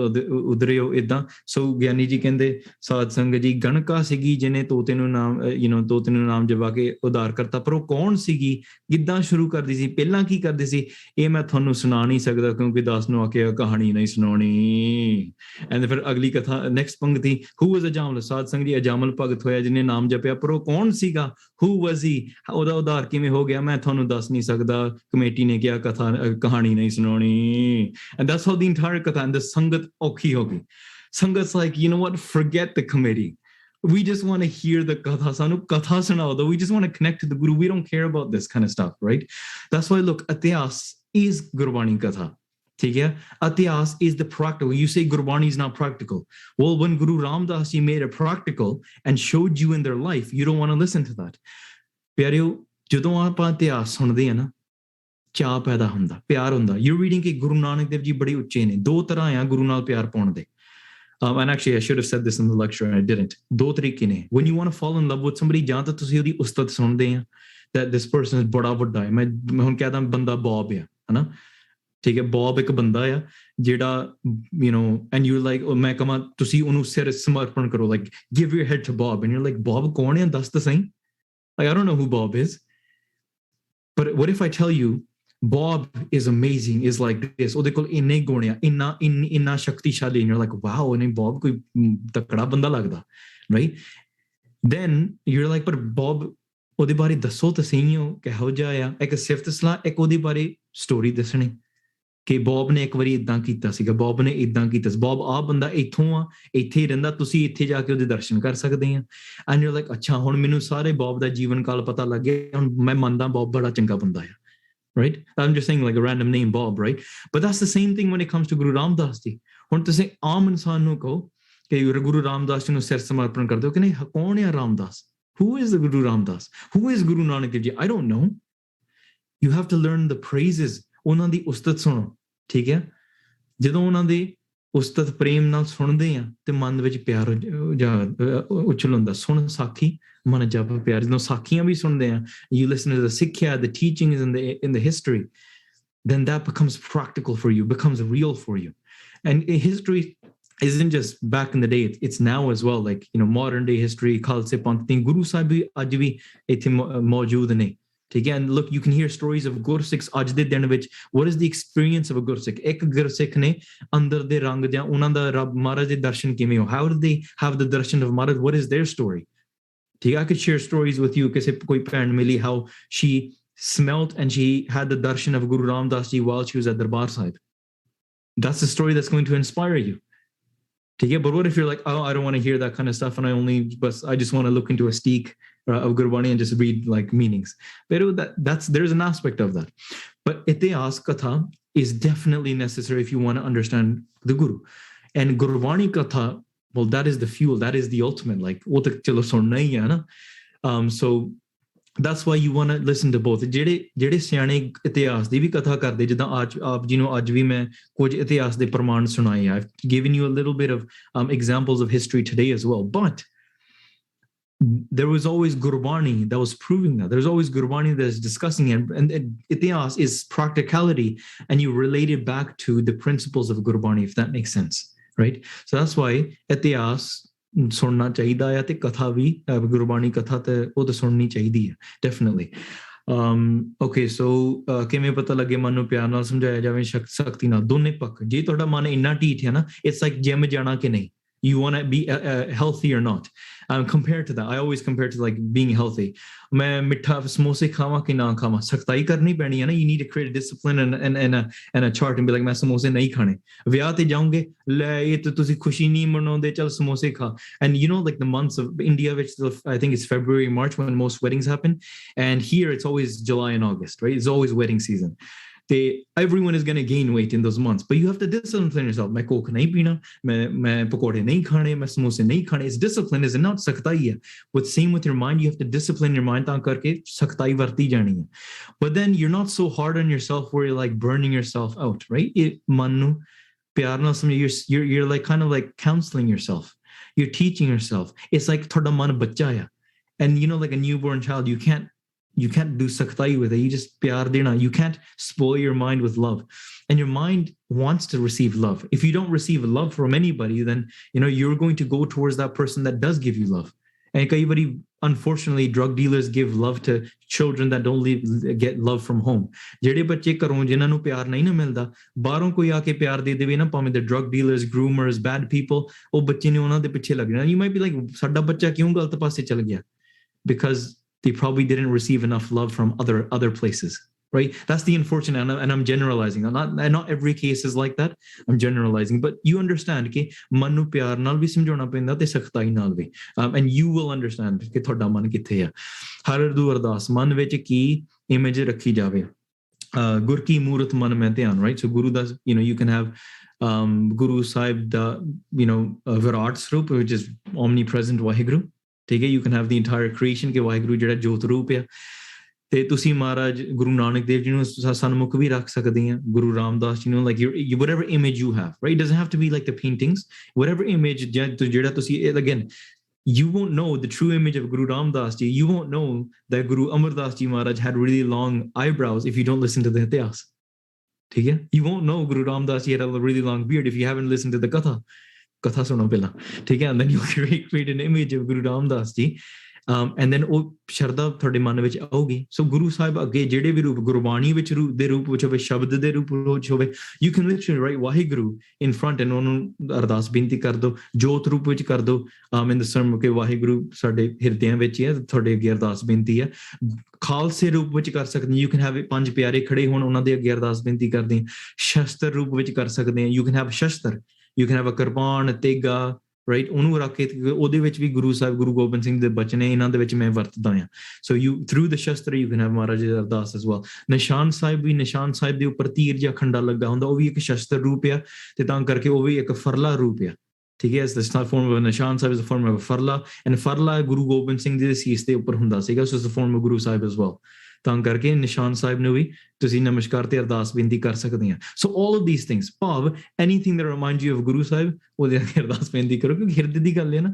Udareo idda. So Gyani ji kende Saad Sangha ji Ganaka sigi jine tote nu naam jaba ke udar karta, par ਉਹ ਕੌਣ ਸੀਗੀ, ਕਿੱਦਾਂ ਸ਼ੁਰੂ ਕਰਦੀ ਸੀ, ਪਹਿਲਾਂ ਕੀ ਕਰਦੀ ਸੀ, ਇਹ ਮੈਂ ਤੁਹਾਨੂੰ ਸੁਣਾ ਨਹੀਂ ਸਕਦਾ ਕਿਉਂਕਿ ਦਾਸ ਨੂੰ ਆ ਕੇ ਕਹਾਣੀ ਨਹੀਂ ਸੁਣਾਉਣੀ. ਐਂਡ ਫਿਰ ਅਗਲੀ ਕਥਾ ਨੈਕਸਟ ਪੰਕਤੀ, who was Ajamal? ਸਾਧ ਸੰਗਤ ਜੀ ਅਜਾਮਲ ਭਗਤ ਹੋਇਆ ਜਿਹਨੇ ਨਾਮ ਜਪਿਆ, ਪਰ ਉਹ ਕੌਣ ਸੀਗਾ, who was he? ਉਹਦਾ ਉਧਾਰ ਕਿਵੇਂ ਹੋ ਗਿਆ, ਮੈਂ ਤੁਹਾਨੂੰ ਦੱਸ ਨਹੀਂ ਸਕਦਾ, ਕਮੇਟੀ ਨੇ ਕਿਹਾ ਕਹਾਣੀ ਨਹੀਂ ਸੁਣਾਉਣੀ. And that's how the entire katha, and the sangat ਔਖੀ ਹੋ ਗਈ. Sangat's like, you know what, forget the committee. We just want to hear the katha. Sanu katha sunao, though we just want to connect to the Guru. We don't care about this kind of stuff, right? That's why, look, Atiyas is Gurbani katha. Atiyas is the practical. You say Gurbani is not practical. Well, when Guru Ramdas Ji made it practical and showed you in their life, you don't want to listen to that. Pyareo, ਜਦੋਂ ਆਪਾਂ ਇਤਿਹਾਸ ਸੁਣਦੇ ਆ ਨਾ, ਚਾਅ ਪੈਦਾ ਹੁੰਦਾ, ਪਿਆਰ ਹੁੰਦਾ. You're reading ਕਿ ਗੁਰੂ ਨਾਨਕ ਦੇਵ ਜੀ ਬੜੇ ਉੱਚੇ ਨੇ. ਦੋ ਤਰ੍ਹਾਂ ਆ ਗੁਰੂ ਨਾਲ ਪਿਆਰ ਪਾਉਣ ਦੇ. And actually, I should have said this in the lecture and I didn't. ਦੋ ਤਰੀਕੇ ਨੇ. When you want to fall in love with somebody, ਜਾਂ ਤਾਂ ਤੁਸੀਂ ਉਹਦੀ ਉਸਤਤ ਸੁਣਦੇ ਆ, that this person is ਬੜਾ ਵੱਡਾ ਹੈ. ਮੈਂ ਹੁਣ ਕਹਿ ਦਾਂ ਬੰਦਾ ਬੌਬ ਆ, ਹਨਾ? ਠੀਕ ਹੈ, ਬੌਬ ਇੱਕ ਬੰਦਾ ਆ ਜਿਹੜਾ and you're like, ਮੈਂ ਕਹਾਂ ਤੁਸੀਂ ਉਹਨੂੰ ਸਿਰ ਸਮਰਪਣ ਕਰੋ, like give your head to Bob, and you're like, Bob ਕੌਣ ਹੈ, ਦੱਸ ਤਾਂ ਸਹੀ. Like, I don't know who Bob is. But what if I tell you Bob is amazing, is like this, ਉਹਦੇ ਕੋਲ ਇੰਨੇ ਗੁਣ ਆ, ਇੰਨਾ ਸ਼ਕਤੀਸ਼ਾਲੀ, and you're like, wow, and Bob ਕੋਈ ਤਕੜਾ ਬੰਦਾ ਲੱਗਦਾ, right? Then you're like, but Bob ਉਹਦੇ ਬਾਰੇ ਦੱਸੋ ਤਾਂ ਸਹੀ, ਹੋ ਕਿਹੋ ਜਿਹਾ ਆ, ਇੱਕ ਸਿਫਤ ਸਲਾਹ, ਇੱਕ ਉਹਦੇ ਬਾਰੇ ਸਟੋਰੀ ਦੱਸਣੀ ਕਿ ਬੌਬ ਨੇ ਇੱਕ ਵਾਰੀ ਇਦਾਂ ਕੀਤਾ ਸੀਗਾ, ਬੌਬ ਨੇ ਇਦਾਂ ਕੀਤਾ ਸੀ, ਬੌਬ ਆਹ ਬੰਦਾ ਇੱਥੋਂ ਆ, ਇੱਥੇ ਹੀ ਰਹਿੰਦਾ, ਤੁਸੀਂ ਇੱਥੇ ਜਾ ਕੇ ਉਹਦੇ ਦਰਸ਼ਨ ਕਰ ਸਕਦੇ ਆ. ਐਂਡ ਯੂ ਲਾਈਕ, ਅੱਛਾ ਹੁਣ ਮੈਨੂੰ ਸਾਰੇ ਬੌਬ ਦਾ ਜੀਵਨ ਕਾਲ ਪਤਾ ਲੱਗ ਗਿਆ, ਹੁਣ ਮੈਂ ਮੰਨਦਾ ਬੌਬ ਬੜਾ ਚੰਗਾ ਬੰਦਾ ਆ, right? I'm just saying like a random name Bob, right? But that's the same thing when it comes to Guru Ramdas Ji. ਹੁਣ ਤੁਸੀਂ ਆਮ ਇਨਸਾਨ ਨੂੰ ਕਹੋ ਕਿ ਗੁਰੂ ਰਾਮਦਾਸ ਜੀ ਨੂੰ ਸਿਰ ਸਮਰਪਣ ਕਰ ਦਿਓ, ਕਿ ਨਹੀਂ, ਕੌਣ ਹੈ Ramdas? Who is the Guru Ramdas? Who is Guru Nanak Dev Ji? I don't know. You have to learn the praises. ਉਹਨਾਂ ਦੀ ਉਸਤਤ ਸੁਣੋ, ਠੀਕ ਹੈ? ਜਦੋਂ ਉਹਨਾਂ ਦੇ ਉਸਤਤ ਪ੍ਰੇਮ ਨਾਲ ਸੁਣਦੇ ਆ ਤੇ ਮਨ ਵਿੱਚ ਪਿਆਰ ਉਛਲ ਹੁੰਦਾ. ਸੁਣ ਸਾਖੀ ਮਨ ਜਪ ਪਿਆਰ. ਜਦੋਂ ਸਾਖੀਆਂ ਵੀ ਸੁਣਦੇ ਆ, you listen to the Sikha, the teachings in the history, then that becomes practical for you, becomes real for you. And history isn't just back in the day, it's now as well, like modern day history. Khalse Panth Ting Guru Sahib bhi aj bhi ਇੱਥੇ ਮੌਜੂਦ ਨੇ, ਠੀਕ ਹੈ? And look, you can hear stories of Gursikhs ਅੱਜ ਦੇ ਦਿਨ ਵਿੱਚ. What is the experience of a Gursikh? ਇੱਕ ਗੁਰਸਿੱਖ ਨੇ ਅੰਦਰ ਦੇ ਰੰਗ ਜਾਂ ਉਹਨਾਂ ਦਾ ਰੱਬ ਮਹਾਰਾਜ ਦੇ ਦਰਸ਼ਨ ਕਿਵੇਂ ਹੋ? How did they have the darshan of Maharaj? What is their story? ਠੀਕ ਹੈ? I could share stories with you. ਕਿਸੇ ਕੋਈ ਭੈਣ ਮਿਲੀ, how she smelt and she had the darshan of Guru Ramdas Ji while she was at Darbar Sahib. That's the story that's going to inspire you. But what if you're like, oh, I don't want to hear that kind of stuff, and I just want to look into a steek of Gurbani and just read like meanings. But there's an aspect of that. But itihas katha is definitely necessary if you want to understand the Guru. And Gurbani katha, well, that is the fuel, that is the ultimate. Like, so that's why you want to listen to both. ਜਿਹੜੇ ਸਿਆਣੇ ਇਤਿਹਾਸ ਦੀ ਵੀ ਕਥਾ ਕਰਦੇ, ਜਿੱਦਾਂ ਆਪ ਜੀ ਨੂੰ ਅੱਜ ਵੀ ਮੈਂ ਕੁਝ ਇਤਿਹਾਸ ਦੇ ਪ੍ਰਮਾਣ ਸੁਣਾਏ. I've given you a little bit of examples of history today as well, but there was always Gurbani that was proving that. There's always Gurbani that is discussing it, and itihas is practicality, and you relate it back to the principles of Gurbani, if that makes sense, right? So that's why itihas ਸੁਣਨਾ ਚਾਹੀਦਾ ਹੈ, ਤੇ ਕਥਾ ਵੀ ਗੁਰਬਾਣੀ ਕਥਾ ਤੇ ਉਹ ਤਾਂ ਸੁਣਨੀ ਚਾਹੀਦੀ ਹੈ, definitely. Okay, so ਕਿਵੇਂ ਪਤਾ ਲੱਗੇ ਮਨ ਨੂੰ ਪਿਆਰ ਨਾਲ ਸਮਝਾਇਆ ਜਾਵੇ, ਸ਼ਕਤੀ ਨਾਲ, ਦੋਨੇ ਪੱਖ. ਜੇ ਤੁਹਾਡਾ ਮਨ ਇੰਨਾ ਢੀਠ ਹੈ ਨਾ, it's like ਜਿਮ ਜਾਣਾ ਕਿ ਨਹੀਂ, you want to be healthy or not. Compared to that, I always compare to like being healthy. ਮੈਂ ਮਿੱਠਾ ਸਮੋਸੇ ਖਾਵਾਂ ਕਿ ਨਾ ਖਾਵਾਂ, ਸਖਤਾਈ ਕਰਨੀ ਪੈਣੀ ਹੈ ਨਾ. You need to create a discipline and a chart and be like, ਮੈਂ ਸਮੋਸੇ ਨਹੀਂ ਖਾਣੇ. ਵਿਆਹ ਤੇ ਜਾਓਗੇ, ਲੈ ਇਹ ਤਾਂ ਤੁਸੀਂ ਖੁਸ਼ੀ ਨਹੀਂ ਮਨਾਉਂਦੇ, ਚਲ ਸਮੋਸੇ ਖਾ. And you know, like the months of India, which I think it's February, March when most weddings happen, and here it's always July and August, right? It's always wedding season. Everyone is going to gain weight in those months, but you have to discipline yourself. मैं Coke नहीं पीना, मैं पकोड़े नहीं खाने, मैं समोसे नहीं खाने. It's discipline, is it not? सख्ताई है. With same with your mind, you have to discipline your mind तां करके सख्ताई वरती जानी है. But then you're not so hard on yourself where you're like burning yourself out, right? मन नू प्यार नाल समझ, you're like kind of like counseling yourself. You're teaching yourself. It's like थोड़ा मन बच्चा है, and you know, like a newborn child, you can't do sakhtai with it. You just pyar dena. You can't spoil your mind with love, and your mind wants to receive love. If you don't receive love from anybody, then you're going to go towards that person that does give you love. And everybody, unfortunately, drug dealers give love to children that don't get love from home. ਜਿਹੜੇ ਬੱਚੇ ਘਰੋਂ ਜਿਨ੍ਹਾਂ ਨੂੰ ਪਿਆਰ ਨਹੀਂ ਨਾ ਮਿਲਦਾ, ਬਾਹਰੋਂ ਕੋਈ ਆ ਕੇ ਪਿਆਰ ਦੇ ਦੇਵੇ ਨਾ, ਭਾਵੇਂ the drug dealers, groomers, bad people, ਉਹ ਬੱਚੇ ਨੇ ਉਹਨਾਂ ਦੇ ਪਿੱਛੇ ਲੱਗ ਜਾਣਾ. You might be like, ਸਾਡਾ ਬੱਚਾ ਕਿਉਂ ਗਲਤ ਪਾਸੇ ਚਲ ਗਿਆ? Because they probably didn't receive enough love from other places, right? That's the unfortunate, and I'm generalizing. Not every case is like that. I'm generalizing, but you understand कि मन नू प्यार नाल भी समझाना पैंदा ते सख्ताई नाल भी, and you will understand कि थोड़ा मन किथे है. हर अरदू अरदास मन विच की image रखी जावे, गुर की मूरत मन में ध्यान, right? So Guru does, you can have Guru Sahib the Virat Swarup, which is omnipresent Waheguru. You can have the entire creation ke Waheguru ਜਿਹੜਾ ਜੋਤ ਰੂਪ ਆ, ਤੇ ਤੁਸੀਂ ਮਹਾਰਾਜ ਗੁਰੂ ਨਾਨਕ ਦੇਵ ਜੀ ਨੂੰ ਸਨਮੁਖ ਵੀ ਰੱਖ ਸਕਦੇ ਆ, ਗੁਰੂ ਰਾਮਦਾਸ ਜੀ ਨੂੰ, like whatever image you have, right? It doesn't have to be like the paintings, whatever image ਜਿਹੜਾ ਤੁਸੀਂ, again, you won't know the true image of Guru Ramdas ji. You won't know that Guru Amardas ji Maharaj had really long eyebrows if you don't listen to the itihas. You won't know Guru Ramdas ji had a really long beard if you haven't listened to the katha. कथा सुनो पहला, ठीक है, and then you create an image of Guru Ramdas ji, and then ਉਹ ਸ਼ਰਧਾ ਤੁਹਾਡੇ ਮਨ ਵਿੱਚ ਆਉਗੀ. So Guru Sahib ਅੱਗੇ ਜਿਹੜੇ ਵੀ ਰੂਪ, ਗੁਰਬਾਣੀ ਵਿੱਚ ਦੇ ਰੂਪ ਵਿੱਚ ਹੋਵੇ, ਸ਼ਬਦ ਦੇ ਰੂਪ ਵਿੱਚ ਹੋਵੇ, you can literally write Waheguru in front and ਉਹਨੂੰ ਅਰਦਾਸ ਬੇਨਤੀ ਕਰ ਦੋ, ਜੋਤ ਰੂਪ ਵਿੱਚ ਕਰ ਦੋ, in the sermon ਕਿ ਵਾਹਿਗੁਰੂ ਸਾਡੇ ਹਿਰਦਿਆਂ ਵਿੱਚ ਹੈ, ਤੁਹਾਡੇ ਅੱਗੇ ਅਰਦਾਸ ਬੇਨਤੀ ਹੈ. ਖਾਲਸੇ ਰੂਪ ਵਿੱਚ ਕਰ ਸਕਦੇ, you can have ਪੰਜ ਪਿਆਰੇ ਖੜੇ ਹੋਣ, ਉਹਨਾਂ ਦੇ ਅੱਗੇ ਅਰਦਾਸ ਬੇਨਤੀ ਕਰਦੇ. ਸ਼ਸਤਰ ਰੂਪ ਵਿੱਚ ਕਰ ਸਕਦੇ, you can have ਸ਼ਸਤਰ, you can have a kirpan, a tega, right? ਉਹਨੂੰ ਰੱਖ ਕੇ ਉਹਦੇ ਵਿੱਚ ਵੀ ਗੁਰੂ ਸਾਹਿਬ, ਗੁਰੂ ਗੋਬਿੰਦ ਸਿੰਘ ਦੇ ਬਚਨ ਨੇ, ਇਹਨਾਂ ਦੇ ਵਿੱਚ ਮੈਂ ਵਰਤਦਾ ਹਾਂ. So through the shastra you can have Maharaj Ardas as well. Nishan Sahib ਵੀ, ਨਿਸ਼ਾਨ ਸਾਹਿਬ ਦੇ ਉੱਪਰ ਤੀਰ ਜਾਂ ਖੰਡਾ ਲੱਗਾ ਹੁੰਦਾ, ਉਹ ਵੀ ਇੱਕ ਸ਼ਸਤਰ ਰੂਪ ਆ, ਤੇ ਤਾਂ ਕਰਕੇ ਉਹ ਵੀ ਇੱਕ ਫਰਲਾ ਰੂਪ ਆ. ਠੀਕ ਹੈ, ਇਸ ਦਾ form of Nishan Sahib is the form of a farla, and farla Guru Gobind Singh ji ਦੇ ਸੀਸ ਦੇ ਉੱਪਰ ਹੁੰਦਾ ਸੀਗਾ. So it's the form of Guru Sahib as well. ਤਾਂ ਕਰਕੇ ਨਿਸ਼ਾਨ ਸਾਹਿਬ ਨੂੰ ਵੀ ਤੁਸੀਂ ਨਮਸਕਾਰ ਤੇ ਅਰਦਾਸ ਬੇਨਤੀ ਕਰ ਸਕਦੇ ਆ. So all of these things, ਭਾਵ anything that reminds you of Guru Sahib, ਉਹਦੇ ਅੱਗੇ ਅਰਦਾਸ ਬੇਨਤੀ ਕਰੋ, ਕਿਉਂਕਿ ਹਿਰਦੇ ਦੀ ਗੱਲ ਹੈ ਨਾ,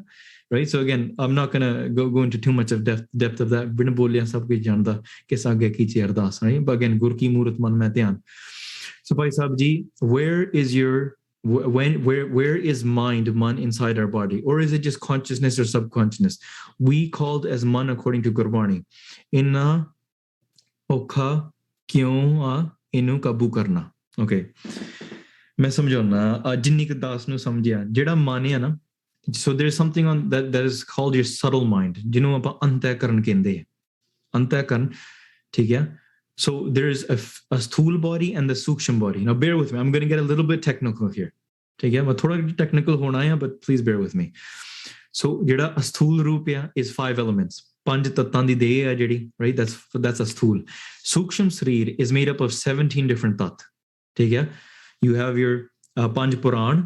right? So again, I'm not gonna go into too much of depth of that. ਬਿਨ ਬੋਲਿਆ ਸਭ ਕੁਝ ਜਾਣਦਾ ਕਿਸ ਅੱਗੇ ਕੀਚੇ ਅਰਦਾਸ, right? But again, ਗੁਰ ਕੀ ਮੂਰਤ ਮਨ ਮੈਂ ਧਿਆਨ. So Bhai Sahib ji, where is mind, man, inside our body, or is it just consciousness or subconsciousness? We called as man according to Gurbani. Inna ਔਖਾ ਕਿਉਂ ਆ ਇਹਨੂੰ ਕਾਬੂ ਕਰਨਾ. ਓਕੇ, ਮੈਂ ਸਮਝਾਉਣਾ ਜਿੰਨੀ ਕੁ ਦਾਸ ਨੂੰ ਸਮਝਿਆ, ਜਿਹੜਾ ਮਨ ਹੈ ਨਾ, so there is something on that is called your subtle mind, ਜਿਹਨੂੰ ਆਪਾਂ ਅੰਤःਕਰਨ ਕਹਿੰਦੇ ਆ. ਅੰਤःਕਰਨ, ਠੀਕ ਹੈ. So there is a sthul body and the suksham body. Now bear with me, I'm going to get a little bit technical here. ठीक है, मैं थोड़ा टेक्निकल होना है, but please bear with me. So ਜਿਹੜਾ ਅਸਥੂਲ ਰੂਪ ਆ is 5 elements. 5 ਤੱਤਾਂ ਦੀ ਦੇਹ ਆ ਜਿਹੜੀ, right? That's ਅਸਥੂਲ. ਸੂਖਸ਼ਮ ਸਰੀਰ is made up of 17 different ਤੱਤ. ਠੀਕ ਹੈ, you have your ਪੰਜ ਪੁਰਾਣ,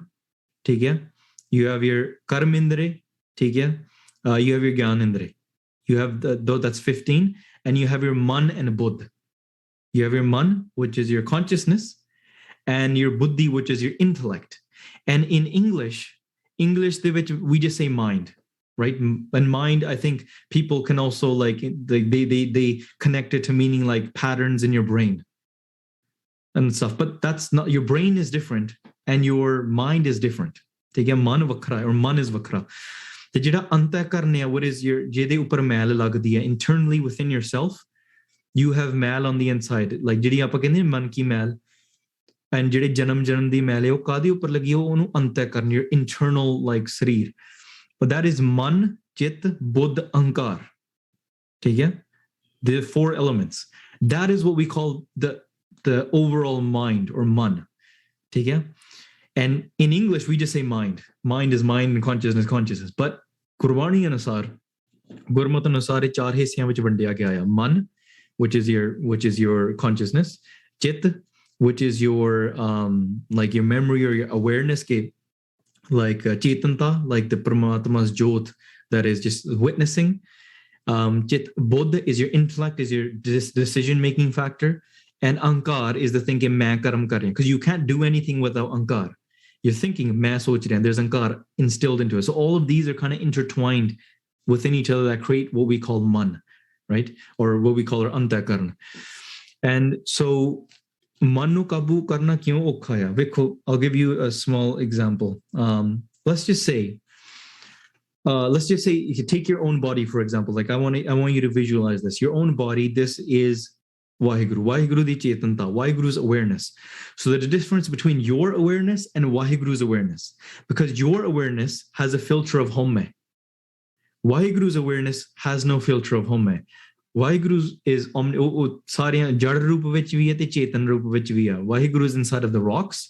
ਠੀਕ ਹੈ, you have your karm indre, ਠੀਕ ਹੈ, you have your gyan indre, you have that's 15, and you have your man and buddh. You have your man, which is your consciousness, and your buddhi, which is your intellect. And in English we just say mind, right? And mind, I think people can also like they connect it to meaning like patterns in your brain and stuff, but that's not, your brain is different and your mind is different. ठीक है, मन वखरा or मन is वखरा. ਤੇ ਜਿਹੜਾ ਅੰਤःਕਰਨ ਹੈ, what is your, ਜਿਹਦੇ ਉੱਪਰ ਮੈਲ ਲੱਗਦੀ ਹੈ internally within yourself, you have male on the inside, like ਜਿਹੜੀ ਆਪਾਂ ਕਹਿੰਦੇ ਮਨ ਕੀ ਮੈਲ, and ਜਿਹੜੇ ਜਨਮ ਦੀ ਮੈਲ ਹੈ ਉਹ ਕਾਹਦੇ ਉੱਪਰ ਲੱਗੀ ਹੈ, ਉਹਨੂੰ ਅੰਤःਕਰਨ, your internal like ਸਰੀਰ, but that is ਮਨ, ਚਿੱਤ, ਬੁੱਧ, ਅਹੰਕਾਰ. ਠੀਕ ਹੈ, the 4 elements, that is what we call the overall mind or man. ਠੀਕ ਹੈ, and in English we just say mind is mind and consciousness, but Gurbani ਅਨੁਸਾਰ, ਗੁਰਮਤਿ ਅਨੁਸਾਰ ਇਹ 4 ਹਿੱਸਿਆਂ ਵਿੱਚ ਵੰਡਿਆ ਗਿਆ ਹੈ. ਮਨ, which is your consciousness, ਚਿੱਤ, which is your like your memory or your awareness, like chetanta, like the Paramatma's jyot that is just witnessing. Chit, Buddha is your intellect, is your decision making factor, and ankar is the thinking main karam kar raha, because you can't do anything without ankar. You're thinking main soch raha, and there's ankar instilled into it. So all of these are kind of intertwined within each other that create what we call man, right? Or what we call our antakaran. And so ਮਨ ਨੂੰ ਕਾਬੂ ਕਰਨਾ ਕਿਉਂ ਔਖਾ ਆ? ਵੇਖੋ, I'll give you a small example. Let's just say you take your own body, for example. Like I want you to visualize this. Your own body, this is Waheguru di Chetanta, Waheguru's awareness. So there's a difference between your awareness and Waheguru's awareness, because your awareness has a filter of Homme. Waheguru's awareness has no filter of Homme. Waheguru is ਸਾਰਿਆਂ ਜੜ ਰੂਪ ਵਿੱਚ ਵੀ ਹੈ ਤੇ ਚੇਤਨ ਰੂਪ ਵਿੱਚ ਵੀ ਹੈ. Waheguru is inside of the rocks,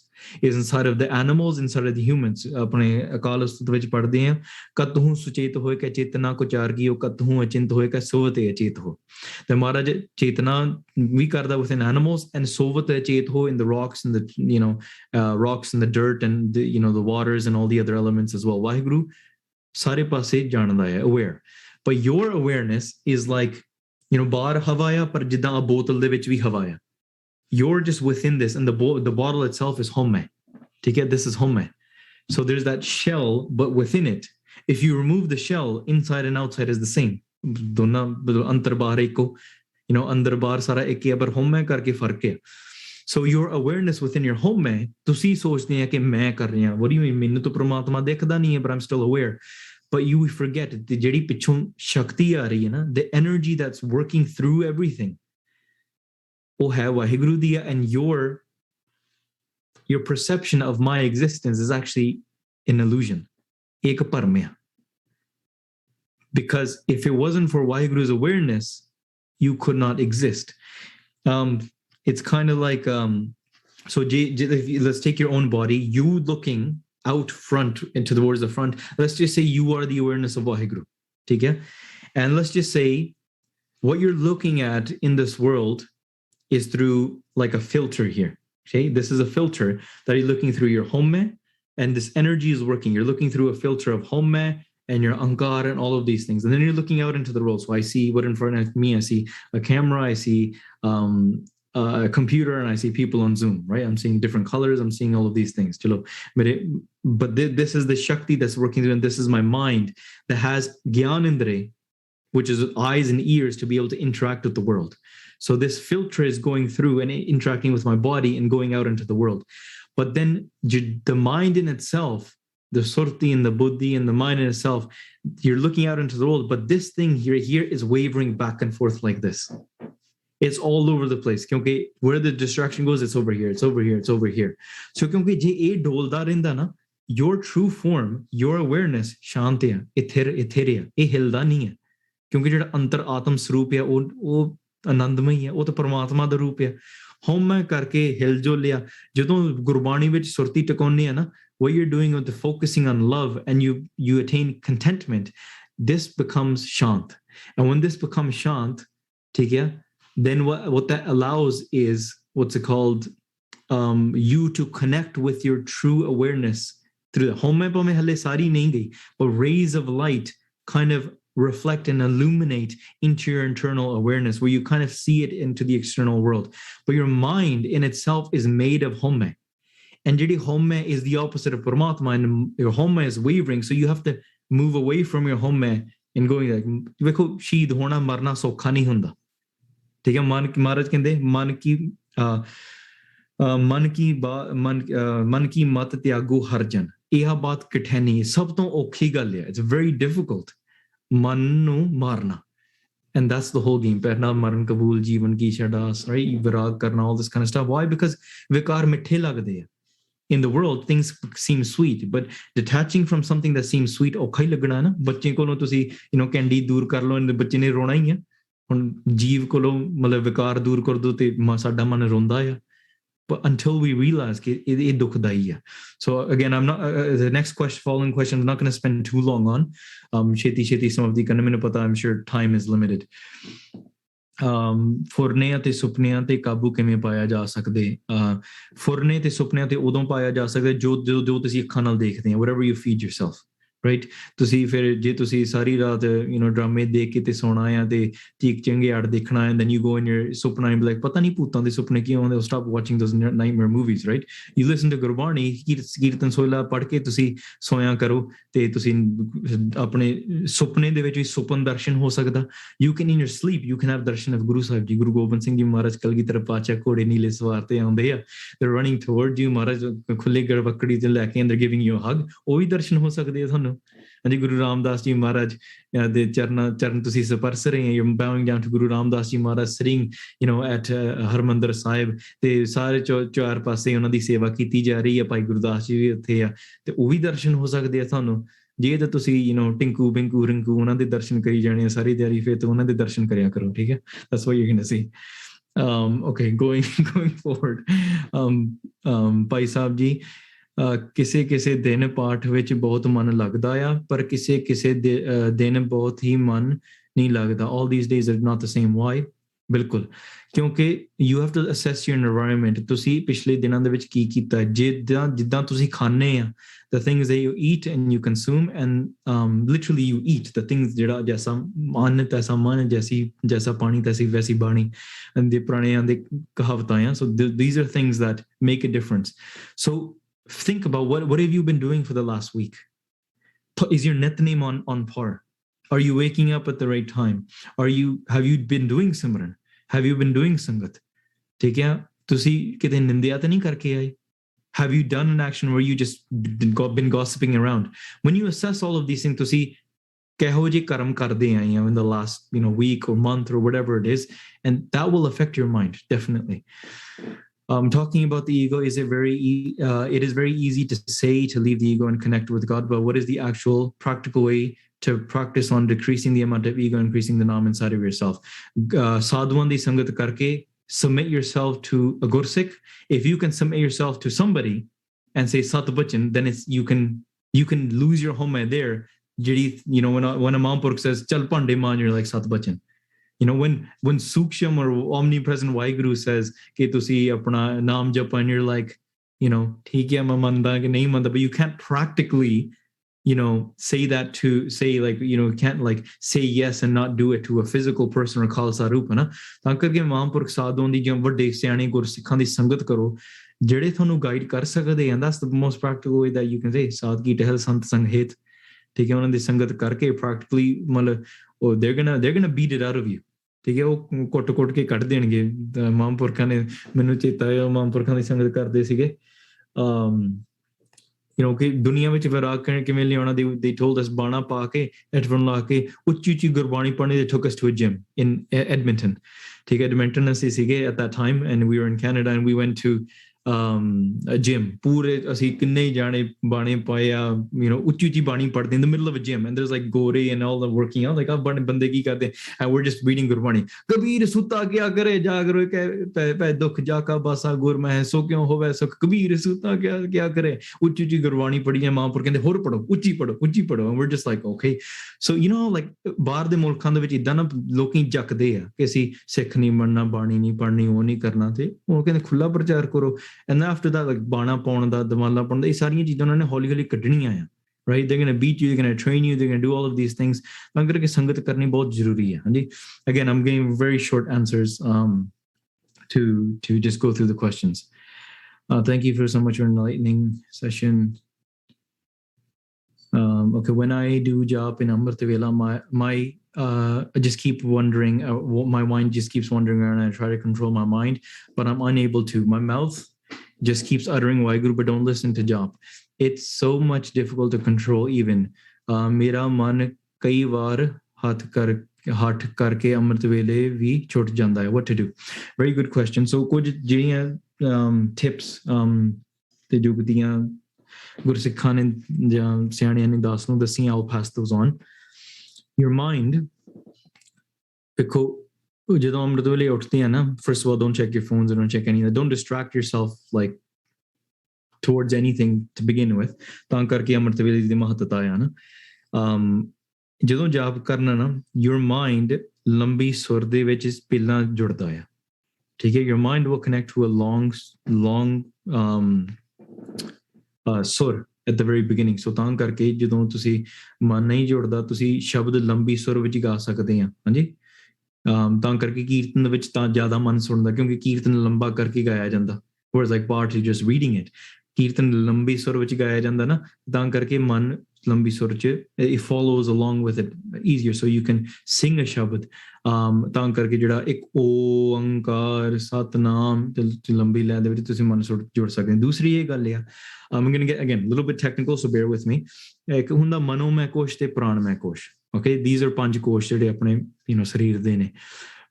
is inside of the animals, inside of the humans. ਆਪਣੇ ਅਕਾਲ ਉਸਤਤ ਵਿੱਚ ਪੜ੍ਹਦੇ ਹਾਂ, ਕਤਹੂ ਸੁਚੇਤ ਹੋਇ ਕੈ ਚੇਤਨਾ ਕੋ ਚਾਰਗੀਓ, ਕਤਹੂ ਅਚਿੰਤ ਹੋਇ ਕੈ ਸੋਵਤੇ ਅਚੇਤ ਹੋ. ਤੇ ਮਹਾਰਾਜ ਚੇਤਨਾ ਵੀ ਕਰਦਾ within animals, and ਸੋਵਤ ਅਚੇਤ ਹੋ in the rocks and the rocks and the dirt and the waters and all the other elements as well. Waheguru ਸਾਰੇ ਪਾਸੇ ਜਾਣਦਾ ਹੈ, aware. But your awareness is like, ਬਾਹਰ ਹਵਾ ਆ, ਪਰ ਜਿੱਦਾਂ ਆ ਬੋਤਲ ਦੇ ਵਿੱਚ ਵੀ ਹਵਾ ਆ. You're just within this, and the bottle itself is Homme. ਠੀਕ ਹੈ, this is Homme. So there's that shell, but within it, if you remove the shell, inside and outside is the same. ਦੋਨਾਂ ਅੰਦਰ ਬਾਹਰ ਇੱਕੋ, ਅੰਦਰ ਬਾਹਰ ਸਾਰਾ ਇੱਕ ਹੈ, ਪਰ Homme ਕਰਕੇ ਫਰਕ ਹੈ. So your awareness within your Homme, ਤੁਸੀਂ ਸੋਚਦੇ ਆ ਕਿ ਮੈਂ ਕਰ ਰਿਹਾ, what do you mean? ਮੈਨੂੰ ਤਾਂ ਪ੍ਰਮਾਤਮਾ ਦਿਖਦਾ ਨਹੀਂ ਹੈ, but I'm still aware. But you forget the ਜਿਹੜੀ ਪਿੱਛੋਂ ਸ਼ਕਤੀ ਆ ਰਹੀ ਹੈ ਨਾ, the energy that's working through everything, ਉਹ ਹੈ ਵਾਹਿਗੁਰੂ ਦੀ, and your perception of my existence is actually an illusion, ਇੱਕ ਭਰਮ ਆ. Because if it wasn't for Waheguru's awareness, you could not exist. It's kind of like so let's take your own body, you looking out front into towards the front. Let's just say you are the awareness of Waheguru. Okay? And let's just say what you're looking at in this world is through like a filter here. Okay? This is a filter that you're looking through your Homme, and this energy is working. You're looking through a filter of Homme and your Ankar and all of these things. And then you're looking out into the world. So I see what in front of me, I see a camera, I see a computer, and I see people on Zoom, right? I'm seeing different colors, I'm seeing all of these things. But this is the Shakti that's working through, and this is my mind that has Gyan Indre, which is eyes and ears to be able to interact with the world. So this filter is going through and interacting with my body and going out into the world. But then the mind in itself, the Surti and the Buddhi and the mind in itself, you're looking out into the world, but this thing here is wavering back and forth like this. It's all over the place. Okay, where the distraction goes, it's over here, it's over here, it's over here. So kyunki je eh dolda renda na, your true form, your awareness shanti hai, itheriya, eh hilda nahi hai. Kyunki jehda antar atam swaroop hai, ਉਹ ਆਨੰਦਮਈ ਹੈ, ਉਹ ਤਾਂ ਪਰਮਾਤਮਾ ਦਾ ਰੂਪ ਹੈ. ਹਉਮੈ ਕਰਕੇ ਹਿਲ ਜੋ ਲਿਆ, ਜਦੋਂ ਗੁਰਬਾਣੀ ਵਿੱਚ ਸੁਰਤੀ ਟਿਕਾਉਂਦੇ ਆ ਨਾ, what you're doing with the focusing on love, and you attain contentment, this becomes shant. And when this becomes shant, then what that allows is what's it called, you to connect with your true awareness through the home, but rays of light kind of reflect and illuminate into your internal awareness, where you kind of see it into the external world. But your mind in itself is made of home. And jidi home is the opposite of Paramatma, and your home is wavering. So you have to move away from your home and going like, देखो शीद होना मरना सौखा नहीं हुंदा, ठीक है। महाराज कहते मन की मत त्यागो हर जन, यह बात कठिनी सब तो औखी गल है। It's very difficult मन नू मारना, and that's the whole game. Perna maran kabul jeevan ki shadas, right? Virag karna, all this kind of stuff. Why? Because vikar mithe lagde hai. In the world, things seem sweet, but detaching from something that seems sweet, okay lagna na. Bacche kolo tusi, candy dur kar lo, and bacche ne rona hi hai. Hun jeev kolo matlab vikar dur kar do te sada man ronda hai. But until we realize it dukhdai hai. So again, I'm not the next question, following question, I'm not going to spend too long on. Sheti some of the kanamina pata, I'm sure time is limited. ਫੁਰਨਿਆਂ ਤੇ ਸੁਪਨਿਆਂ ਤੇ ਕਾਬੂ ਕਿਵੇਂ ਪਾਇਆ ਜਾ ਸਕਦੇ? ਫੁਰਨੇ ਤੇ ਸੁਪਨਿਆਂ ਤੇ ਉਦੋਂ ਪਾਇਆ ਜਾ ਸਕਦਾ ਜੋ ਤੁਸੀਂ ਅੱਖਾਂ ਨਾਲ ਦੇਖਦੇ ਆ, whatever you feed yourself, right? ਤੁਸੀਂ ਫਿਰ ਜੇ ਤੁਸੀਂ ਸਾਰੀ ਰਾਤ ਡਰਾਮੇ ਦੇਖ ਕੇ ਤੇ ਸੌਣਾ ਆ ਤੇ ਚੀਕ ਚੰਗਿਆੜ ਦੇਖਣਾ, and then you go in your ਸੁਪਨਾ and be like, ਪਤਾ ਨਹੀਂ ਭੂਤਾਂ ਦੇ ਸੁਪਨੇ ਕੀ ਆਉਂਦੇ, stop watching those nightmare movies, right? You listen to Gurbani, Kirtan Sohila ਪੜ੍ਹ ਕੇ ਤੁਸੀਂ ਸੋਇਆ ਕਰੋ, ਤੇ ਤੁਸੀਂ ਆਪਣੇ ਸੁਪਨੇ ਦੇ ਵਿੱਚ ਵੀ ਸੁਪਨ ਦਰਸ਼ਨ ਹੋ ਸਕਦਾ। You can in your sleep, you can have darshan of Guru Sahib ਜੀ, ਗੁਰੂ ਗੋਬਿੰਦ ਸਿੰਘ ਜੀ ਮਹਾਰਾਜ ਕਲਗੀਧਰ ਪਾਤਸ਼ਾਹ ਘੋੜੇ ਨੀਲੇ ਸਵਾਰ ਤੇ ਆਉਂਦੇ ਆ, they're running toward you, ਮਹਾਰਾਜ ਖੁੱਲੇ ਗੜਵੱਕੜੀ ਤੇ ਲੈ ਕੇ, and they're giving you a hug, ਉਹ ਵੀ ਦਰਸ਼ਨ ਹੋ ਸਕਦੇ ਆ ਤੁਹਾਨੂੰ। ਹਾਂਜੀ, ਗੁਰੂ ਰਾਮਦਾਸ ਜੀ ਮਹਾਰਾਜ ਦੇ ਚਰਨ ਤੁਸੀਂ ਸਪਰਸ ਰਹੇ, you're bowing down to Guru Ramdas ji Maharaj sitting at Harmandar ਸਾਹਿਬ, ਤੇ ਸਾਰੇ ਚਾਰ ਪਾਸੇ ਉਹਨਾਂ ਦੀ ਸੇਵਾ ਕੀਤੀ ਜਾ ਰਹੀ ਹੈ, ਭਾਈ ਗੁਰਦਾਸ ਜੀ ਵੀ ਉੱਥੇ ਆ, ਤੇ ਉਹ ਵੀ ਦਰਸ਼ਨ ਹੋ ਸਕਦੇ ਆ ਤੁਹਾਨੂੰ। ਜੇ ਤਾਂ ਤੁਸੀਂ ਟਿੰਕੂ ਬਿੰਕੂ ਰਿੰਕੂ ਉਹਨਾਂ ਦੇ ਦਰਸ਼ਨ ਕਰੀ ਜਾਣੇ ਆ ਸਾਰੀ ਦਿਹਾੜੀ, ਫਿਰ ਤਾਂ ਉਹਨਾਂ ਦੇ ਦਰਸ਼ਨ ਕਰਿਆ ਕਰੋ, ਠੀਕ ਹੈ। That's what you're going to see. Okay, going forward, Bhai Sahib ji, ਕਿਸੇ ਦਿਨ ਪਾਠ ਵਿੱਚ ਬਹੁਤ ਮਨ ਲੱਗਦਾ ਆ, ਪਰ ਕਿਸੇ ਦਿਨ ਬਹੁਤ ਹੀ ਮਨ ਨਹੀਂ ਲੱਗਦਾ। All these days are not the same. Why? ਬਿਲਕੁਲ, ਕਿਉਂਕਿ you have to assess your environment. ਤੁਸੀਂ ਪਿਛਲੇ ਦਿਨਾਂ ਦੇ ਵਿੱਚ ਕੀ ਕੀਤਾ, ਜਿੱਦਾਂ ਤੁਸੀਂ ਖਾਣੇ ਆ, the things that you eat and you consume, and literally you eat the things, ਜਿਹੜਾ ਜੈਸਾ ਮਨ ਤੈਸਾ ਮਨ, ਜੈਸਾ ਪਾਣੀ ਤੈਸੀ ਵੈਸੀ ਬਾਣੀ, ਦੇ ਪੁਰਾਣਿਆਂ ਦੇ ਕਹਾਵਤਾਂ ਆ। So these are things that make a difference. So think about what have you been doing for the last week? Is your Nitnem on par? Are you waking up at the right time? Have you been doing Simran? Have you been doing Sangat? ठीक है, तुसी किते निंदिया तो नहीं करके आए? Have you done an action where you just been gossiping around? When you assess all of these things, तुसी कहो जे कर्म करदे आए हैं in the last week or month or whatever it is, and that will affect your mind definitely. Talking about the ego, it is very easy to say to leave the ego and connect with God, but what is the actual practical way to practice on decreasing the amount of ego, increasing the nam inside of yourself? Sadhuan di sangat karke, submit yourself to a gursik. If you can submit yourself to somebody and say Sat Bachan, then you can lose your home there. When a Mahampurukh says Chal Pande Man, you're like Sat Bachan. When Suksham or omnipresent Waheguru says ke tusi apna naam japa, and you're like, theek hai main manda ke nahi manda, but you can't practically say that to say, like, can't like say yes and not do it to a physical person or Khalsa Roop, na ਤਾਂ ਕਰਕੇ ਮਹਾਂਪੁਰਖ ਸਾਧੂਆਂ ਦੀ ਜਾਂ ਵੱਡੇ ਸਿਆਣੇ ਗੁਰਸਿੱਖਾਂ ਦੀ ਸੰਗਤ ਕਰੋ, ਜਿਹੜੇ ਤੁਹਾਨੂੰ ਗਾਈਡ ਕਰ ਸਕਦੇ ਆ। That's the most practical way that you can say ਸਾਧਗੀ ਟਹਿਲ ਸੰਤ ਸੰਗ ਹੇਤ, ਠੀਕ ਹੈ। ਉਹਨਾਂ ਦੀ ਸੰਗਤ ਕਰਕੇ practically ਮਤਲਬ they're gonna beat it out of you, ਠੀਕ ਹੈ। ਉਹ ਕੁੱਟ ਕੇ ਕੱਢ ਦੇਣਗੇ। ਮਹਾਂਪੁਰਖਾਂ ਨੇ, ਮੈਨੂੰ ਚੇਤਾ ਹੈ, ਮਹਾਂਪੁਰਖਾਂ ਦੀ ਸੰਗਤ ਕਰਦੇ ਸੀਗੇ, ਕਿ ਦੁਨੀਆ ਵਿੱਚ ਵਿਰਾਗ ਕਿਵੇਂ ਲਿਆਉਣਾ। they told us ਬਾਣਾ ਪਾ ਕੇ ਹੈਡਫੋਨ ਲਾ ਕੇ ਉੱਚੀ ਗੁਰਬਾਣੀ ਪੜ੍ਹਨੀ। they took us to a gym in Edmonton, ਠੀਕ ਹੈ। Edmonton ਅਸੀਂ ਸੀਗੇ at that time, and we were in Canada, and we went to gym pure ਅਸੀਂ ਕਿੰਨੇ ਜਾਣੇ ਬਾਣੇ ਪਾਏ ਆ ਉੱਚੀ ਬਾਣੀ ਪੜਦੇ in the middle of a gym and there's like gore and all the working out like ਆ ਬੰਦੇ ਕੀ ਕਰਦੇ and we're just reading Gurbani Kabir ਸੁਤਾ ਕਿਆ ਕਰੇ ਜਾਗਰੋ ਪੈ ਦੁੱਖ ਜਾਕਾ ਬਾਸਾ ਗੁਰ ਮਹਿ ਸੋ ਕਿਉਂ ਹੋਵੇ ਸੁਖ ਕਬੀਰ ਸੁਤਾ ਕਿਆ ਕਰੇ ਉੱਚੀ ਗੁਰਬਾਣੀ ਪੜੀਏ ਮਹਾਂਪੁਰ ਕਹਿੰਦੇ ਹੋਰ ਪੜੋ ਉੱਚੀ ਪੜੋ and we're just like okay so like ਬਾਹਰ ਦੇ ਮੁਲਕਾਂ ਦੇ ਵਿੱਚ ਇਦਾਂ ਨਾ ਲੋਕੀ ਜੱਕਦੇ ਆ ਕਿ ਅਸੀਂ ਸਿੱਖ ਨਹੀਂ ਬਣਨਾ ਬਾਣੀ ਨਹੀਂ ਪੜਨੀ ਉਹ ਨਹੀਂ ਕਰਨਾ ਤੇ ਉਹ ਕਹਿੰਦੇ ਖੁੱਲਾ ਪ੍ਰਚਾਰ ਕਰੋ and then after that like ਬਾਣਾ ਪਾਉਣ ਦਾ ਦਮਾਲਾ ਪਾਉਣ ਦਾ ਇਹ ਸਾਰੀਆਂ ਚੀਜ਼ਾਂ ਉਹਨਾਂ ਨੇ ਹੌਲੀ ਹੌਲੀ ਕੱਢਣੀਆਂ ਆ right they're going to beat you they're going to train you they're going to do all of these things ਤਾਂ ਕਰਕੇ ਸੰਗਤ ਕਰਨੀ ਬਹੁਤ ਜ਼ਰੂਰੀ ਹੈ ਹਾਂਜੀ again I'm giving very short answers to just go through the questions thank you for so much for an enlightening session okay when I do jap in Amrit Vela my I just keep wondering my mind just keeps wandering around and I try to control my mind but I'm unable to my mouth just keeps uttering Waheguru but don't listen to jap it's so much difficult to control even mera man kai baar hath karke Amrit Vele vi chhut janda hai what to do very good question so kuch ਜਿਹੜੀਆਂ tips ਤੇ ਜੁਗਦੀਆਂ ਗੁਰਸਿੱਖਾਂ ਨੇ ਜਾਂ ਸਿਆਣਿਆਂ ਨੇ ਦਾਸ ਨੂੰ ਦੱਸੀਆਂ I'll pass those on your mind ਦੇਖੋ ਜਦੋਂ ਅੰਮ੍ਰਿਤ ਵੇਲੇ ਉੱਠਦੇ ਆ ਨਾ first of all don't check your phones and don't check anything don't distract yourself like towards anything to begin with ਤਾਂ ਕਰਕੇ ਅੰਮ੍ਰਿਤ ਵੇਲੇ ਦੀ ਮਹੱਤਤਾ ਆ ਨਾ ਜਦੋਂ ਜਾਪ ਕਰਨਾ ਨਾ your mind ਲੰਬੀ ਸੁਰ ਦੇ ਵਿੱਚ ਪਹਿਲਾਂ ਜੁੜਦਾ ਆ ਠੀਕ ਹੈ your mind will connect to a long ਸੁਰ at the very beginning so ਤਾਂ ਕਰਕੇ ਜਦੋਂ ਤੁਸੀਂ ਮਨ ਨਹੀਂ ਜੁੜਦਾ ਤੁਸੀਂ ਸ਼ਬਦ ਲੰਬੀ ਸੁਰ ਵਿੱਚ ਗਾ ਸਕਦੇ ਆ ਹਾਂਜੀ ਤਾਂ ਕਰਕੇ ਕੀਰਤਨ ਵਿੱਚ ਤਾਂ ਜ਼ਿਆਦਾ ਮਨ ਸੁਣਦਾ ਕਿਉਂਕਿ ਕੀਰਤਨ ਲੰਬਾ ਕਰਕੇ ਗਾਇਆ ਜਾਂਦਾ whereas like part is just reading it ਕੀਰਤਨ ਲੰਬੀ ਸੁਰ ਵਿੱਚ ਗਾਇਆ ਜਾਂਦਾ ਨਾ ਤਾਂ ਕਰਕੇ ਮਨ ਲੰਬੀ ਸੁਰ ਚ it follows along with it easier so you can sing a ਸ਼ਬਦ ਤਾਂ ਕਰਕੇ ਜਿਹੜਾ ਇੱਕ ਓੰਕਾਰ ਸਤਨਾਮ ਤੇ ਲੰਬੀ ਲੈਣ ਦੇ ਵਿੱਚ ਤੁਸੀਂ ਮਨ ਜੁੜ ਸਕਦੇ ਦੂਸਰੀ ਇਹ ਗੱਲ ਆ I'm going to get again a little bit technical so bear with me ਇੱਕ ਹੁੰਦਾ ਮਨੋਮੈ ਕੋਸ਼ ਤੇ ਪ੍ਰਾਣਮੈ ਕੋਸ਼ okay these are ਪੰਜ ਕੋਸ਼ ਜਿਹੜੇ ਆਪਣੇ ਸਰੀਰ ਦੇ ਨੇ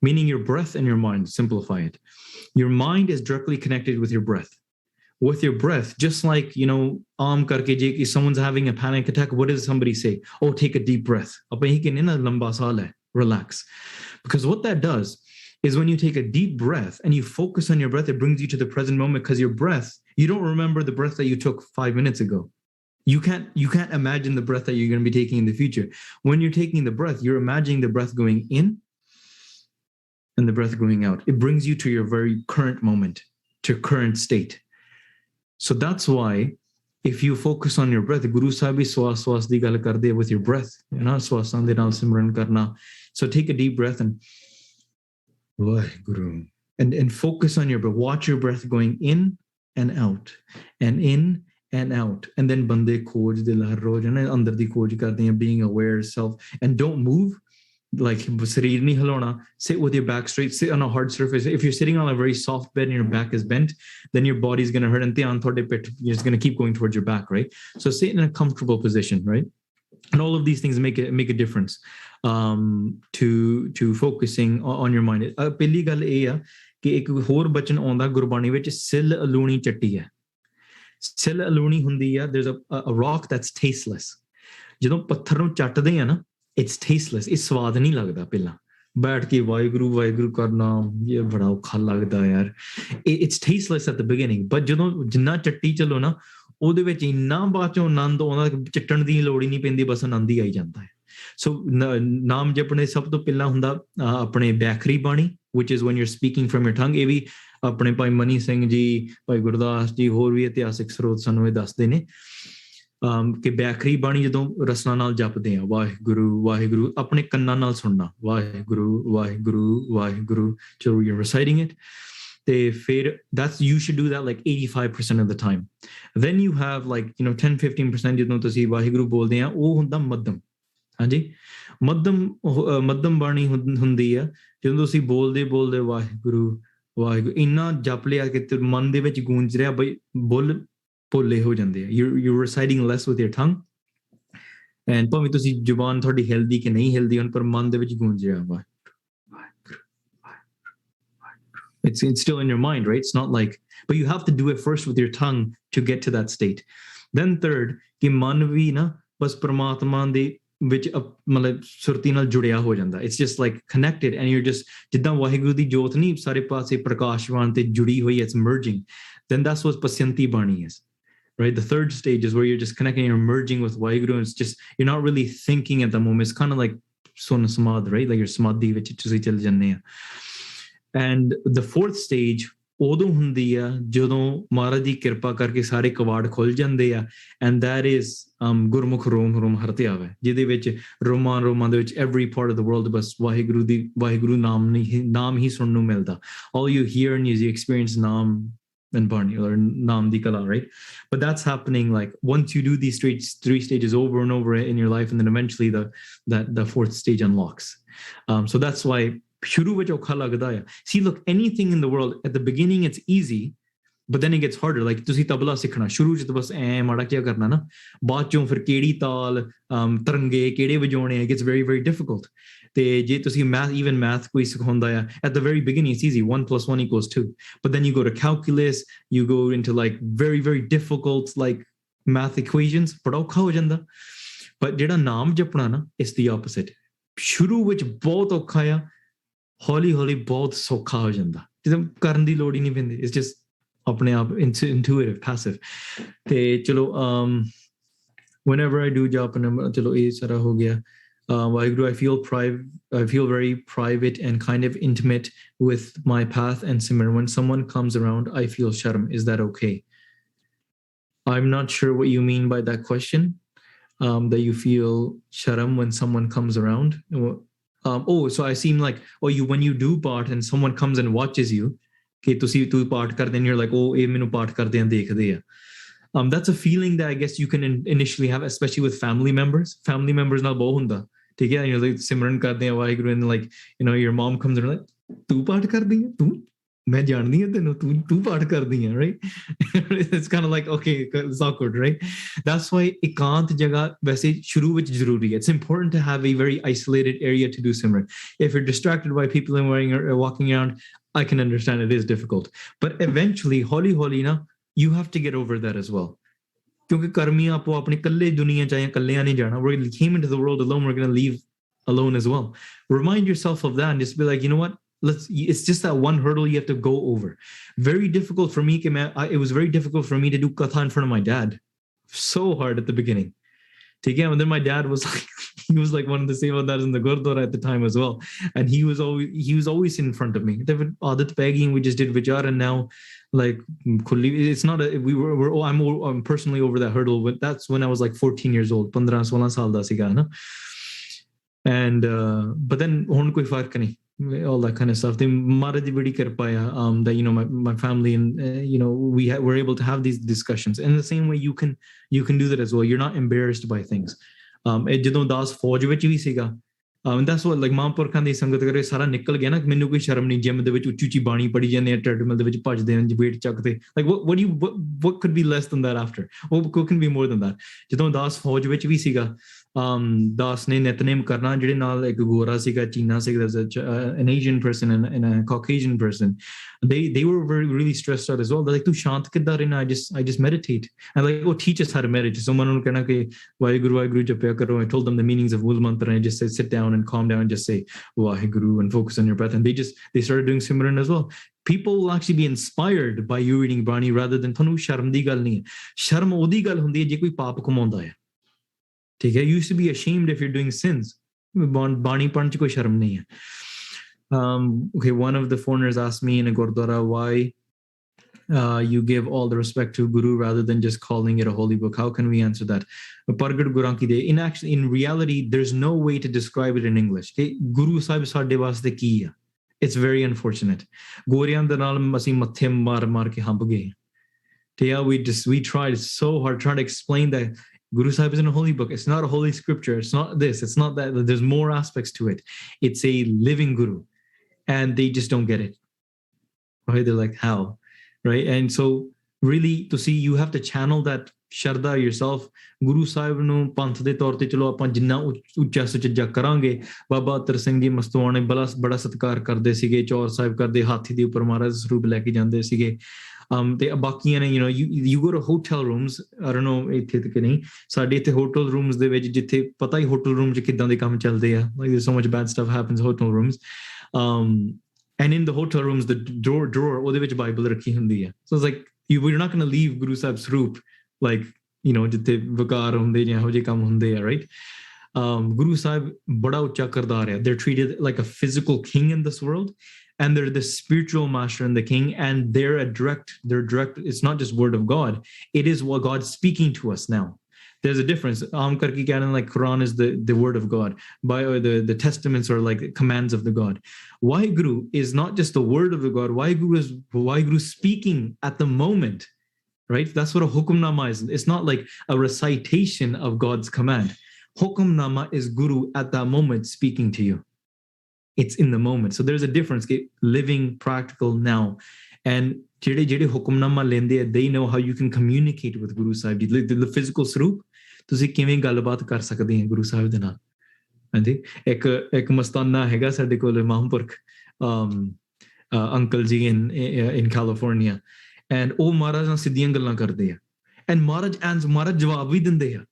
meaning your breath and your mind simplify it your mind is directly connected with your breath just like karke je if someone's having a panic attack what does somebody say oh take a deep breath aap hi kehne na lamba saal hai relax because what that does is when you take a deep breath and you focus on your breath it brings you to the present moment because your breath you don't remember the breath that you took 5 minutes ago you can't imagine the breath that you're going to be taking in the future when you're taking the breath you're imagining the breath going in and the breath going out it brings you to your very current moment to current state so that's why if you focus on your breath guru sahib bhi swas di gal karde with your breath swasan de naal simran karna so take a deep breath and Guru and focus on your breath watch your breath going in and out and in and out and then bande khoj de lahar roj na andar di khoj karde hain being aware self and don't move like shareer nahi hilona sit with your back straight sit on a hard surface if you're sitting on a very soft bed and your back is bent then your body's going to hurt and dhyan thode pit you're just going to keep going towards your back right so sit in a comfortable position right and all of these things make a difference to focusing on your mind ਪਹਿਲੀ ਗੱਲ ਇਹ ਆ ਕਿ ਇੱਕ ਹੋਰ ਬਚਨ ਆਉਂਦਾ ਗੁਰਬਾਣੀ ਵਿੱਚ ਸਿਲ ਅਲੂਣੀ ਚੱਟੀ ਹੈ ਸਿਲ ਅਲੂਣੀ ਹੁੰਦੀ ਆ there's a rock that's tasteless ਜਦੋਂ ਪੱਥਰ ਨੂੰ ਚੱਟਦੇ ਆ ਨਾ it's tasteless ਇਹ ਸਵਾਦ ਨਹੀਂ ਲੱਗਦਾ ਪਹਿਲਾਂ ਬੈਠ ਕੇ ਵਾਹਿਗੁਰੂ ਕਰਨਾ ਇਹ ਬੜਾ ਔਖਾ ਲੱਗਦਾ ਯਾਰ it's tasteless at the beginning but ਜਦੋਂ ਜਿੰਨਾ ਚੱਟੀ ਚੱਲੋ ਨਾ ਉਹਦੇ ਵਿੱਚ ਇੰਨਾ ਬਾਅਦ ਚੋਂ ਆਨੰਦ ਆਉਂਦਾ ਚੱਟਣ ਦੀ ਲੋੜ ਹੀ ਨਹੀਂ ਪੈਂਦੀ ਬਸ ਆਨੰਦ ਹੀ ਆਈ ਜਾਂਦਾ ਹੈ ਸੋ ਨਾਮ ਜਪਣੇ ਸਭ ਤੋਂ ਪਹਿਲਾਂ ਹੁੰਦਾ ਆਪਣੇ ਬੈਖਰੀ ਬਾਣੀ which is when you're speaking from your tongue ਇਹ ਵੀ ਆਪਣੇ ਭਾਈ ਮਨੀ ਸਿੰਘ ਜੀ ਭਾਈ ਗੁਰਦਾਸ ਜੀ ਹੋਰ ਵੀ ਇਤਿਹਾਸਿਕ ਸਰੋਤ ਸਾਨੂੰ ਇਹ ਦੱਸਦੇ ਨੇ ਕਿ ਬੈਖਰੀ ਬਾਣੀ ਜਦੋਂ ਰਸਨਾ ਨਾਲ ਜਪਦੇ ਆ ਵਾਹਿਗੁਰੂ ਆਪਣੇ ਕੰਨਾਂ ਨਾਲ ਸੁਣਨਾ Waheguru so you're reciting it ਤੇ ਫਿਰ that's you should do that like 85% of the time then you have like 10-15% ਜਦੋਂ ਤੁਸੀਂ ਵਾਹਿਗੁਰੂ ਬੋਲਦੇ ਆ ਉਹ ਹੁੰਦਾ ਮੱਧਮ ਹਾਂਜੀ ਮੱਧਮ ਬਾਣੀ ਹੁੰਦੀ ਆ ਜਦੋਂ ਤੁਸੀਂ ਬੋਲਦੇ ਵਾਹਿਗੁਰੂ ਇੰਨਾ ਜਪ ਲਿਆ ਕਿ ਮਨ ਦੇ ਵਿੱਚ ਗੂੰਜ ਰਿਹਾ ਬਈ ਬੁੱਲ ਭੋਲੇ ਹੋ ਜਾਂਦੇ ਆ you're reciting less with your tongue and ਭਾਵੇਂ ਤੁਸੀਂ ਜ਼ੁਬਾਨ ਤੁਹਾਡੀ ਹਿਲਦੀ ਕਿ ਨਹੀਂ ਹਿਲਦੀ ਹੁਣ ਪਰ ਮਨ ਦੇ ਵਿੱਚ ਗੂੰਜ ਰਿਹਾ It's still in your mind, right? It's not like, but you have to do it first with your tongue to get to that state. Then third, कि मन भी ना बस परमात्मा दे ਵਿੱਚ ਮਤਲਬ ਸੁਰਤੀ ਨਾਲ ਜੁੜਿਆ ਹੋ ਜਾਂਦਾ. It's just like connected and you're just ਜਿੱਦਾਂ ਵਾਹਿਗੁਰੂ ਦੀ ਜੋਤ ਨਹੀਂ ਸਾਰੇ ਪਾਸੇ ਪ੍ਰਕਾਸ਼ਵਾਨ ਤੇ ਜੁੜੀ ਹੋਈ, it's merging. Then that's what pasyanti bani is. Right? The third stage is where you're just connecting, you're merging with Waheguru, and it's just, you're not really thinking at the moment. It's kind of like Sona Samadhi, right? Like your Samadhi vich tusi chal janne a. And the fourth stage, ਉਦੋਂ ਹੁੰਦੀ ਆ ਜਦੋਂ ਮਹਾਰਾਜ ਦੀ ਕਿਰਪਾ ਕਰਕੇ ਸਾਰੇ ਕਵਾੜ ਖੁੱਲ ਜਾਂਦੇ ਆ, and that is ਗੁਰਮੁਖ ਰੋਮ ਰੋਮ ਹਰਤਿਆ ਵਾ, ਜਿਹਦੇ ਵਿੱਚ ਰੋਮਾਂ ਦੇ ਵਿੱਚ every part of the world ਬਸ ਵਾਹਿਗੁਰੂ ਨਾਮ ਹੀ ਸੁਣਨ ਨੂੰ ਮਿਲਦਾ. All you hear and you experience ਨਾਮ and Barney or Nam di Kala, right? But that's happening like once you do these three stages over and over in your life, and then eventually the fourth stage unlocks. So that's why shuru vich aukha lagda hai. See, look, anything in the world at the beginning it's easy, but then it gets harder. Like tusi tabla sikhna shuru ch bas mada kya karna na, baad chon fir kedi taal tarange kede vajone, it gets very very difficult. ਤੇ ਜੇ ਤੁਸੀਂ math ਕੋਈ ਸਿਖਾਉਂਦਾ ਆ, at the very beginning it's easy, 1 + 1 = 2, but then you go to calculus, you go into like very very difficult like math equations, ਬੜਾ ਔਖਾ ਹੋ ਜਾਂਦਾ. but ਜਿਹੜਾ ਨਾਮ ਜਪਣਾ ਨਾ, it's the opposite. ਸ਼ੁਰੂ ਵਿੱਚ ਬਹੁਤ ਔਖਾ ਆ, ਹੌਲੀ ਹੌਲੀ ਬਹੁਤ ਸੌਖਾ ਹੋ ਜਾਂਦਾ, ਜਿੱਦਾਂ ਕਰਨ ਦੀ ਲੋੜ ਹੀ ਨਹੀਂ ਪੈਂਦੀ. it's just ਆਪਣੇ ਆਪ intuitive, passive. ਤੇ ਚਲੋ whenever I do japa, ਚਲੋ ਇਹ ਸਾਰਾ ਹੋ ਗਿਆ. Waheguru, I feel very private and kind of intimate with my path and Simran. When someone comes around, I feel sharm. Is that okay? I'm not sure what you mean by that question. That you feel sharm when someone comes around. So I seem like, when you do part and someone comes and watches you, okay, tu part kar, then you're like, eh mainu part karte hain, dekhde hai. That's a feeling that I guess you can initially have, especially with family members. Family members ਨਾਲ ਬਹੁਤ ਹੁੰਦਾ, ਠੀਕ ਹੈ, you're like ਸਿਮਰਨ ਕਰਦੇ ਆ Waheguru, and like your mom comes and like, ਤੂੰ ਪਾਠ ਕਰਦੀ ਹੈ, ਤੂੰ ਮੈਂ ਜਾਣਦੀ ਹਾਂ ਤੈਨੂੰ, ਤੂੰ ਪਾਠ ਕਰਦੀ ਹੈ, right? It's kind of like, okay, it's awkward, right? That's why ਇਕਾਂਤ ਜਗ੍ਹਾ ਵੈਸੇ ਸ਼ੁਰੂ ਵਿੱਚ ਜ਼ਰੂਰੀ ਹੈ. It's important to have a very isolated area to do simran. If you're distracted by people and walking around, I can understand it is difficult, but eventually ਹੌਲੀ ਹੌਲੀ ਨਾ you have to get over that as well. ਕਿਉਂਕਿ ਕਰਮੀ ਆਪੋ ਆਪਣੀ ਕੱਲੇ ਦੁਨੀਆ ਚ ਆਏ, ਕੱਲਿਆਂ ਨਹੀਂ ਜਾਣਾ. We came into the world alone, we're going to leave alone as well. Remind yourself of that and just be like, you know what, it's just that one hurdle you have to go over. Very difficult for me, it was very difficult for me to do katha in front of my dad. So hard at the beginning. And then my dad was like, he was like one of the sevadars in the Gurdwara at the time as well, and he was always in front of me. Adat Pegi, we just did vichar, and now like it's not I'm personally over that hurdle, but that's when I was like 14 years old, 15-16 saal da siga na. And but then hun koi fark nahi, all that kind of stuff. The Maharaj di badi kirpa hai, that my family and we were able to have these discussions. And the same way you can do that as well. You're not embarrassed by things. ਜਦੋਂ ਦਾਸ ਫੌਜ ਵਿੱਚ ਵੀ ਸੀਗਾ, that's what, like ਮਹਾਂਪੁਰਖਾਂ ਦੀ ਸੰਗਤ ਕਰੇ ਸਾਰਾ ਨਿਕਲ ਗਿਆ ਨਾ, ਮੈਨੂੰ ਕੋਈ ਸ਼ਰਮ ਨਹੀਂ, ਜਿਮ ਦੇ ਵਿੱਚ ਉੱਚੀ ਉੱਚੀ ਬਾਣੀ ਪੜੀ ਜਾਂਦੇ ਆ, ਟ੍ਰੈਡਮਿਲ ਦੇ ਵਿੱਚ ਭੱਜਦੇ ਨੇ, ਵੇਟ ਚੱਕਦੇ, like what could be less than that after? What can be more than that? ਜਦੋਂ ਦਾਸ ਫੌਜ ਵਿੱਚ ਵੀ ਸੀਗਾ, ਦਾਸ ਨੇ ਨਿਤਨੇਮ ਕਰਨਾ, ਜਿਹੜੇ ਨਾਲ ਇੱਕ ਗੋਰਾ ਸੀਗਾ, ਚੀਨਾ ਸੀਗਾ, an Asian person and a Caucasian person, they were really stressed out as well. They're like, ਤੂੰ ਸ਼ਾਂਤ ਕਿੱਦਾਂ ਰਹਿਣਾ? I just meditate. And like, teach us how to meditate. So ਉਹਨਾਂ ਨੂੰ ਕਹਿਣਾ ਕਿ ਵਾਹਿਗੁਰੂ ਜਪਿਆ ਕਰੋ. I told them the meanings of Mul Mantra, and I just said sit down and calm down and just say Waheguru and focus on your breath. And they started doing Simran as well. People will actually be inspired by you reading Bani rather than ਤੁਹਾਨੂੰ ਸ਼ਰਮ ਦੀ ਗੱਲ ਨਹੀਂ ਹੈ. ਸ਼ਰਮ ਉਹਦੀ ਗੱਲ ਹੁੰਦੀ ਹੈ ਜੇ ਕੋਈ ਪਾਪ ਕਮਾਉਂਦਾ ਹੈ, ਠੀਕ ਹੈ. You used to be ashamed if you're doing sins. Bani ਪੜ੍ਹਨ ਚ ਕੋਈ ਸ਼ਰਮ ਨਹੀਂ ਹੈ. Okay, one of the foreigners asked me in a Gurdwara why you give all the respect to Guru rather than just calling it a holy book. How can we answer that? In reality, there's no way to describe it in English. Okay? Guru Sahib ਸਾਡੇ ਵਾਸਤੇ ਕੀ ਆ? It's very unfortunate. ਗੋਰਿਆਂ ਦੇ ਨਾਲ ਅਸੀਂ ਮੱਥੇ ਮਾਰ ਕੇ ਹੰਬ ਗਏ. We tried so hard trying to explain that Guru Sahib isn't a holy book. It's not a holy scripture. It's not this. It's not that. There's more aspects to it. It's a living Guru. And they just don't get it. Right? They're like, how? Right? And so really ਤੁਸੀਂ you have to channel that ਸ਼ਰਧਾ yourself. Guru Sahib ਨੂੰ ਪੰਥ ਦੇ ਤੌਰ ਤੇ ਚਲੋ ਆਪਾਂ ਜਿੰਨਾ ਉੱਚਾ ਸੁਚੱਜਾ ਕਰਾਂਗੇ, ਬਾਬਾ ਅਤਰ ਸਿੰਘ ਜੀ ਮਸਤੂਆਣੇ ਬੜਾ ਸਤਿਕਾਰ ਕਰਦੇ ਸੀਗੇ, ਚੌਰ ਸਾਹਿਬ ਕਰਦੇ, ਹਾਥੀ ਦੇ ਉੱਪਰ ਮਹਾਰਾਜ ਸਰੂਪ ਲੈ ਕੇ ਜਾਂਦੇ ਸੀਗੇ। ਤੇ ਬਾਕੀਆਂ ਨੇ you go to hotel rooms, I don't know ਇੱਥੇ ਤੇ ਕਿ ਨਹੀਂ, ਸਾਡੇ ਇੱਥੇ ਹੋਟਲ ਰੂਮਸ ਦੇ ਵਿੱਚ ਜਿੱਥੇ ਪਤਾ ਹੀ ਹੋਟਲ ਰੂਮ 'ਚ ਕਿੱਦਾਂ ਦੇ ਕੰਮ ਚੱਲਦੇ ਆ, like there's so much bad stuff happens in hotel rooms, and in the hotel rooms the drawer ਉਹਦੇ ਵਿੱਚ ਬਾਈਬਲ ਰੱਖੀ ਹੁੰਦੀ ਆ। So it's like you're not going to leave Guru Sahib Sarup like ਜਿੱਥੇ ਵਿਕਾਰ ਹੁੰਦੇ ਜਾਂ ਇਹੋ ਜਿਹੇ ਕੰਮ ਹੁੰਦੇ ਆ, right? Guru Sahib bada ucha kardar hai. They're treated like a physical king in this world, and they're the spiritual master and the king, and they're direct, it's not just word of God, it is what God's speaking to us now. There's a difference. Like Quran is the word of God, the testaments are like commands of the God. Why Guru is not just the word of the God, why Guru is speaking at the moment, right? That's what a hukumnama is. It's not like a recitation of God's command. Hukumnama is Guru at that moment speaking to you. It's in the moment. So there's a difference. Living practical now. And jede hukumnama lende, they know how you can communicate with Guru Sahib. The physical swaroop, ਤੁਸੀਂ ਕਿਵੇਂ ਗੱਲਬਾਤ ਕਰ ਸਕਦੇ ਹੋ ਗੁਰੂ ਸਾਹਿਬ ਦੇ ਨਾਲ। ਹਾਂਜੀ, ਇੱਕ ਮਸਤਾਨਾ ਹੈਗਾ ਸਾਡੇ ਕੋਲ ਮਹਾਂਪੁਰਖ ਅੰਕਲ ਜੀ in California, and ਉਹ ਮਹਾਰਾਜ ਨਾਲ ਸਿੱਧੀਆਂ ਗੱਲਾਂ ਕਰਦੇ ਆ, and ਮਹਾਰਾਜ ਜਵਾਬ ਵੀ ਦਿੰਦੇ ਆ।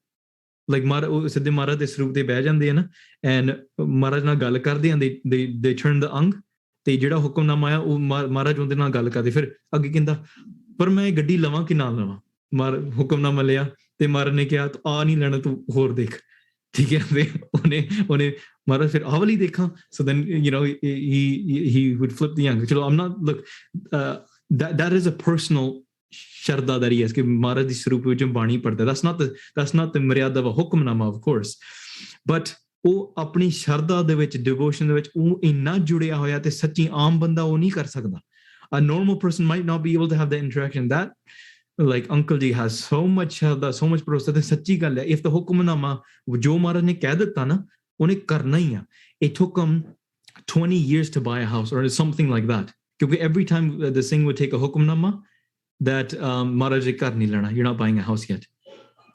like ਉਹ ਸਿੱਧੇ ਮਹਾਰਾਜ ਦੇ ਸਰੂਪ ਤੇ ਬਹਿ ਜਾਂਦੇ ਆ ਨਾ, and ਮਹਾਰਾਜ ਨਾਲ ਗੱਲ ਕਰਦੇ ਆ, they turn the ਅੰਗ, ਤੇ ਜਿਹੜਾ ਹੁਕਮਨਾਮਾ ਆ ਉਹ ਮਹਾਰਾਜ ਉਹਦੇ ਨਾਲ ਗੱਲ ਕਰਦੇ। ਫਿਰ ਅੱਗੇ ਕਹਿੰਦਾ ਪਰ ਮੈਂ ਇਹ ਗੱਡੀ ਲਵਾਂ ਕਿ ਨਾ ਲਵਾਂ। ਹੁਕਮਨਾਮਾ ਲਿਆ ਤੇ ਮਹਾਰਾਜ ਨੇ ਕਿਹਾ ਤੂੰ ਆ ਨਹੀਂ ਲੈਣਾ, ਤੂੰ ਹੋਰ ਦੇਖ, ਠੀਕ ਹੈ। ਤੇ ਉਹਨੇ ਮਹਾਰਾਜ ਫਿਰ ਆਹ ਵਾਲੀ ਦੇਖਾਂ। so then he would flip the young, ਚਲੋ I'm not, look, that is a personal ਸ਼ਰਧਾ that he has ਕਿ ਮਹਾਰਾਜ ਦੀ ਸਰੂਪ ਵਿੱਚ ਬਾਣੀ ਪੜਦਾ। that's not the ਮਰਿਆਦਾ of a hukamnama, of course, but ਉਹ ਆਪਣੀ ਸ਼ਰਧਾ ਦੇ ਵਿੱਚ, ਡਿਵੋਸ਼ਨ ਦੇ ਵਿੱਚ ਉਹ ਇੰਨਾ ਜੁੜਿਆ ਹੋਇਆ ਤੇ ਸੱਚੀ ਆਮ ਬੰਦਾ ਉਹ ਨਹੀਂ ਕਰ ਸਕਦਾ। A normal person might not be able to have that interaction. That, like Uncle Ji has so much shraddha, so much process, ਤੇ ਸੱਚੀ ਗੱਲ ਹੈ। if the ਹੁਕਮਨਾਮਾ ਜੋ ਮਹਾਰਾਜ ਨੇ ਕਹਿ ਦਿੱਤਾ ਨਾ, ਉਹਨੇ ਕਰਨਾ ਹੀ ਆ। it took him 20 years to buy a house or something like that, ਕਿਉਂਕਿ every time the Singh would take a hukamnama that Maharaj ji kar nahi lena, you're not buying a house yet,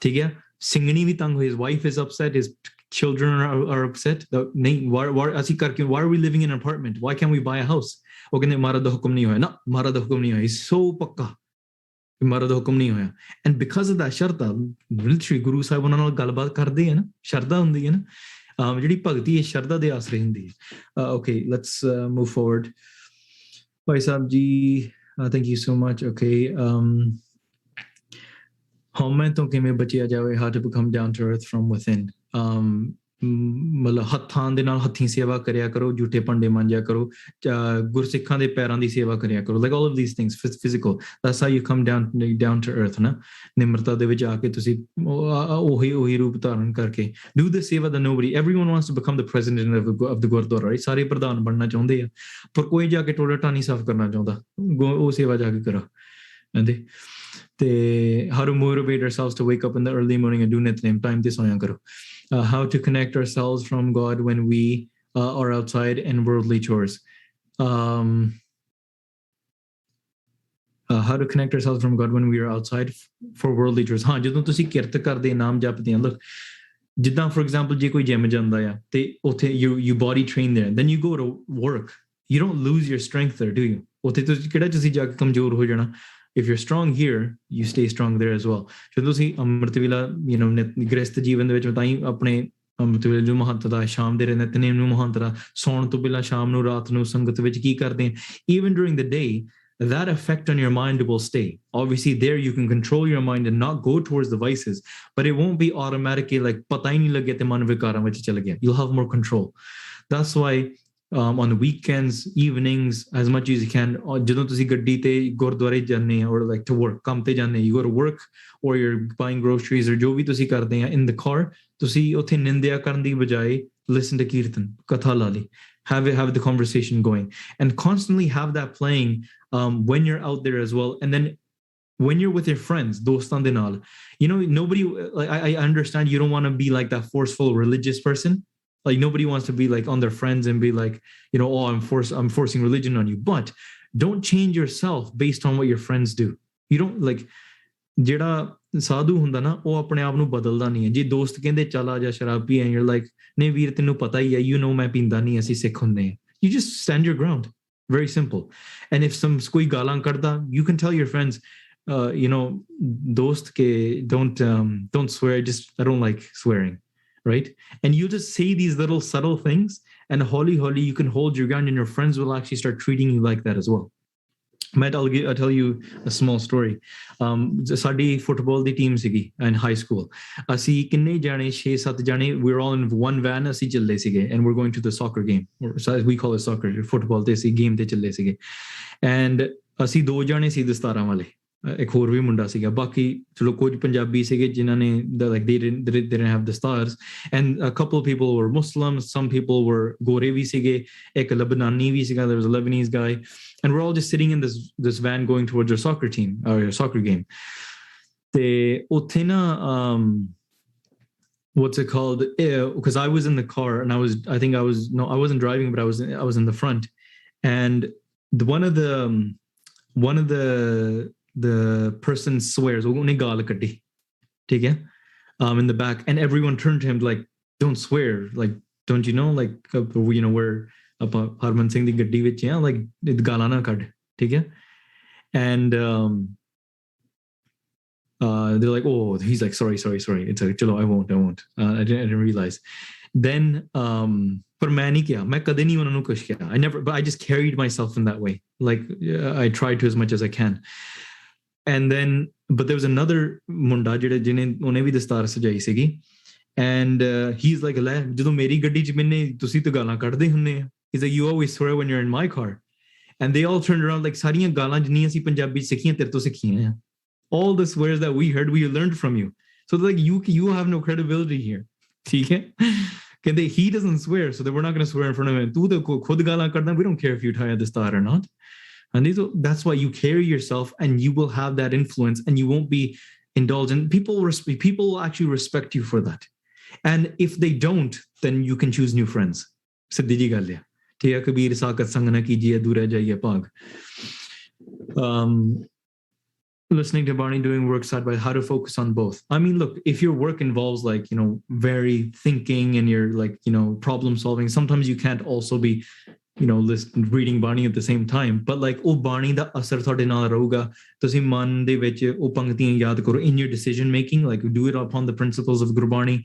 theek hai। Singhni bhi tang hui, his wife is upset, his children are upset, why are we living in an apartment, why can't we buy a house? ਉਹ ਕਹਿੰਦੇ ਮਹਾਰਾਜ ਦਾ ਹੁਕਮ ਨਹੀਂ ਹੋਇਆ ਨਾ, ਮਹਾਰਾਜ ਦਾ ਹੁਕਮ ਨਹੀਂ ਹੋਇਆ। he's so ਪੱਕਾ ਮਹਾਰਾਜ ਦਾ ਹੁਕਮ ਨਹੀਂ ਹੋਇਆ, and because of that ਸ਼ਰਧਾ, literally ਗੁਰੂ ਸਾਹਿਬ ਉਹਨਾਂ ਨਾਲ ਗੱਲਬਾਤ ਕਰਦੇ ਆ ਨਾ, ਸ਼ਰਧਾ ਹੁੰਦੀ ਹੈ ਨਾ, ਜਿਹੜੀ ਭਗਤੀ ਹੈ ਸ਼ਰਧਾ ਦੇ ਆਸਰੇ ਹੁੰਦੀ ਹੈ। okay, let's move forward। Bhai Sahib ji, thank you so much। okay, ਹਉਮੈ ਤੋਂ ਕਿਵੇਂ ਬਚਿਆ ਜਾਵੇ, how to become down to earth from within। ਮਤਲਬ ਹੱਥਾਂ ਦੇ ਨਾਲ ਹੱਥੀਂ ਸੇਵਾ ਕਰਿਆ ਕਰੋ, ਝੂਠੇ ਭਾਂਡੇ ਮਾਂਜਿਆ ਕਰੋ, ਗੁਰਸਿੱਖਾਂ ਦੇ ਪੈਰਾਂ ਦੀ ਸੇਵਾ ਕਰਿਆ ਕਰੋ, like all of these things, physical, that's how you come down to earth ਨਾ। ਨਿਮਰਤਾ ਦੇ ਵਿੱਚ ਆ ਕੇ ਤੁਸੀਂ ਉਹੀ ਰੂਪ ਧਾਰਨ ਕਰਕੇ do the seva that nobody, everyone wants to become the president of the Gurdwara, right? ਸਾਰੇ ਪ੍ਰਧਾਨ ਬਣਨਾ ਚਾਹੁੰਦੇ ਆ, ਪਰ ਕੋਈ ਜਾ ਕੇ ਟੋੜਾ ਟਾਣੀ ਸਾਫ਼ ਕਰਨਾ ਚਾਹੁੰਦਾ, ਉਹ ਸੇਵਾ ਜਾ ਕੇ ਕਰੋ। ਕਹਿੰਦੇ ਤੇ how to motivate ourselves to wake up in the early morning and do nitnem, time ਤੇ ਸੋਇਆ ਕਰੋ। how to connect ourselves from God when we are outside in worldly chores। how to connect ourselves from God when we are outside for worldly chores। ਹਾਂ, ਜਦੋਂ ਤੁਸੀਂ ਕਿਰਤ ਕਰਦੇ, ਨਾਮ ਜਪਦੇ ਆ, look, ਜਿੱਦਾਂ for example ਜੇ ਕੋਈ ਜਿਮ ਜਾਂਦਾ ਆ ਤੇ ਉੱਥੇ you body train there, then you go to work, you don't lose your strength there, do you? ਉੱਥੇ ਤੁਸੀਂ ਕਿਹੜਾ ਤੁਸੀਂ ਜਾ ਕੇ ਕਮਜ਼ੋਰ ਹੋ ਜਾਣਾ। if you're strong here, you stay strong there as well। ਜਦੋਂ ਤੁਸੀਂ ਅੰਮ੍ਰਿਤ ਵੇਲਾ ਗ੍ਰਸਥ ਜੀਵਨ ਦੇ ਵਿੱਚ ਤਾਂ ਹੀ ਆਪਣੇ ਅੰਮ੍ਰਿਤ ਵੇਲੇ ਜੋ ਮਹੱਤਤਾ, ਸ਼ਾਮ ਦੇ ਨਿਤਨੇਮ ਨੂੰ ਮਹੱਤਤਾ, ਸੌਣ ਤੋਂ ਪਹਿਲਾਂ ਸ਼ਾਮ ਨੂੰ, ਰਾਤ ਨੂੰ ਸੰਗਤ ਵਿੱਚ ਕੀ ਕਰਦੇ ਆ, even during the day, that effect on your mind will stay। obviously there you can control your mind and not go towards the vices, but it won't be automatically like ਪਤਾ ਹੀ ਨਹੀਂ ਲੱਗਿਆ ਤੇ ਮਨ ਵਿਕਾਰਾਂ ਵਿੱਚ ਚਲ ਗਿਆ। you'll have more control। that's why on weekends, evenings, as much as you can, ਜਦੋਂ ਤੁਸੀਂ ਗੱਡੀ ਤੇ ਗੁਰਦੁਆਰੇ ਜਾਂਦੇ ਆ or like to work, ਕੰਮ ਤੇ ਜਾਂਦੇ, you go to work or you're buying groceries or ਜੋ ਵੀ ਤੁਸੀਂ ਕਰਦੇ ਆ in the car, ਤੁਸੀਂ ਉੱਥੇ ਨਿੰਦਿਆ ਕਰਨ ਦੀ ਬਜਾਏ listen to ਕੀਰਤਨ, ਕਥਾ ਲਾ ਲਈ, have the conversation going, and constantly have that playing when you're out there as well। and then when you're with your friends, ਦੋਸਤਾਂ ਦੇ ਨਾਲ, nobody, like I understand you don't want to be like that forceful religious person, like nobody wants to be like on their friends and be like, oh, I'm forcing religion on you, but don't change yourself based on what your friends do। You don't like ਜਿਹੜਾ ਸਾਧੂ ਹੁੰਦਾ ਨਾ ਉਹ ਆਪਣੇ ਆਪ ਨੂੰ ਬਦਲਦਾ ਨਹੀਂ ਹੈ ਜੇ ਦੋਸਤ ਕਹਿੰਦੇ ਚੱਲ ਆ ਜਾ ਸ਼ਰਾਬ ਪੀ ਐਂਡ ਯੂ ਲਾਈਕ ਨਹੀਂ ਵੀਰ ਤੈਨੂੰ ਪਤਾ ਹੀ ਹੈ ਯੂ ਨੋ ਮੈਂ ਪੀਂਦਾ ਨਹੀਂ ਅਸੀਂ ਸਿੱਖ ਹੁੰਦੇ ਹਾਂ you just stand your ground very simple and if some ਕੋਈ ਗਾਲਾਂ ਕੱਢਦਾ you can tell your friends you know dost ke don't swear just I don't like swearing right and you just say these little subtle things and holy you can hold your ground and your friends will actually start treating you like that as well. I'll tell you a small story. Saadi football di team sigi in high school. Asi kinne jane 6-7 jane we were all in one van asi challe sige and we're going to the soccer game or we call it soccer football te si game te challe sige and asi do jane si dastara wale ਇੱਕ ਹੋਰ ਵੀ ਮੁੰਡਾ ਸੀਗਾ ਬਾਕੀ ਚਲੋ ਕੁਝ ਪੰਜਾਬੀ ਸੀਗੇ ਜਿਨ੍ਹਾਂ ਨੇ like they didn't have the stars and a couple of people were Muslims some people were ਗੋਰੇ ਵੀ ਸੀਗੇ ਇੱਕ ਲਬਨਾਨੀ ਵੀ ਸੀਗਾ there was a Lebanese guy and we're all just sitting in this van going towards our soccer team or soccer game ਤੇ ਉੱਥੇ ਨਾ what's it called because I was in the car and I wasn't driving but I was in the front and one of the person swears in the back and everyone turned to him like don't swear like don't you know like you know where Harman Singh di gaddi vich yeah like gala na kad theek hai and they're like oh he's like sorry it's like chalo I won't I didn't realize then पर मैं नहीं किया मैं कदे नहीं उन्होंने कुछ किया but I just carried myself in that way like I tried to as much as I can and then but there was another munda jine ਉਹਨੇ ਵੀ ਦਸਤਾਰ ਸਜਾਈ ਸੀਗੀ and he's like ਲੈ ਜਦੋਂ ਮੇਰੀ ਗੱਡੀ ਚ ਮੈਨੇ ਤੁਸੀਂ ਤਾਂ ਗਾਲਾਂ ਕੱਢਦੇ ਹੁੰਨੇ ਆ he's like you always swear when you're in my car and they all turned around like ਸਾਰੀਆਂ ਗਾਲਾਂ ਜਿੰਨੀਆਂ ਅਸੀਂ ਪੰਜਾਬੀ ਸਿੱਖੀਆਂ ਤੇਰੇ ਤੋਂ ਸਿੱਖੀਆਂ ਆ all the swears that we heard we learned from you so like you have no credibility here ਠੀਕ ਹੈ ਕਹਿੰਦੇ he doesn't swear so we're not going to swear in front of him ਤੂੰ ਤਾਂ ਖੁਦ ਗਾਲਾਂ ਕੱਢਦਾ we don't care if you tie the star or not. And that's why you carry yourself and you will have that influence and you won't be indulgent. People will actually respect you for that. And if they don't, then you can choose new friends. Siddhi ji gall hai. Thiya kabir saakat sang na kijiye dura jaiye paag. Listening to Barney doing work side by how to focus on both. I mean, look, if your work involves like, you know, very thinking and you're like, you know, problem solving, sometimes you can't also be you know reading Barney at the same time but like oh Barney da asar thode naal rahooga tusi man de vich oh pangtiyan yaad karo in your decision making like do it upon the principles of Gurbani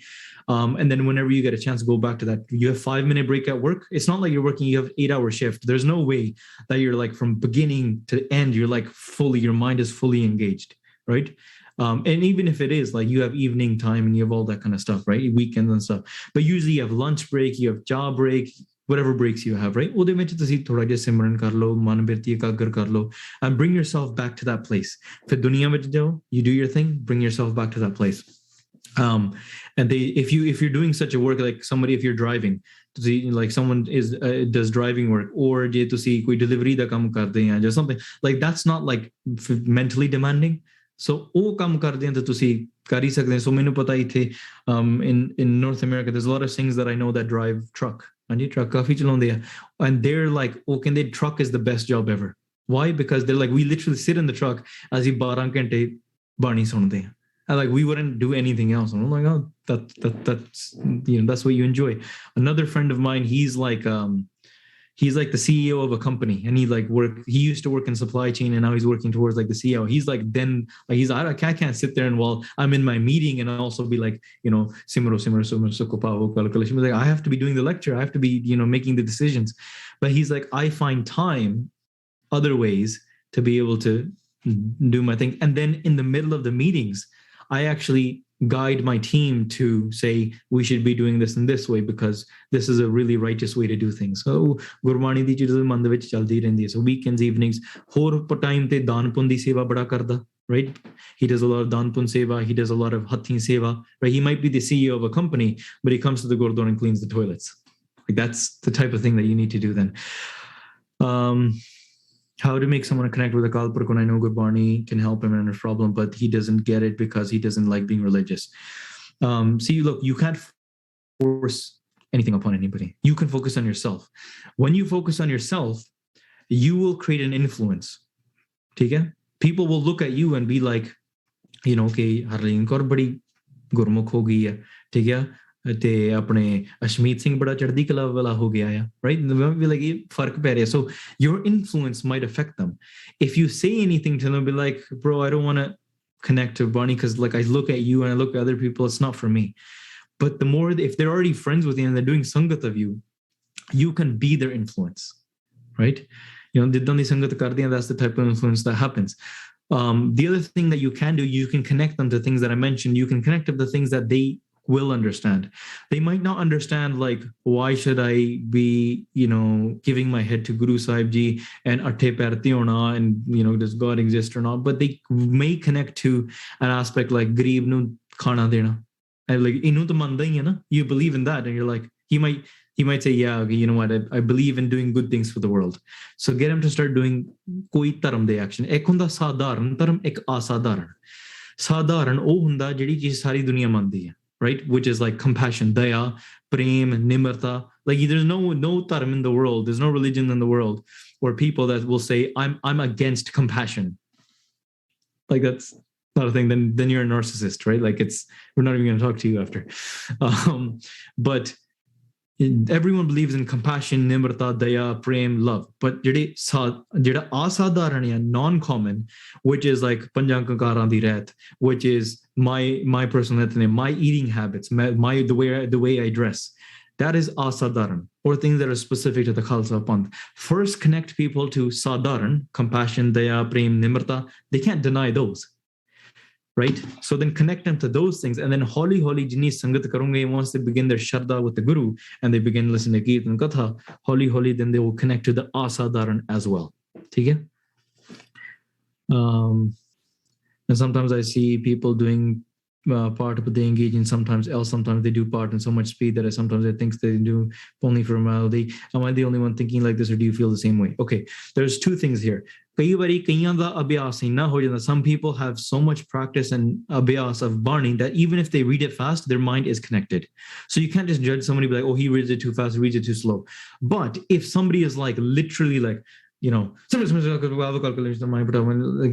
and then whenever you get a chance go back to that you have 5-minute break at work it's not like you're working you have 8-hour shift there's no way that you're like from beginning to end you're like fully your mind is fully engaged right and even if it is like you have evening time and you have all that kind of stuff right weekends and stuff but usually you have lunch break you have job break whatever breaks you have right ਉਹਦੇ ਵਿੱਚ ਤੁਸੀਂ ਥੋੜਾ ਜਿਹਾ ਸਿਮਰਨ ਕਰ ਲਓ ਮਨ ਬਿਰਤੀ ਇਕਾਗਰ ਕਰ ਲਓ and bring yourself back to that place ਫਿਰ ਦੁਨੀਆ ਵਿੱਚ ਜਾਓ you do your thing bring yourself back to that place and if you're doing such a work like somebody if you're driving like someone does driving work or ਜੇ ਤੁਸੀਂ ਕੋਈ delivery ਦਾ ਕੰਮ ਕਰਦੇ ਆ ਜਾਂ something like that's not like mentally demanding so ਉਹ ਕੰਮ ਕਰਦੇ ਆ ਤਾਂ ਤੁਸੀਂ ਕਰ ਹੀ ਸਕਦੇ ਸੋ ਮੈਨੂੰ ਪਤਾ ਇੱਥੇ in North America there's a lot of things that I know that drive truck and truck ਕਾਫੀ ਚਲਾਉਂਦੇ ਆ and they're like oh can they truck is the best job ever why because they're like we literally sit in the truck ਅਸੀਂ 12 ਘੰਟੇ ਬਾਣੀ ਸੁਣਦੇ ਆ and like we wouldn't do anything else and I'm like oh that's you know that's what you enjoy another friend of mine he's like the CEO of a company and he used to work in supply chain and now he's working towards like the CEO he's like then like I can't sit there and while I'm in my meeting and also be like you know simro sukopao calculation like I have to be doing the lecture I have to be you know making the decisions but he's like I find time other ways to be able to do my thing and then in the middle of the meetings I actually guide my team to say we should be doing this in this way because this is a really righteous way to do things so Gurbani di cheez mand vich chaldi rendi so weekends evenings hor time te daan pun di seva bada karda right he does a lot of daan pun seva he does a lot of hathi seva right he might be the CEO of a company but he comes to the gurdwara and cleans the toilets like that's the type of thing that you need to do then how to make someone connect with a Akal Purkh. I know Gurbani can help him in a problem, but he doesn't get it because he doesn't like being religious. See, look, you can't force anything upon anybody. You can focus on yourself. When you focus on yourself, you will create an influence. Okay? people will look at you and be like, you know, okay, Harleen Kaur badi gurmukh ho gayi hai, theek hai, ਤੇ ਆਪਣੇ ਅਸ਼ਮੀਤ ਸਿੰਘ ਬੜਾ ਚੜ੍ਹਦੀ ਕਲਾ ਵਾਲਾ ਹੋ ਗਿਆ ਆ, right? Be like ਫਰਕ ਪੈ ਰਿਹਾ. So your influence might affect them. If you say anything to them, be like, bro, I don't want to connect to Barney because like I look at you and I look at other people, it's not for me. But the more, if they're already friends with you and they're doing sangat of you, you can be their influence, right? You know, ਜਿੱਦਾਂ ਦੀ ਸੰਗਤ ਕਰਦੇ ਆ, that's the type of influence that happens. The other thing that you can do, you can connect them to things that I mentioned. You can connect them to things that they will understand. They might not understand, like, why should I be, you know, giving my head to Guru Sahib Ji and Atte Pair Ona, and, you know, does God exist or not? But they may connect to an aspect like Garib nu khana dena. And like, inu to manda hi hai na, you believe in that, and you're like, he might say, yeah, okay, you know what, I believe in doing good things for the world. So get him to start doing koi dharm de action. Ek hunda sadharan dharm, ek asadharan. Sadharan oh hunda jehdi cheez sari duniya mandi hai, right? Which is like compassion, daya, prem, nimarta. Like there's no dharm in the world, there's no religion in the world where people that will say, I'm against compassion. Like that's not a thing. Then you're a narcissist, right? Like we're not even going to talk to you after. But everyone believes in compassion, nimarta, daya, prem, love. But jehda asadharan ya, non-common, which is like panjang kankaran di ret, which is my personal ethnic, my eating habits, the way I dress, that is asadharan, or things that are specific to the Khalsa Panth. First connect people to sadharan, compassion, daya, prem, nimarta. They can't deny those, right? So then connect them to those things, and then holi jini sangat karunge, once they begin their shraddha with the Guru and they begin listening to Kirtan Katha, holi then they will connect to the asadharan as well. ठीक है? And sometimes I see people doing part, but they engage in sometimes else. Sometimes they do part in so much speed that sometimes I think they do only for formality. Am I the only one thinking like this, or do you feel the same way? Okay, there's two things here. Some people have so much practice and abhyas of Barney that even if they read it fast, their mind is connected. So you can't just judge somebody, be like, oh, he reads it too fast, he reads it too slow. But if somebody is like literally like, you know, like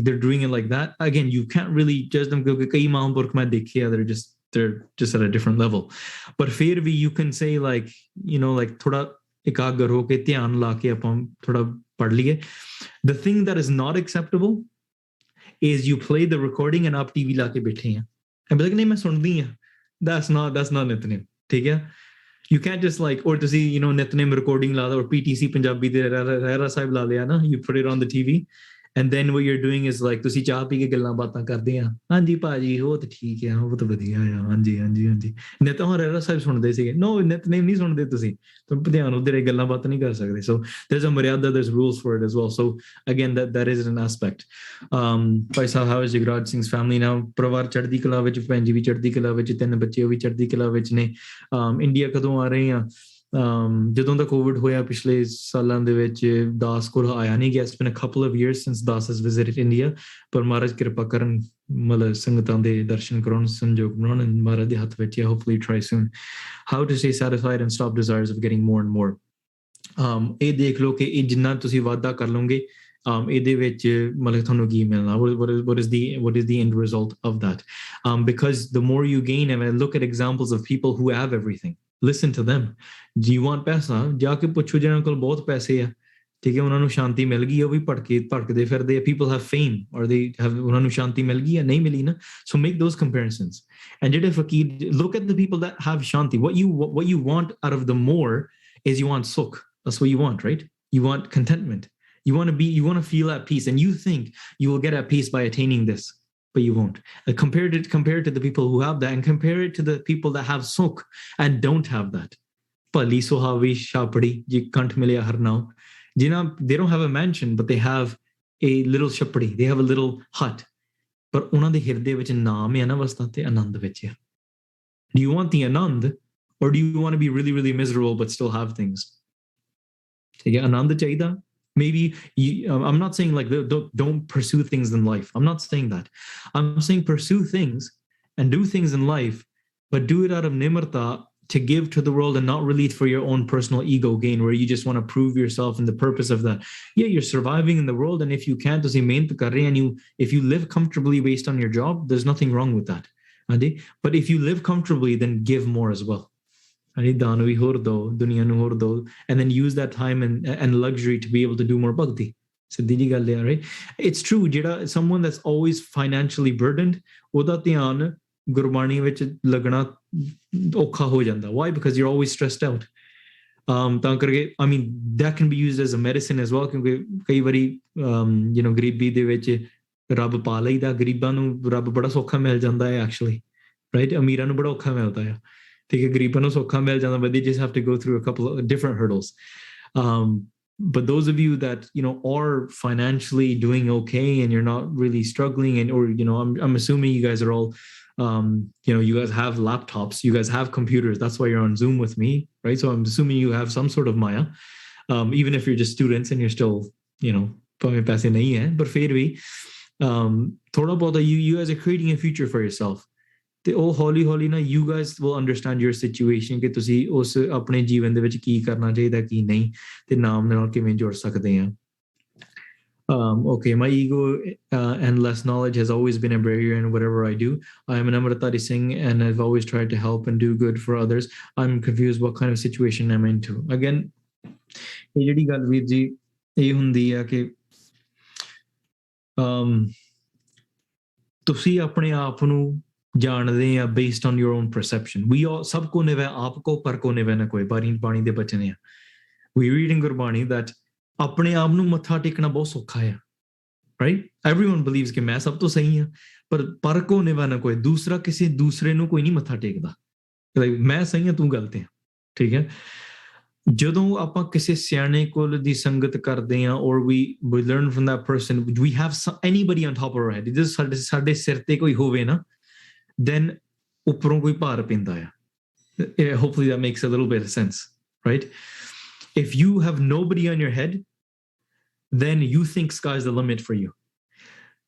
they're doing it like that, again, you can't really judge them. They're just at a different level. But फिर भी you can say like, you know, like थोड़ा एकाग्र होके ध्यान लाके अपन थोड़ा पढ़ लिए. The thing that is not acceptable is you play the recording and आप टीवी लाके बैठे हैं and be like, नहीं मैं सुनती हैं. That's not नितनेम, ठीक है? You can't just like, or to see, you know, Nitnem recording la or PTC Punjabi de Rera Sahib la liya na, you put it on the TV, and then what you're doing is like, ਤੁਸੀਂ ਚਾਹ ਪੀ ਕੇ ਗੱਲਾਂ ਬਾਤਾਂ ਕਰਦੇ ਆ, ਹਾਂਜੀ ਭਾਜੀ ਉਹ ਤਾਂ ਠੀਕ ਹੈ, ਉਹ ਤਾਂ ਵਧੀਆ ਆ, ਹਾਂਜੀ ਨਿਤ ਹੁਣ ਰਹਿਰਾ ਸਾਹਿਬ ਸੁਣਦੇ ਸੀਗੇ, no ਨਿਤਨੇਮ ਨਹੀਂ ਸੁਣਦੇ ਤੁਸੀਂ, ਧਿਆਨ ਉਧਰ ਗੱਲਾਂ ਬਾਤਾਂ ਨਹੀਂ ਕਰ ਸਕਦੇ. So there's a maryada, there's rules for it as well. So again, that is an aspect. Bhai Sahab, how is Jagraj Singh's family now? ਪਰਿਵਾਰ ਚੜ੍ਹਦੀ ਕਲਾ ਵਿੱਚ, ਭੈਣ ਜੀ ਵੀ ਚੜ੍ਹਦੀ ਕਲਾ ਵਿੱਚ, 3 ਬੱਚੇ ਉਹ ਵੀ ਚੜ੍ਹਦੀ ਕਲਾ ਵਿੱਚ ਨੇ. ਇੰਡੀਆ ਕਦੋਂ ਆ ਰਹੇ ਆ? ਜਦੋਂ ਦਾ ਕੋਵਿਡ ਹੋਇਆ ਪਿਛਲੇ ਸਾਲਾਂ ਦੇ ਵਿੱਚ ਦਾਸ ਕੋਲ ਆਇਆ ਨਹੀਂ ਗਿਆ. It's been a couple of years since Das has visited India, ਪਰ ਮਹਾਰਾਜ ਕਿਰਪਾ ਕਰਨ, ਮਤਲਬ ਸੰਗਤਾਂ ਦੇ ਦਰਸ਼ਨ ਕਰਾਉਣ, ਸੰਜੋਗ ਬਣਾਉਣ, ਮਹਾਰਾਜ ਦੇ ਹੱਥ ਵਿੱਚ ਹੈ. Hopefully try soon. How to stay satisfied and stop desires of getting more and more. ਇਹ ਦੇਖ ਲਓ ਕਿ ਇਹ ਜਿੰਨਾ ਤੁਸੀਂ ਵਾਅਦਾ ਕਰ ਲਓਗੇ, ਇਹਦੇ ਵਿੱਚ ਮਤਲਬ ਤੁਹਾਨੂੰ ਕੀ ਮਿਲਣਾ, what is the end result of that? Because the more you gain, and I look at examples of people who have everything, listen to them. Do you want ਪੈਸਾ? ਜਾ ਕੇ ਪੁੱਛੋ ਜਿਹਨਾਂ ਕੋਲ ਬਹੁਤ ਪੈਸੇ ਆ, ਠੀਕ ਹੈ, ਉਹਨਾਂ ਨੂੰ ਸ਼ਾਂਤੀ ਮਿਲ ਗਈ, ਉਹ ਵੀ ਭਟਕਦੇ ਫਿਰਦੇ ਆ. People have fame, or they have, ਉਹਨਾਂ ਨੂੰ ਸ਼ਾਂਤੀ ਮਿਲ ਗਈ ਆ, ਨਹੀਂ ਮਿਲੀ ਨਾ. So make those comparisons. And ਜਿਹੜੇ ਫਕੀਰ, look at the people that have shanti. What you want out of the more is you want sukh. That's what you want, right? You want contentment. You want to feel at peace, and you think you will get at peace by attaining this, but you won't. Compare it to the people who have that, and compare it to the people that have sukh and don't have that. Pali sohavi shapadi ji kant milya har now. They don't have a mansion, but they have a little shapadi. They have a little hut. But ਉਹਨਾਂ ਦੇ ਹਿਰਦੇ ਵਿੱਚ ਨਾਮ ਹੈ ਨਾ ਵਸਦਾ ਤੇ ਆਨੰਦ ਵਿੱਚ ਹੈ. Do you want the anand, or do you want to be really, really miserable but still have things? ਠੀਕ ਹੈ, ਆਨੰਦ ਚਾਹੀਦਾ. Maybe I'm not saying like don't pursue things in life. I'm not saying that. I'm saying pursue things and do things in life, but do it out of nimarta to give to the world and not really for your own personal ego gain, where you just want to prove yourself and the purpose of that. Yeah, you're surviving in the world, and if you can't, and if you live comfortably based on your job, there's nothing wrong with that. But if you live comfortably, then give more as well. And then use that time and luxury to be able to do more bhakti. Right? It's true, someone that's always financially burdened, ਉਹਦਾ ਧਿਆਨ ਗੁਰਬਾਣੀ ਵਿੱਚ ਲੱਗਣਾ ਔਖਾ ਹੋ ਜਾਂਦਾ. Why? Because you're always stressed out. ਤਾਂ ਕਰਕੇ, I mean, that can be used as a medicine as well, ਕਿਉਂਕਿ ਕਈ ਵਾਰੀ ਗਰੀਬੀ ਦੇ ਵਿੱਚ ਰੱਬ ਪਾ ਲਈਦਾ, ਗਰੀਬਾਂ ਨੂੰ ਰੱਬ ਬੜਾ ਸੌਖਾ ਮਿਲ ਜਾਂਦਾ ਹੈ actually, right? ਅਮੀਰਾਂ ਨੂੰ ਬੜਾ ਔਖਾ ਮਿਲਦਾ ਹੈ, ਠੀਕ ਹੈ, ਗਰੀਬਾਂ ਨੂੰ ਸੌਖਾ ਮਿਲ ਜਾਂਦਾ, but they just have to go through a couple of different hurdles. But those of you that are financially doing okay and you're not really struggling, and or I'm assuming you guys are all you guys have laptops, you guys have computers, that's why you're on Zoom with me, right? So I'm assuming you have some sort of maya, even if you're just students and you're still ਭਾਵੇਂ ਪੈਸੇ ਨਹੀਂ ਹੈ, but ਫਿਰ ਵੀ ਥੋੜਾ ਬਹੁਤਾ you guys are creating a future for yourself. ਤੇ ਉਹ ਹੌਲੀ ਹੌਲੀ ਨਾ you guys will understand your situation, ਕਿ ਤੁਸੀਂ ਉਸ ਆਪਣੇ ਜੀਵਨ ਦੇ ਵਿੱਚ ਕੀ ਕਰਨਾ ਚਾਹੀਦਾ, ਕੀ ਨਹੀਂ, ਤੇ ਨਾਮ ਨਾਲ ਕਿਵੇਂ ਜੁੜ ਸਕਦੇ ਆ. Okay, my ego and less knowledge has always been a barrier in whatever I do. I am an Amritari Singh and I've always tried to help and do good for others. I'm confused what kind of situation I'm into. Again, ਇਹ ਜਿਹੜੀ ਗੱਲ ਵੀਰ ਜੀ ਇਹ ਹੁੰਦੀ ਆ ਕਿ ਤੁਸੀਂ ਆਪਣੇ ਆਪ ਨੂੰ ਜਾਣਦੇ ਆ based on your own perception. We all ਸਭ ਕੋ ਨਿਵੈ ਆਪ ਕੋ ਪਰ ਕੋ ਨਿਵੈ ਨਾ ਕੋਈ, ਬਾਣੀ ਦੇ ਬਚਨ ਆ. We read in Gurbani that ਆਪਣੇ ਆਪ ਨੂੰ ਮੱਥਾ ਟੇਕਣਾ ਬਹੁਤ ਸੌਖਾ ਹੈ, right? Everyone believes ਕਿ ਮੈਂ ਸਭ ਤੋਂ ਸਹੀ ਹਾਂ, ਪਰ ਕੋ ਨਿਵਾ ਨਾ ਕੋਈ, ਦੂਸਰਾ ਕਿਸੇ ਦੂਸਰੇ ਨੂੰ ਕੋਈ ਨਹੀਂ ਮੱਥਾ ਟੇਕਦਾ, ਮੈਂ ਸਹੀ ਹਾਂ ਤੂੰ ਗਲਤ ਹੈ, ਠੀਕ ਹੈ. ਜਦੋਂ ਆਪਾਂ ਕਿਸੇ ਸਿਆਣੇ ਕੋਲ ਦੀ ਸੰਗਤ ਕਰਦੇ ਹਾਂ, or we learn from that person, we have anybody on top of our head, ਜੇ ਸਾਡੇ ਸਿਰ ਤੇ ਕੋਈ ਹੋਵੇ ਨਾ, then ਉੱਪਰੋਂ ਕੋਈ ਭਾਰ ਪੈਂਦਾ ਆ. Hopefully that makes a little bit of sense, right? If you have nobody on your head, then you think sky's the limit for you.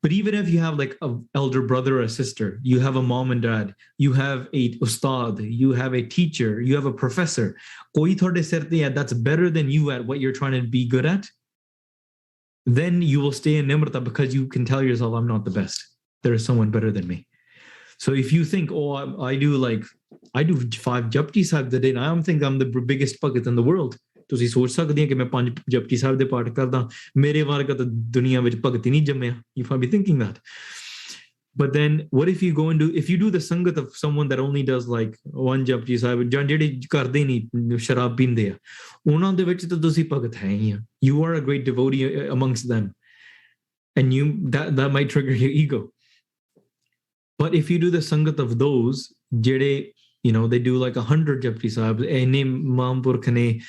But even if you have like an elder brother or a sister, you have a mom and dad, you have a ustad, you have a teacher, you have a professor, koi thode sir te hai that's better than you at what you're trying to be good at, then you will stay in nimrata, because you can tell yourself, I'm not the best, there is someone better than me. So if you think, oh, I do 5 Japji Sahib a day, and I don't think I'm the biggest bhagat in the world, ਤੁਸੀਂ ਸੋਚ ਸਕਦੇ ਹੋ ਕਿ ਮੈਂ 5 ਜਪਜੀ ਸਾਹਿਬ ਦੇ ਪਾਠ ਕਰਦਾ, ਮੇਰੇ ਵਰਗਾ ਤਾਂ ਦੁਨੀਆ ਵਿੱਚ ਭਗਤ ਹੀ ਨਹੀਂ ਜੰਮਿਆ. You might be thinking that. But then what if you go and if you do the sangat of someone that only does like 1 Japji Sahib, ਜਾਂ ਜਿਹੜੇ ਕਰਦੇ ਨਹੀਂ, ਸ਼ਰਾਬ ਪੀਂਦੇ ਆ, ਉਹਨਾਂ ਦੇ ਵਿੱਚ ਤਾਂ ਤੁਸੀਂ ਭਗਤ ਹੈ ਹੀ ਆ. You are a great devotee amongst them, and that might trigger your ego. But if you do the sangat of those ਜਿਹੜੇ they do like 100 Japji Sahib, ਇੰਨੇ ਮਹਾਂਪੁਰਖ ਨੇ,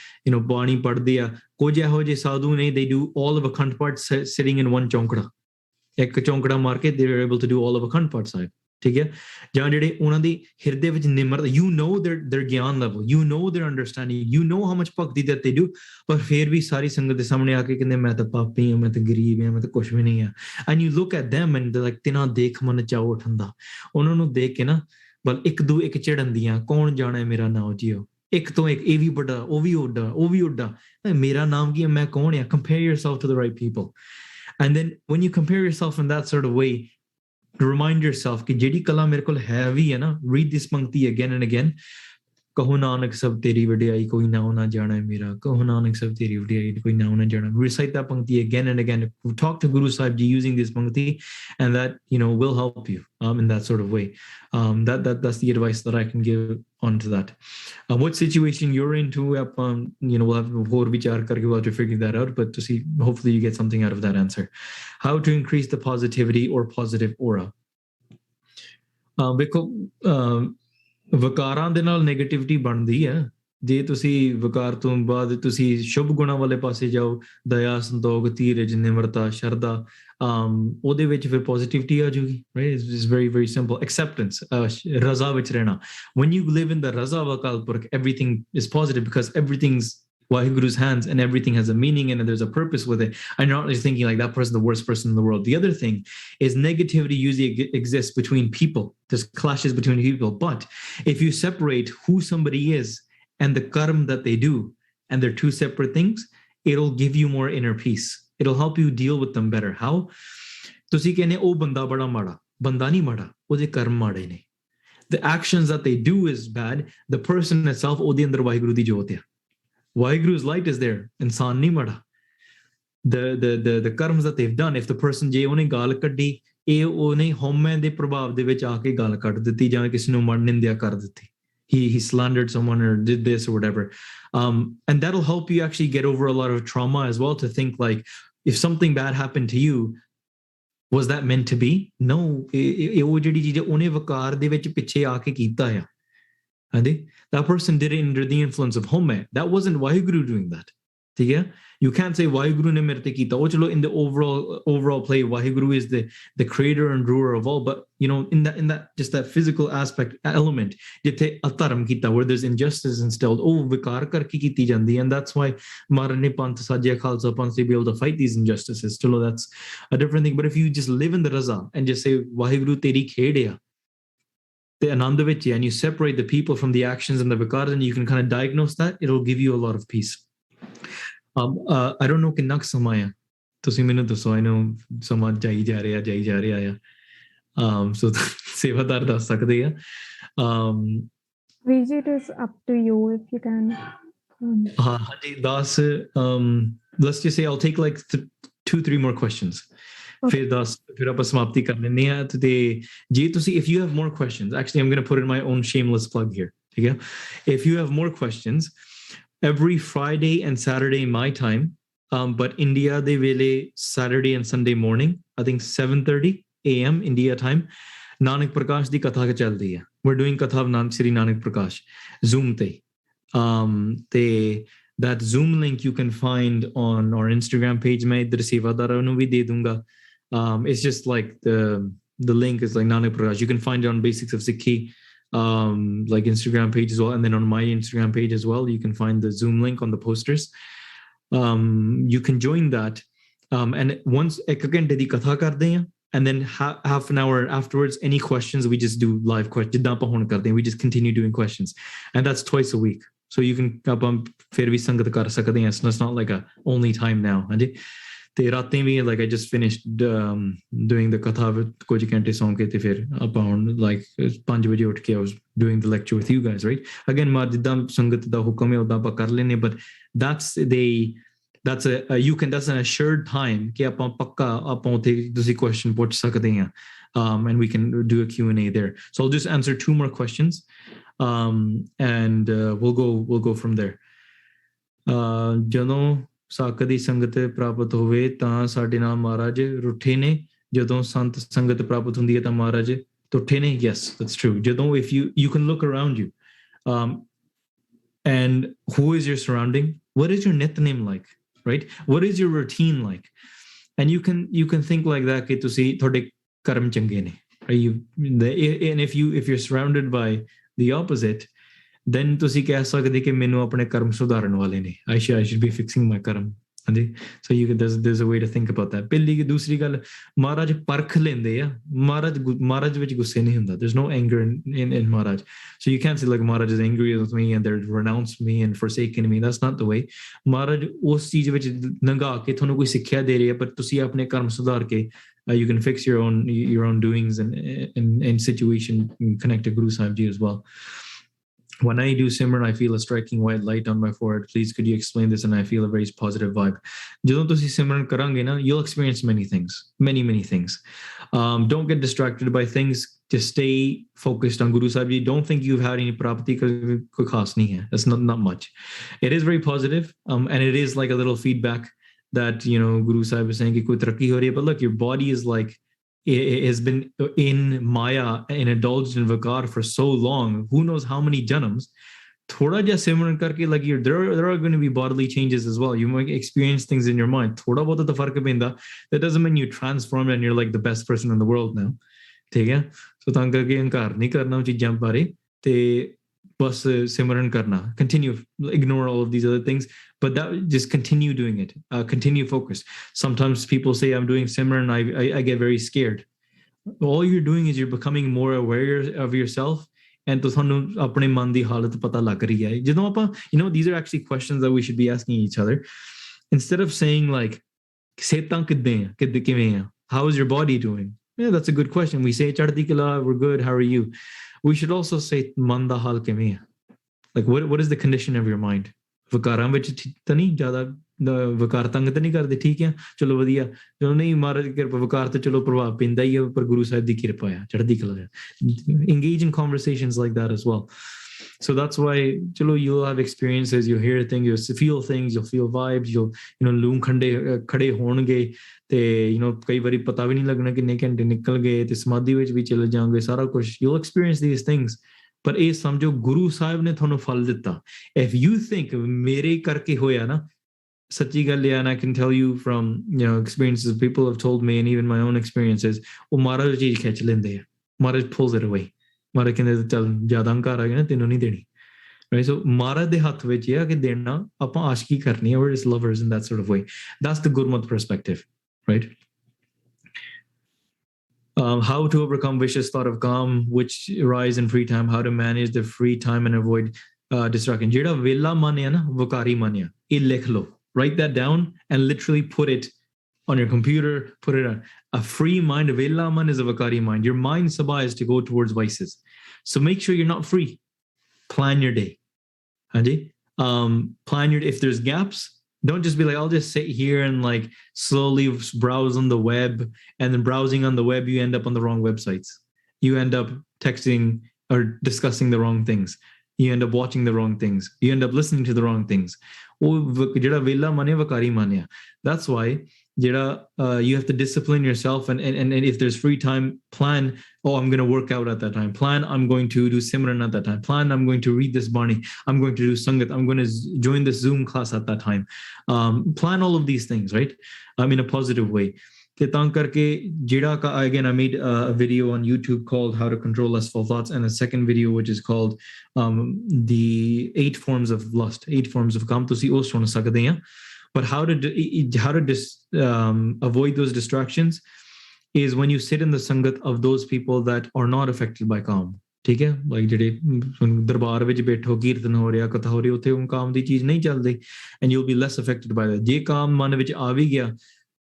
ਬਾਣੀ ਪੜ੍ਹਦੇ ਆ. ਕੁਝ ਇਹੋ ਜਿਹੇ ਸਾਧੂ ਨੇ, they do all of Akhand Path sitting in one ਚੌਂਕੜਾ, ਇੱਕ ਚੌਂਕੜਾ ਮਾਰ ਕੇ they are able to do all of Akhand Path Sahib, ਠੀਕ ਹੈ. ਜਾਂ ਜਿਹੜੇ ਉਹਨਾਂ ਦੀ ਹਿਰਦੇ ਵਿੱਚ ਨਿਮਰਤਾ, their ਗਿਆਨ level, their understanding, how much bhakti that they do, ਪਰ ਫਿਰ ਵੀ ਸਾਰੀ ਸੰਗਤ ਦੇ ਸਾਹਮਣੇ ਆ ਕੇ ਕਹਿੰਦੇ ਮੈਂ ਤਾਂ ਪਾਪੀ ਹਾਂ, ਮੈਂ ਤਾਂ ਗਰੀਬ ਹਾਂ, ਮੈਂ ਤਾਂ ਕੁਛ ਵੀ ਨਹੀਂ ਹਾਂ. And you look at them and they're like, ਤਿਨਾ ਦੇਖ ਮਨ ਚਾਉ ਠੰਡਾ. ਉਹਨਾਂ ਨੂੰ ਦੇਖ ਕੇ ਨਾ ਬਲ ਇੱਕ ਚੜਨ ਦੀਆਂ, ਕੌਣ ਜਾਣੇ ਮੇਰਾ ਨਾਮ ਜੀਓ, ਇੱਕ ਤੋਂ ਇੱਕ, ਇਹ ਵੀ ਵੱਡਾ, ਉਹ ਵੀ ਉੱਡਾ, ਮੇਰਾ ਨਾਮ ਕੀ ਹੈ, ਮੈਂ ਕੌਣ ਆ. Compare yourself to the right people. And then when you compare yourself in that sort of way, remind yourself ਕਿ ਜਿਹੜੀ ਕਲਾ ਮੇਰੇ ਕੋਲ ਹੈ ਵੀ ਹੈ ਨਾ, read this ਪੰਕਤੀ again and again. ਕਹੋ ਨਾਨਕ ਸਭ ਤੇਰੀ ਵਡਿਆਈ, ਕੋਈ ਨਾਉ ਨਾ ਜਾਣੇ ਮੇਰਾ, ਕਹੋ ਨਾਨਕ ਸਭ ਤੇਰੀ ਵਡਿਆਈ, ਕੋਈ ਨਾਉ ਨਾ ਜਾਣੇ. Recite that pankti again and again. Talk to Guru Sahib Ji using this pankti, and that will help you in that sort of way. That's the advice that I can give onto that. What situation you're into, we'll have more vichar karke we'll have to figure that out, but to see, hopefully you get something out of that answer. How to increase the positivity or positive aura. Because ਵਿਕਾਰਾਂ ਦੇ ਨਾਲ negativity ਬਣਦੀ ਹੈ. ਜੇ ਤੁਸੀਂ ਵਿਕਾਰ ਤੋਂ ਬਾਅਦ ਤੁਸੀਂ ਸ਼ੁਭ ਗੁਣਾਂ ਵਾਲੇ ਪਾਸੇ ਜਾਓ, ਦਇਆ, ਸੰਤੋਖ, ਧੀਰਜ, ਨਿਮਰਤਾ, ਸ਼ਰਧਾ, ਉਹਦੇ ਵਿੱਚ ਫਿਰ ਪੋਜ਼ਿਟਿਵਿਟੀ ਆ ਜਾਊਗੀ, right? It's very, very simple. Acceptance, ਰਜ਼ਾ ਵਿੱਚ ਰਹਿਣਾ. When you live in the raza of Akal Purkh, everything is positive because everything's Waheguru's hands, and everything has a meaning and there's a purpose with it. And you're not just thinking like that person's the worst person in the world. The other thing is negativity usually exists between people. There's clashes between people. But if you separate who somebody is and the karma that they do, and they're two separate things, it'll give you more inner peace. It'll help you deal with them better. How? ਤੁਸੀਂ ਕਹਿੰਦੇ ਉਹ ਬੰਦਾ ਬੜਾ ਮਾੜਾ, ਬੰਦਾ ਨਹੀਂ ਮਾੜਾ, ਉਹਦੇ ਕਰਮ ਮਾੜੇ ਨੇ. The actions that they do is bad. The person itself, ਉਹਦੇ ਅੰਦਰ ਵਾਹਿਗੁਰੂ ਦੀ ਜੋਤ ਆ. Waheguru's light is there. Insan nahi mada. The karmas that they've done, if the person je ਉਹਨੇ ਗਾਲ ਕੱਢੀ, ਇਹ ਉਹਨੇ ਹਉਮੈ ਦੇ ਪ੍ਰਭਾਵ ਦੇ ਵਿੱਚ ਆ ਕੇ ਗਾਲ ਕੱਢ ਦਿੱਤੀ ਜਾਂ ਕਿਸੇ ਨੂੰ ਮਨ ਨਿੰਦਿਆ ਕਰ ਦਿੱਤੀ. He slandered someone or did this or whatever. And that'll help you actually get over a lot of trauma as well, to think like, if something bad happened to you, was that meant to be? No. ਉਹ ਜਿਹੜੀ ਚੀਜ਼ ਉਹਨੇ ਵਕਾਰ ਦੇ ਵਿੱਚ ਪਿੱਛੇ ਆ ਕੇ ਕੀਤਾ ਆ. That person did it under the influence of home. That wasn't Waheguru doing that. You can't say Waheguru ne mere te kita. In the overall play, Waheguru is the creator and ruler of all. But in that just that physical aspect element, jithe ataram kita, where there's injustice instilled, vikar karke kiti jandi, and that's why Marane Panth Sajya Khalsa Panth to be able to fight these injustices. That's a different thing. But if you just live in the raza and just say Waheguru teri khede hai, the ananda vich, and you separate the people from the actions and the vikars, and you can kind of diagnose that, it'll give you a lot of peace. I don't know ਕਿੰਨਾ ਕੁ ਸਮਾਂ ਆ, ਤੁਸੀਂ ਮੈਨੂੰ ਦੱਸੋ. I know ਸਮਾਂ ਜਾਈ ਜਾ ਰਿਹਾ ਆ. So ਸੇਵਾਦਾਰ ਦੱਸ ਸਕਦੇ ਆ. Vijay, it is up to you if you can. ਹਾਂਜੀ ਦੱਸ. Let's just say I'll take like 2-3 more questions. ਫਿਰ ਆਪਾਂ ਸਮਾਪਤੀ ਕਰ ਲੈਂਦੇ ਆ. ਤੇ ਜੇ ਤੁਸੀਂ, if you have more questions, actually I'm going to put in my own shameless plug here. If you have more questions, every Friday and Saturday my time, but India they vele Saturday and Sunday morning, I think 7:30 a.m. India time, Nanak Prakash di katha chaldi hai. We're doing katha of Shri Nanak Prakash Zoom te. That Zoom link you can find on our Instagram page. Main idhar sevadara nu bhi de dunga. It's just like the link is like Nanak Prakash. You can find it on Basics of Sikhi like Instagram page as well, and then on my Instagram page as well you can find the Zoom link on the posters. You can join that, and once ek ghante di katha karde hain, and then half an hour afterwards, any questions we just do live questions. Jiddan apan hun karde hain, we just continue doing questions, and that's twice a week. So you can fir bhi sangat kar sakde hain. It's not like a only time now. Hanji ਤੇ ਰਾਤੀ ਵੀ like I just finished doing the katha with ਕੁਝ ਘੰਟੇ ਸੌਂ ਕੇ, ਤੇ ਫਿਰ ਆਪਾਂ ਹੁਣ like 5 ਵਜੇ ਉੱਠ ਕੇ I was doing the lecture with you guys, right? Again, ਮਾਰ ਜਿੱਦਾਂ ਸੰਗਤ ਦਾ ਹੁਕਮ ਹੈ ਉਦਾਂ ਆਪਾਂ ਕਰ ਲੈਨੇ, but that's an assured time ਕਿ ਆਪਾਂ ਪੱਕਾ ਆਪਾਂ ਉੱਥੇ ਤੁਸੀਂ question ਪੁੱਛ ਸਕਦੇ ਆ, and we can do a Q&A there. So I'll just answer 2 more questions, and we'll go from there. ਜਦੋਂ ਸਾਕ ਦੀ ਸੰਗਤ ਪ੍ਰਾਪਤ ਹੋਵੇ ਤਾਂ ਸਾਡੇ ਨਾਲ ਮਹਾਰਾਜ ਰੁੱਠੇ ਨੇ, ਜਦੋਂ ਸੰਤ ਸੰਗਤ ਪ੍ਰਾਪਤ ਹੁੰਦੀ ਹੈ ਤਾਂ ਮਹਾਰਾਜ ਟੁੱਟੇ ਨੇ. Yes, that's true. ਜਦੋਂ if you can look around you, and who is your surrounding, what is your nitnem like, right? What is your routine like? And you can think like that ਕਿ ਤੁਸੀਂ ਤੁਹਾਡੇ ਕਰਮ ਚੰਗੇ ਨੇ, and if you're surrounded by the opposite, then ਤੁਸੀਂ ਕਹਿ ਸਕਦੇ ਕਿ ਮੈਨੂੰ ਆਪਣੇ ਕਰਮ ਸੁਧਾਰਨ ਵਾਲੇ ਨੇ. I should be fixing my karma. So there's a way to think about that. ਪਹਿਲੀ ਕਿ ਦੂਸਰੀ ਗੱਲ, ਮਹਾਰਾਜ ਪਰਖ ਲੈਂਦੇ ਆ. ਮਹਾਰਾਜ ਵਿੱਚ ਗੁੱਸੇ ਨਹੀਂ ਹੁੰਦਾ. There's no anger in Maharaj. So you can't say like Maharaj is angry with me and they're renounced me and forsaken me. That's not the way. Maharaj ਉਸ ਚੀਜ਼ ਵਿੱਚ ਨੰਗਾ ਕੇ ਤੁਹਾਨੂੰ ਕੋਈ ਸਿੱਖਿਆ ਦੇ ਰਿਹਾ, ਪਰ ਤੁਸੀਂ ਆਪਣੇ ਕਰਮ ਸੁਧਾਰ ਕੇ you can fix your own doings and situation, connect to Guru Sahib Ji as well. When I do Simran, I feel a striking white light on my forehead. Please, could you explain this? And I feel a very positive vibe. ਜਦੋਂ ਤੁਸੀਂ Simran ਕਰਾਂਗੇ ਨਾ, you'll experience many things, many things. Don't get distracted by things. Just stay focused on Guru Sahib Ji. Don't think you've had any prapati because koi khas nahi hai. That's not much. It is very positive, and it is like a little feedback that Guru Sahib is saying ki koi tarakki ho rahi hai. But look, your body is like, it has been in Maya and indulged in Vikar for so long, who knows how many janams. Thoda ja simran karke, like there are going to be bodily changes as well. You might experience things in your mind. Thoda bahut ta fark penda. That doesn't mean you transform and you're like the best person in the world now. theek hai? So ਤਾਂ ਕਰਕੇ ਹੰਕਾਰ ਨਹੀਂ ਕਰਨਾ ਉਹ ਚੀਜ਼ਾਂ ਬਾਰੇ, ਤੇ bas simran karna, continue, ignore all of these other things, but that just continue doing it, continue focus. Sometimes people say I'm doing simran, I get very scared. All you're doing is you're becoming more aware of yourself, and ਤੁਹਾਨੂੰ ਆਪਣੇ ਮਨ ਦੀ ਹਾਲਤ ਪਤਾ ਲੱਗ ਰਹੀ ਹੈ ਜਦੋਂ ਆਪਾਂ these are actually questions that we should be asking each other instead of saying like ਸਿਹਤਾਂ ਕਿਵੇਂ ਆ, how is your body doing? Yeah, that's a good question. We say ਚੜ੍ਹਦੀ ਕਲਾ, we're good, how are you? We should also say ਮਨ ਦਾ ਹਾਲ ਕਿਵੇਂ ਆ, like what is the condition of your mind? ਵਿਕਾਰਾਂ ਵਿੱਚ ਤਾਂ ਨਹੀਂ ਜ਼ਿਆਦਾ ਵਿਕਾਰ ਤੰਗ ਤਾਂ ਨਹੀਂ ਕਰਦੇ, ਠੀਕ ਆ ਚਲੋ ਵਧੀਆ, ਚਲੋ ਨਹੀਂ ਮਹਾਰਾਜ ਕਿਰਪਾ ਵਿਕਾਰ ਤੇ ਚਲੋ ਪ੍ਰਭਾਵ ਪੈਂਦਾ ਹੀ ਹੈ, ਪਰ ਗੁਰੂ ਸਾਹਿਬ ਦੀ ਕਿਰਪਾ ਆ, ਚੜ੍ਹਦੀ ਕਲਾ ਆ. Engage in conversations like that as well. So that's why chalo, you'll have experiences, you'll hear things, you'll feel things, you'll feel vibes, you'll loom khade honge te kai vari pata bhi nahi lagna kinne ghante nikal gaye te samadhi vich bhi chale jaange sara kuch. You'll experience these things, but ਇਹ ਸਮਝੋ ਗੁਰੂ ਸਾਹਿਬ ਨੇ ਤੁਹਾਨੂੰ ਫਲ ਦਿੱਤਾ. If you think ਮੇਰੇ ਕਰਕੇ ਹੋਇਆ ਨਾ, ਸੱਚੀ ਗੱਲ ਹੈ, and I can tell you from experiences people have told me and even my own experiences, ਉਹ ਮਹਾਰਾਜ ਚੀਜ਼ ਖਿੱਚ ਲੈਂਦੇ ਆ, ਮਹਾਰਾਜ pulls it away. ਮਹਾਰਾਜ ਕਹਿੰਦੇ ਚੱਲ ਜ਼ਿਆਦਾ ਹੰਕਾਰ ਆ ਗਿਆ ਨਾ, ਤੈਨੂੰ ਨਹੀਂ ਦੇਣੀ, right? So ਮਹਾਰਾਜ ਦੇ ਹੱਥ ਵਿੱਚ ਇਹ ਆ ਕਿ ਦੇਣਾ, ਆਪਾਂ ਆਸ਼ਕੀ ਕਰਨੀ ਹੈ, we're just lovers in that sort of way. That's the Gurmat perspective, right? How to overcome vicious thought of calm, which arise in free time, how to manage the free time and avoid distraction. ਜਿਹੜਾ ਵੇਲਾ ਮਨ ਹੈ ਨਾ, ਵਕਾਰੀ ਮਨ ਹੈ, ਇਹ ਲਿਖ ਲਓ, write that down and literally put it on your computer, put it on. A free mind, vela man, is a vakari mind. Your mind sabah is to go towards vices. So make sure you're not free. Plan your day. Plan your, if there's gaps, don't just be like, I'll just sit here and like slowly browse on the web, and then browsing on the web, you end up on the wrong websites. You end up texting or discussing the wrong things. You end up watching the wrong things. You end up listening to the wrong things. That's why you have to discipline yourself, and if there's free time, plan, I'm going to work out at that time. Plan, I'm going to do Simran at that time. Plan, I'm going to read this Bani. I'm going to do Sangat. I'm going to join this Zoom class at that time. Plan all of these things, right? In a positive way. Again, I made a video on YouTube called How to Control Lustful Thoughts, and a second video which is called the 8 forms of lust, 8 forms of kam. But how to avoid those distractions is when you sit in the sangat of those people that are not affected by काम. ठीक है, like ਜਿਹੜੇ ਦਰਬਾਰ ਵਿੱਚ ਬੈਠੋ, ਕੀਰਤਨ ਹੋ ਰਿਹਾ, ਕਥਾ ਹੋ ਰਹੀ, ਉੱਥੇ ਉਹ ਕਾਮ ਦੀ ਚੀਜ਼ ਨਹੀਂ ਚੱਲਦੀ, and you'll be less affected by that. ਜੇ ਕਾਮ ਮਨ ਵਿੱਚ ਆ ਵੀ ਗਿਆ,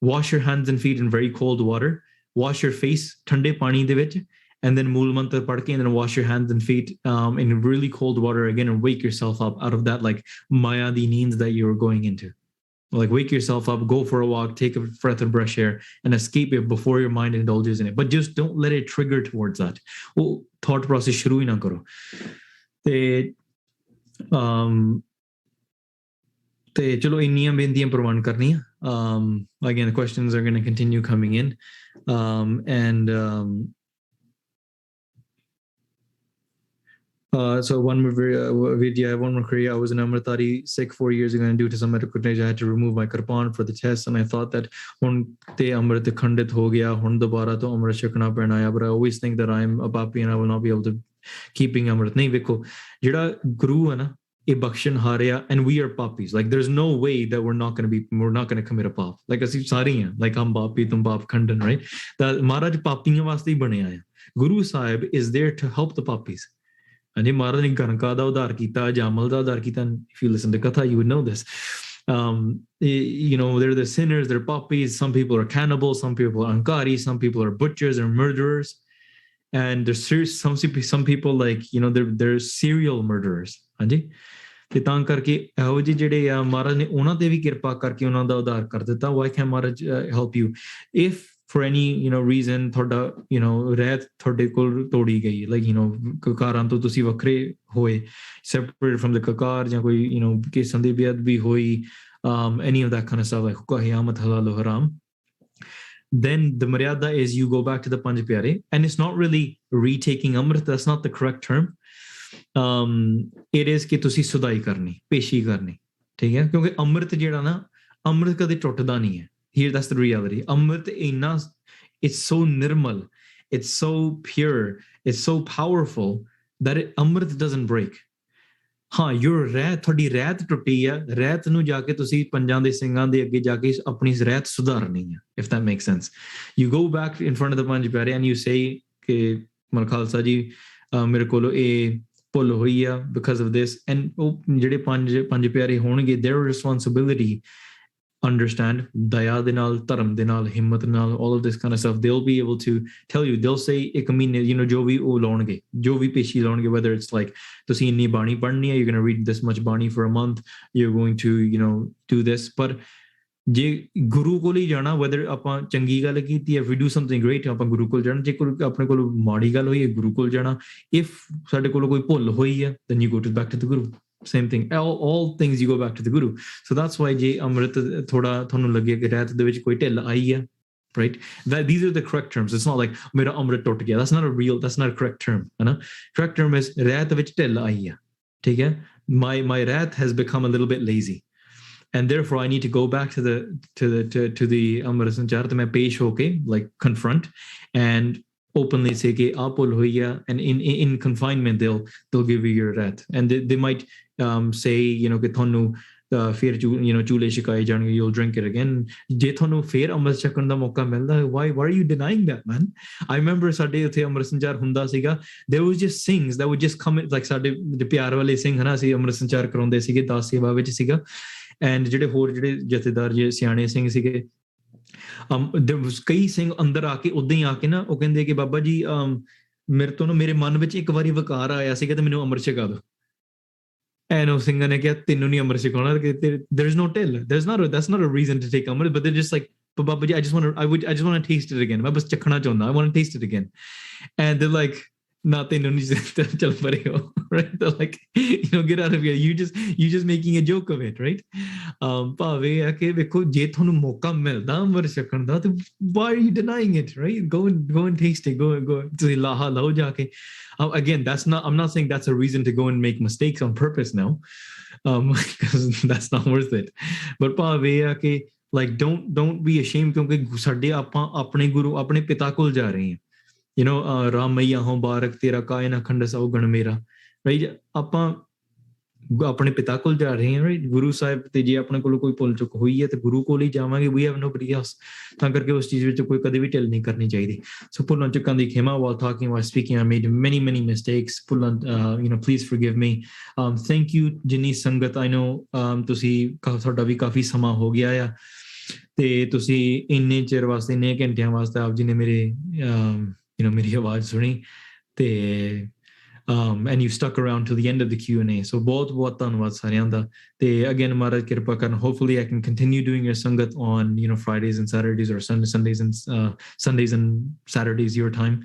wash your hands and feet in very cold water, wash your face ਠੰਡੇ ਪਾਣੀ ਦੇ ਵਿੱਚ, and then Mool Mantra Padke, and then wash your hands and feet in really cold water again, and wake yourself up out of that like Maya di needs that you're going into. Like wake yourself up, go for a walk, take a breath of fresh air, and escape it before your mind indulges in it. But just don't let it trigger towards that. Oh, thought process shuru hi na karo. Te chalo inniyan bentiyan prawan karniyan. Again, the questions are going to continue coming in, so one more video, I have one more query. I was an Amritari Sikh 4 years ago, and due to some medical condition, I had to remove my karpan for the test, and I thought that hun te Amrit khandit ho gaya, hun dobara to Amrit shakna pehna hai, but I always think that I'm a papi and I will not be able to keeping Amrit. Nahi dekho, jeda guru hai na, e bakshan harya, and we are papis. Like there's no way that we're not going to commit a pap. Like asif sari hain, like hum papi tum pap khandan, right? That Maharaj papiyan waste hi banaya hai. Guru Sahib is there to help the papis. And Maharaj ne Ganka da udhar kita, Jamal da udhar kita. If you listen to Katha, you would know this. They're the sinners, they're poppies. Some people are cannibals, some people are ankari, some people are butchers or murderers. And there's some people like, they're serial murderers. Hanji? ਤੇ ਤਾਂ ਕਰਕੇ ਇਹੋ ਜਿਹੇ ਜਿਹੜੇ ਆ ਮਹਾਰਾਜ ਨੇ ਉਹਨਾਂ ਤੇ ਵੀ ਕਿਰਪਾ ਕਰਕੇ ਉਹਨਾਂ ਦਾ ਉਧਾਰ ਕਰ ਦਿੱਤਾ. Why can't Maharaj help you? If for any reason ਤੁਹਾਡਾ ਰਹਿਤ ਤੁਹਾਡੇ ਕੋਲ ਤੋੜੀ ਗਈ, like ਕਕਾਰਾਂ ਤੋਂ ਤੁਸੀਂ ਵੱਖਰੇ ਹੋਏ, separated from the kakar, ਜਾਂ ਕੋਈ ਕੇਸਾਂ ਦੀ ਬੇਅਦਬੀ ਹੋਈ, any of that kind of stuff, like hukahiyamat halal haram, then the maryada is you go back to the Panj Pyare, and it's not really retaking Amrit, that's not the correct term. It is ਕਿ ਤੁਸੀਂ ਸੁਧਾਈ ਕਰਨੀ, ਪੇਸ਼ੀ ਕਰਨੀ, ਠੀਕ ਹੈ, ਕਿਉਂਕਿ ਅੰਮ੍ਰਿਤ ਜਿਹੜਾ ਨਾ, ਅੰਮ੍ਰਿਤ ਕਦੇ ਟੁੱਟਦਾ ਨਹੀਂ ਹੈ. Here, that's the reality. Amrit inna, it's so nirmal, it's so pure, it's so powerful that Amrit doesn't break. ਹਾਂ your ਰਹਿਤ ਤੁਹਾਡੀ ਰਹਿਤ ਟੁੱਟੀ ਆ ਰਹਿਤ ਨੂੰ ਜਾ ਕੇ ਤੁਸੀਂ ਪੰਜਾਂ ਦੇ ਸਿੰਘਾਂ ਦੇ ਅੱਗੇ ਜਾ ਕੇ ਆਪਣੀ ਰਹਿਤ ਸੁਧਾਰਨੀ ਆ if that makes sense you go back in front of the ਪੰਜ ਪਿਆਰੇ and you say ਕਿ ਮਨ ਖਾਲਸਾ ਜੀ ਮੇਰੇ ਕੋਲ ਇਹ ਭੁੱਲ ਹੋਈ ਆ because of this and ਉਹ ਜਿਹੜੇ ਪੰਜ ਪਿਆਰੇ ਹੋਣਗੇ their responsibility understand ਦਇਆ ਦੇ ਨਾਲ ਧਰਮ ਦੇ ਨਾਲ ਹਿੰਮਤ ਨਾਲ all of this kind of stuff they'll be able to tell you they'll say ਇੱਕ ਮਹੀਨੇ ਜੋ ਵੀ ਉਹ ਲਾਉਣਗੇ ਜੋ ਵੀ ਪੇਸ਼ੀ ਲਾਉਣਗੇ whether it's like ਤੁਸੀਂ ਇੰਨੀ ਬਾਣੀ ਪੜ੍ਹਨੀ ਹੈ you're going to read this much ਬਾਣੀ for a month you're going to do this ਪਰ ਜੇ ਗੁਰੂ ਕੋਲ ਹੀ ਜਾਣਾ whether ਆਪਾਂ ਚੰਗੀ ਗੱਲ ਕੀਤੀ ਹੈ if we do something great ਆਪਾਂ ਗੁਰੂ ਕੋਲ ਜਾਣਾ ਜੇ ਕੋਈ ਆਪਣੇ ਕੋਲ ਮਾੜੀ ਗੱਲ ਹੋਈ ਹੈ ਗੁਰੂ ਕੋਲ ਜਾਣਾ if ਸਾਡੇ ਕੋਲ ਕੋਈ ਭੁੱਲ ਹੋਈ ਹੈ then you go back to the guru same thing all things you go back to the guru so that's why ਜੇ ਅੰਮ੍ਰਿਤ ਥੋੜਾ ਤੁਹਾਨੂੰ ਲੱਗੇ ਕਿ ਰਹਿਤ ਦੇ ਵਿੱਚ ਕੋਈ ਢਿੱਲ ਆਈ ਹੈ right that these are the correct terms it's not like ਮੇਰਾ ਅੰਮ੍ਰਿਤ ਟੁੱਟ ਗਿਆ that's not a correct term ਹੈ ਨਾ correct term is ਰਹਿਤ ਵਿੱਚ ਢਿੱਲ ਆਈ ਹੈ ਠੀਕ ਹੈ my ਰਹਿਤ has become a little bit lazy and therefore I need to go back to the Amrit Sanchar to मैं पेश होके like confront and openly say कि आप भूल हुई है and in confinement they'll give you your rat and they might say कि ਤੁਹਾਨੂੰ ਫਿਰ ਚੂਲੇ ਛਕਾਏ ਜਾਣਗੇ you'll drink it again ਜੇ ਤੁਹਾਨੂੰ ਫਿਰ ਅੰਮ੍ਰਿਤ ਛਕਣ ਦਾ ਮੌਕਾ ਮਿਲਦਾ why are you denying that man I remember ਸਾਡੇ ਉੱਥੇ ਅੰਮ੍ਰਿਤ ਸੰਚਾਰ ਹੁੰਦਾ ਸੀਗਾ there was just sings that would just come like ਸਾਡੇ ਪਿਆਰ ਵਾਲੇ ਸਿੰਘ ਹਨਾ ਅਸੀਂ ਅੰਮ੍ਰਿਤ ਸੰਚਾਰ ਕਰਾਉਂਦੇ ਸੀਗੇ ਦਾਸ ਸੇਵਾ ਵਿੱਚ ਸੀਗਾ and ਜਿਹੜੇ ਹੋਰ ਜਿਹੜੇ ਜਥੇਦਾਰ ਜੇ ਸਿਆਣੇ ਸਿੰਘ ਸੀਗੇ ਕਈ ਸਿੰਘ ਅੰਦਰ ਆ ਕੇ ਉਦਾਂ ਹੀ ਆ ਕੇ ਨਾ ਉਹ ਕਹਿੰਦੇ ਕਿ ਬਾਬਾ ਜੀ ਮੇਰੇ ਤੋਂ ਨਾ ਮੇਰੇ ਮਨ ਵਿੱਚ ਇੱਕ ਵਾਰੀ ਵਿਕਾਰ ਆਇਆ ਸੀਗਾ ਤੇ ਮੈਨੂੰ ਅੰਮ੍ਰਿਤ ਛਕਾ ਦਿਓ and ਉਹ ਸਿੰਘਾਂ ਨੇ ਕਿਹਾ ਤੈਨੂੰ ਨਹੀਂ ਅੰਮ੍ਰਿਤ ਛਕਾਉਣਾ ਕਿ there is no tell that's not a reason to take Amrit but they're just like but Baba ji I just want to taste it again ਮੈਂ ਬਸ ਚੱਖਣਾ ਚਾਹੁੰਦਾ I want to taste it again and they're like ਨਾ ਤੈਨੂੰ ਨਹੀਂ ਚੱਲ ਪਰੇ ਹੋ right they're like get out of here you just making a joke of it right ਭਾਵੇਂ ਆ ਕਿ ਵੇਖੋ ਜੇ ਤੁਹਾਨੂੰ ਮੌਕਾ ਮਿਲਦਾ ਅੰਮ੍ਰਿਤ ਛਕਣ ਦਾ ਤੇ why are you denying it right go and taste it go ਤੁਸੀਂ ਲਾਹਾ ਲਓ ਜਾ ਕੇ again I'm not saying that's a reason to go and make mistakes on purpose now because that's not worth it but ਭਾਵੇਂ ਆ ਕਿ like don't be ashamed ਕਿਉਂਕਿ ਸਾਡੇ ਆਪਾਂ ਆਪਣੇ ਗੁਰੂ ਆਪਣੇ ਪਿਤਾ ਕੋਲ ਜਾ ਰਹੇ ਹਾਂ ਰਾਮ ਮਈਆ ਹੋ ਬਾਰਕ ਤੇਰਾ ਕਾਇ ਨਾ ਖੰਡ ਸੌ ਗਣ ਮੇਰਾ ਰਾਈਟ ਆਪਾਂ ਆਪਣੇ ਪਿਤਾ ਕੋਲ ਜਾ ਰਹੇ ਹਾਂ ਰਾਈਟ ਗੁਰੂ ਸਾਹਿਬ ਤੇ ਜੇ ਆਪਣੇ ਕੋਲ ਕੋਈ ਭੁੱਲ ਚੁੱਕ ਹੋਈ ਹੈ ਤੇ ਗੁਰੂ ਕੋਲ ਹੀ ਜਾਵਾਂਗੇ we have nobody else ਤਾਂ ਕਰਕੇ ਉਸ ਚੀਜ਼ ਵਿੱਚ ਕੋਈ ਕਦੇ ਵੀ ਢਿੱਲ ਨਹੀਂ ਕਰਨੀ ਚਾਹੀਦੀ ਸੋ ਭੁੱਲਾਂ ਚੁੱਕਾਂ ਦੀ ਖਿਮਾ while talking while speaking I made many mistakes ਭੁੱਲਾਂ please forgive me thank you ਜਿੰਨੀ ਸੰਗਤ I know ਤੁਸੀਂ ਤੁਹਾਡਾ ਵੀ ਕਾਫੀ ਸਮਾਂ ਹੋ ਗਿਆ ਆ ਤੇ ਤੁਸੀਂ ਇੰਨੇ ਚਿਰ ਵਾਸਤੇ ਇੰਨੇ ਘੰਟਿਆਂ ਵਾਸਤੇ ਆਪ ਜੀ ਨੇ ਮੇਰੇ ਮੇਰੀ ਆਵਾਜ਼ ਸੁਣੀ ਤੇ and you stuck around till the end of the Q&A so ਬਹੁਤ ਧੰਨਵਾਦ ਸਾਰਿਆਂ ਦਾ ਤੇ again ਮਹਾਰਾਜ ਕਿਰਪਾ ਕਰਨ hopefully I can continue doing your sangat on Fridays and Saturdays or Sundays and Saturdays your time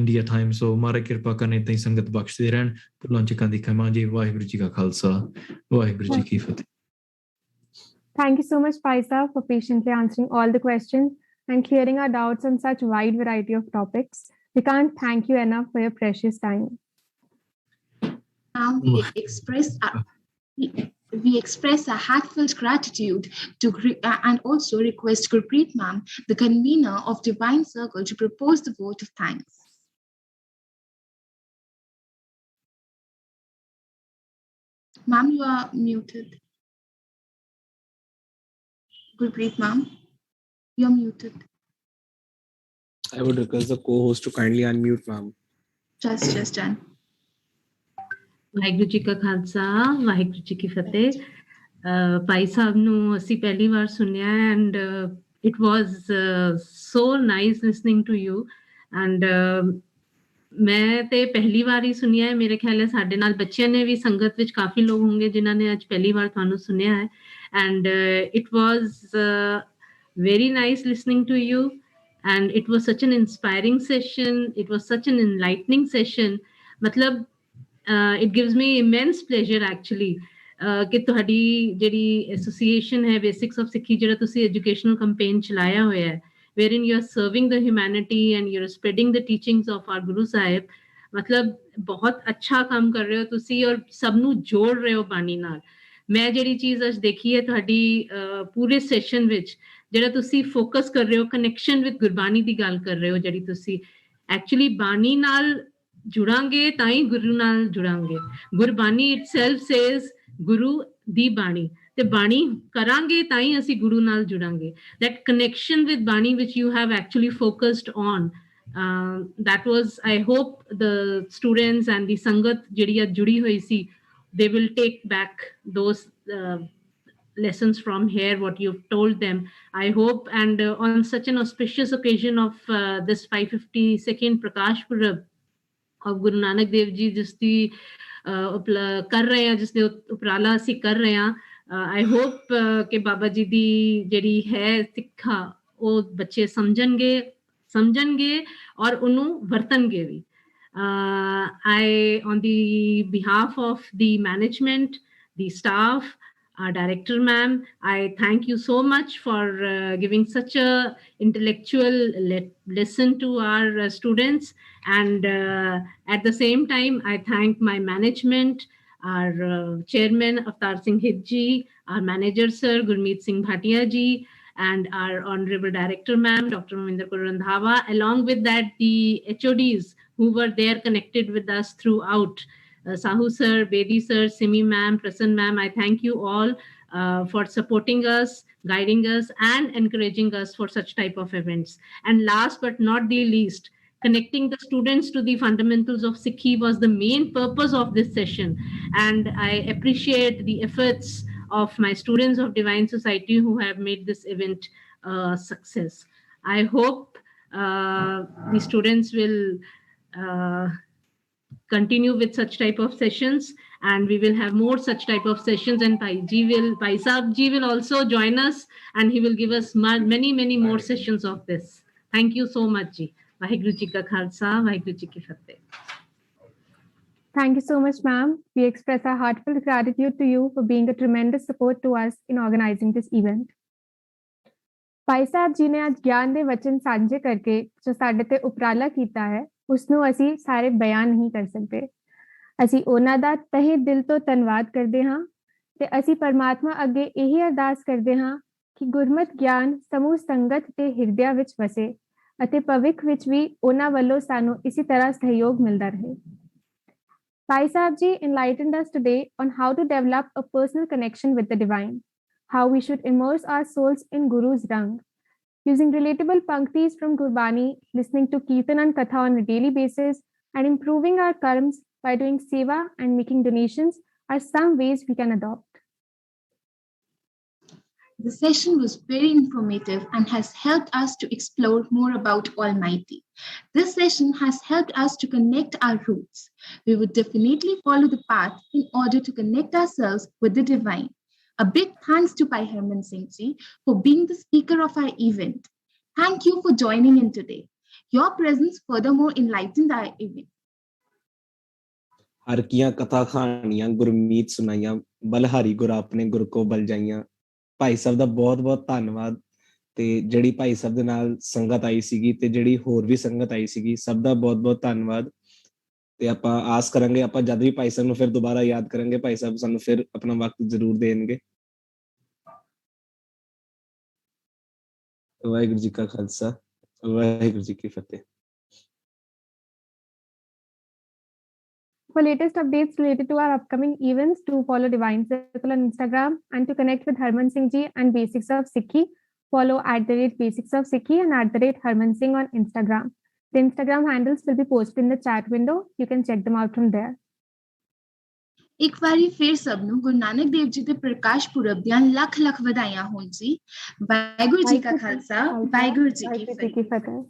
India time so ਮਹਾਰਾਜ ਕਿਰਪਾ ਕਰਨ ਏਦਾਂ ਹੀ ਸੰਗਤ ਬਖਸ਼ਦੇ ਰਹਿਣ ਭੁੱਲਾਂ ਚੁੱਕਾਂ ਦੀ ਖਿਮਾ ਜੀ ਵਾਹਿਗੁਰੂ ਜੀ ਕਾ ਖਾਲਸਾ ਵਾਹਿਗੁਰੂ ਜੀ ਕੀ ਫਤਿਹ Thank you so much, Paisa, for patiently answering all the questions and clearing our doubts on such wide variety of topics. We can't thank you enough for your precious time. Now we express a heartfelt gratitude to and also request Gurpreet Ma'am, the convener of Divine Circle, to propose the vote of thanks. Ma'am, you are muted. Gurpreet Ma'am, you're muted. I would request the co-host to kindly unmute, ma'am. Just done. Waheguru ji ਕਾ ਖਾਲਸਾ ਵਾਹਿਗੁਰੂ ਜੀ ਕੀ ਫਤਿਹ ਭਾਈ ਸਾਹਿਬ ਨੂੰ ਅਸੀਂ ਪਹਿਲੀ ਵਾਰ ਸੁਣਿਆ and it was so nice listening to you and ਮੈਂ ਤੇ ਪਹਿਲੀ ਵਾਰ ਹੀ ਸੁਣਿਆ ਹੈ ਮੇਰੇ ਖਿਆਲ ਹੈ ਸਾਡੇ ਨਾਲ ਬੱਚਿਆਂ ਨੇ ਵੀ ਸੰਗਤ ਵਿੱਚ ਕਾਫੀ ਲੋਕ ਹੋਣਗੇ ਜਿਨ੍ਹਾਂ ਨੇ ਅੱਜ ਪਹਿਲੀ ਵਾਰ ਤੁਹਾਨੂੰ ਸੁਣਿਆ ਹੈ and it was very nice listening to you and it was such an inspiring session it was such an enlightening session matlab it gives me immense pleasure actually ਕਿ ਤੁਹਾਡੀ ਜਿਹੜੀ ਐਸੋਸੀਏਸ਼ਨ ਹੈ ਬੇਸਿਕਸ ਆਫ ਸਿੱਖੀ ਜਿਹੜਾ ਤੁਸੀਂ educational campaign ਚਲਾਇਆ ਹੋਇਆ ਹੈ wherein you are serving the humanity and you're spreading the teachings of our Guru Sahib ਮਤਲਬ ਬਹੁਤ ਅੱਛਾ ਕੰਮ ਕਰ ਰਹੇ ਹੋ ਤੁਸੀਂ ਔਰ ਸਭ ਨੂੰ ਜੋੜ ਰਹੇ ਹੋ ਬਾਣੀ ਨਾਲ ਮੈਂ ਜਿਹੜੀ ਚੀਜ਼ ਅੱਜ ਦੇਖੀ ਹੈ ਤੁਹਾਡੀ ਪੂਰੇ ਸੈਸ਼ਨ ਵਿੱਚ ਜਿਹੜਾ ਤੁਸੀਂ ਫੋਕਸ ਕਰ ਰਹੇ ਹੋ ਕਨੈਕਸ਼ਨ ਵਿਦ ਗੁਰਬਾਣੀ ਦੀ ਗੱਲ ਕਰ ਰਹੇ ਹੋ ਜਿਹੜੀ ਤੁਸੀਂ ਐਕਚੁਅਲੀ ਬਾਣੀ ਨਾਲ जुड़ांगे ताई गुरु नाल जुड़ांगे. गुरबानी itself says गुरु दी बाणी, ते बाणी करांगे ताई असी गुरु नाल जुड़ांगे. That connection with बाणी which you have actually focused on, that was, I hope the students and the sangat ਜਿਹੜੀ ਜੁੜੀ ਹੋਈ ਸੀ, they will take back those lessons from here, what you've told them, I hope. And on such an auspicious occasion of this 552nd Prakash Purab of Guru Nanak Dev Ji, ਜਿਸ ਦੀ ਕਰ ਰਹੇ ਹਾਂ, ਜਿਸ ਦੇ ਉਪਰਾਲਾ ਅਸੀਂ ਕਰ ਰਹੇ ਹਾਂ, I hope ਕਿ ਬਾਬਾ ਜੀ ਦੀ ਜਿਹੜੀ ਹੈ ਸਿੱਖਿਆ ਉਹ ਬੱਚੇ ਸਮਝਣਗੇ ਔਰ ਉਹਨੂੰ ਵਰਤਣਗੇ ਵੀ. I, on the behalf of the management, the staff, our director ma'am, I thank you so much for giving such a intellectual lesson to our students. And at the same time, I thank my management, our chairman Avtar Singh Hidji, our manager sir Gurmeet Singh Bhatia ji, and our honorable director ma'am Dr. Mohinder Kaur Randhawa, along with that the HODs who were there connected with us throughout. Sahu sir, Bedi sir, Simi ma'am, Prasann ma'am, I thank you all for supporting us, guiding us, and encouraging us for such type of events. And last but not the least, connecting the students to the fundamentals of Sikhi was the main purpose of this session. And I appreciate the efforts of my students of Divine Society who have made this event a success. I hope the students will continue with such type of sessions, and we will have more such type of sessions, and Pai Saab ji will also join us, and he will give us many more sessions of this. Thank you so much ji. Vaheguru ji ka khalsa, Vaheguru ji ki fateh. Thank you so much, ma'am. We express our heartfelt gratitude to you for being a tremendous support to us in organizing this event. Bhai Sahib ji ਨੇ ਅੱਜ ਗਿਆਨ ਦੇ ਵਚਨ ਸਾਂਝੇ ਕਰਕੇ ਜੋ ਸਾਡੇ ਤੇ ਉਪਰਾਲਾ ਕੀਤਾ ਹੈ, ਉਸਨੂੰ ਅਸੀਂ ਸਾਰੇ ਬਿਆਨ ਨਹੀਂ ਕਰ ਸਕਦੇ. ਅਸੀਂ ਉਹਨਾਂ ਦਾ ਤਹਿ ਦਿਲ ਤੋਂ ਧੰਨਵਾਦ ਕਰਦੇ ਹਾਂ ਤੇ ਅਸੀਂ ਪਰਮਾਤਮਾ ਅੱਗੇ ਇਹੀ ਅਰਦਾਸ ਕਰਦੇ ਹਾਂ ਕਿ ਗੁਰਮਤਿ ਗਿਆਨ ਸਮੂਹ ਸੰਗਤ ਤੇ ਹਿਰਦਿਆਂ ਵਿੱਚ ਵਸੇ ਅਤੇ ਭਵਿੱਖ ਵਿੱਚ ਵੀ ਉਹਨਾਂ ਵੱਲੋਂ ਸਾਨੂੰ ਇਸੇ ਤਰ੍ਹਾਂ ਸਹਿਯੋਗ ਮਿਲਦਾ ਰਹੇ. Pai Sahib ji enlightened us today on how to develop a personal connection with the divine, how we should immerse our souls in Guru's rang. Using relatable panktis from Gurbani, listening to Kirtan and Katha on a daily basis, and improving our karmas by doing seva and making donations are some ways we can adopt. The session was very informative and has helped us to explore more about Almighty. This session has helped us to connect our roots. We would definitely follow the path in order to connect ourselves with the divine. A big thanks to Pai Harman Singh Ji for being the speaker of our event. Thank you for joining in today. Your presence furthermore enlightened our event. हर कियां कथा कहानियां गुरमीत सुनाइयां बलहारी गुर आपने गुर को बल जाइयां. ਭਾਈ ਸਾਹਿਬ ਦਾ ਬਹੁਤ ਧੰਨਵਾਦ. ਤੇ ਜਿਹੜੀ ਭਾਈ ਸਾਹਿਬ ਦੇ ਨਾਲ ਸੰਗਤ ਆਈ ਸੀਗੀ ਤੇ ਜਿਹੜੀ ਹੋਰ ਵੀ ਸੰਗਤ ਆਈ ਸੀਗੀ, ਸਭ ਦਾ ਬਹੁਤ ਧੰਨਵਾਦ. ਤੇ ਆਪਾਂ ਆਸ ਕਰਾਂਗੇ ਆਪਾਂ ਜਦ ਵੀ ਭਾਈ ਸਾਹਿਬ ਨੂੰ ਫਿਰ ਦੁਬਾਰਾ ਯਾਦ ਕਰਾਂਗੇ, ਭਾਈ ਸਾਹਿਬ ਸਾਨੂੰ ਫਿਰ ਆਪਣਾ ਵਕਤ ਜ਼ਰੂਰ ਦੇਣਗੇ. ਵਾਹਿਗੁਰੂ ਜੀ ਕਾ ਖਾਲਸਾ, ਵਾਹਿਗੁਰੂ ਜੀ ਕੀ ਫਤਿਹ. For latest updates related to our upcoming events, to follow Divine Circle on Instagram, and to connect with Harman Singh Ji and Basics of Sikhi, follow @Basics of Sikhi and @Harman Singh on Instagram. The Instagram handles will be posted in the chat window. You can check them out from there. ਇੱਕ ਵਾਰੀ ਫਿਰ ਸਭ ਨੂੰ ਗੁਰੂ ਨਾਨਕ ਦੇਵ ਜੀ ਦੇ ਪ੍ਰਕਾਸ਼ ਪੁਰਬ ਦੀਆਂ ਲੱਖ ਵਧਾਈਆਂ ਹੋਣ ਜੀ. ਵਾਹਿਗੁਰੂ ਜੀ ਕਾ ਖਾਲਸਾ, ਵਾਹਿਗੁਰੂ ਜੀ ਕੀ ਫਤਿਹ.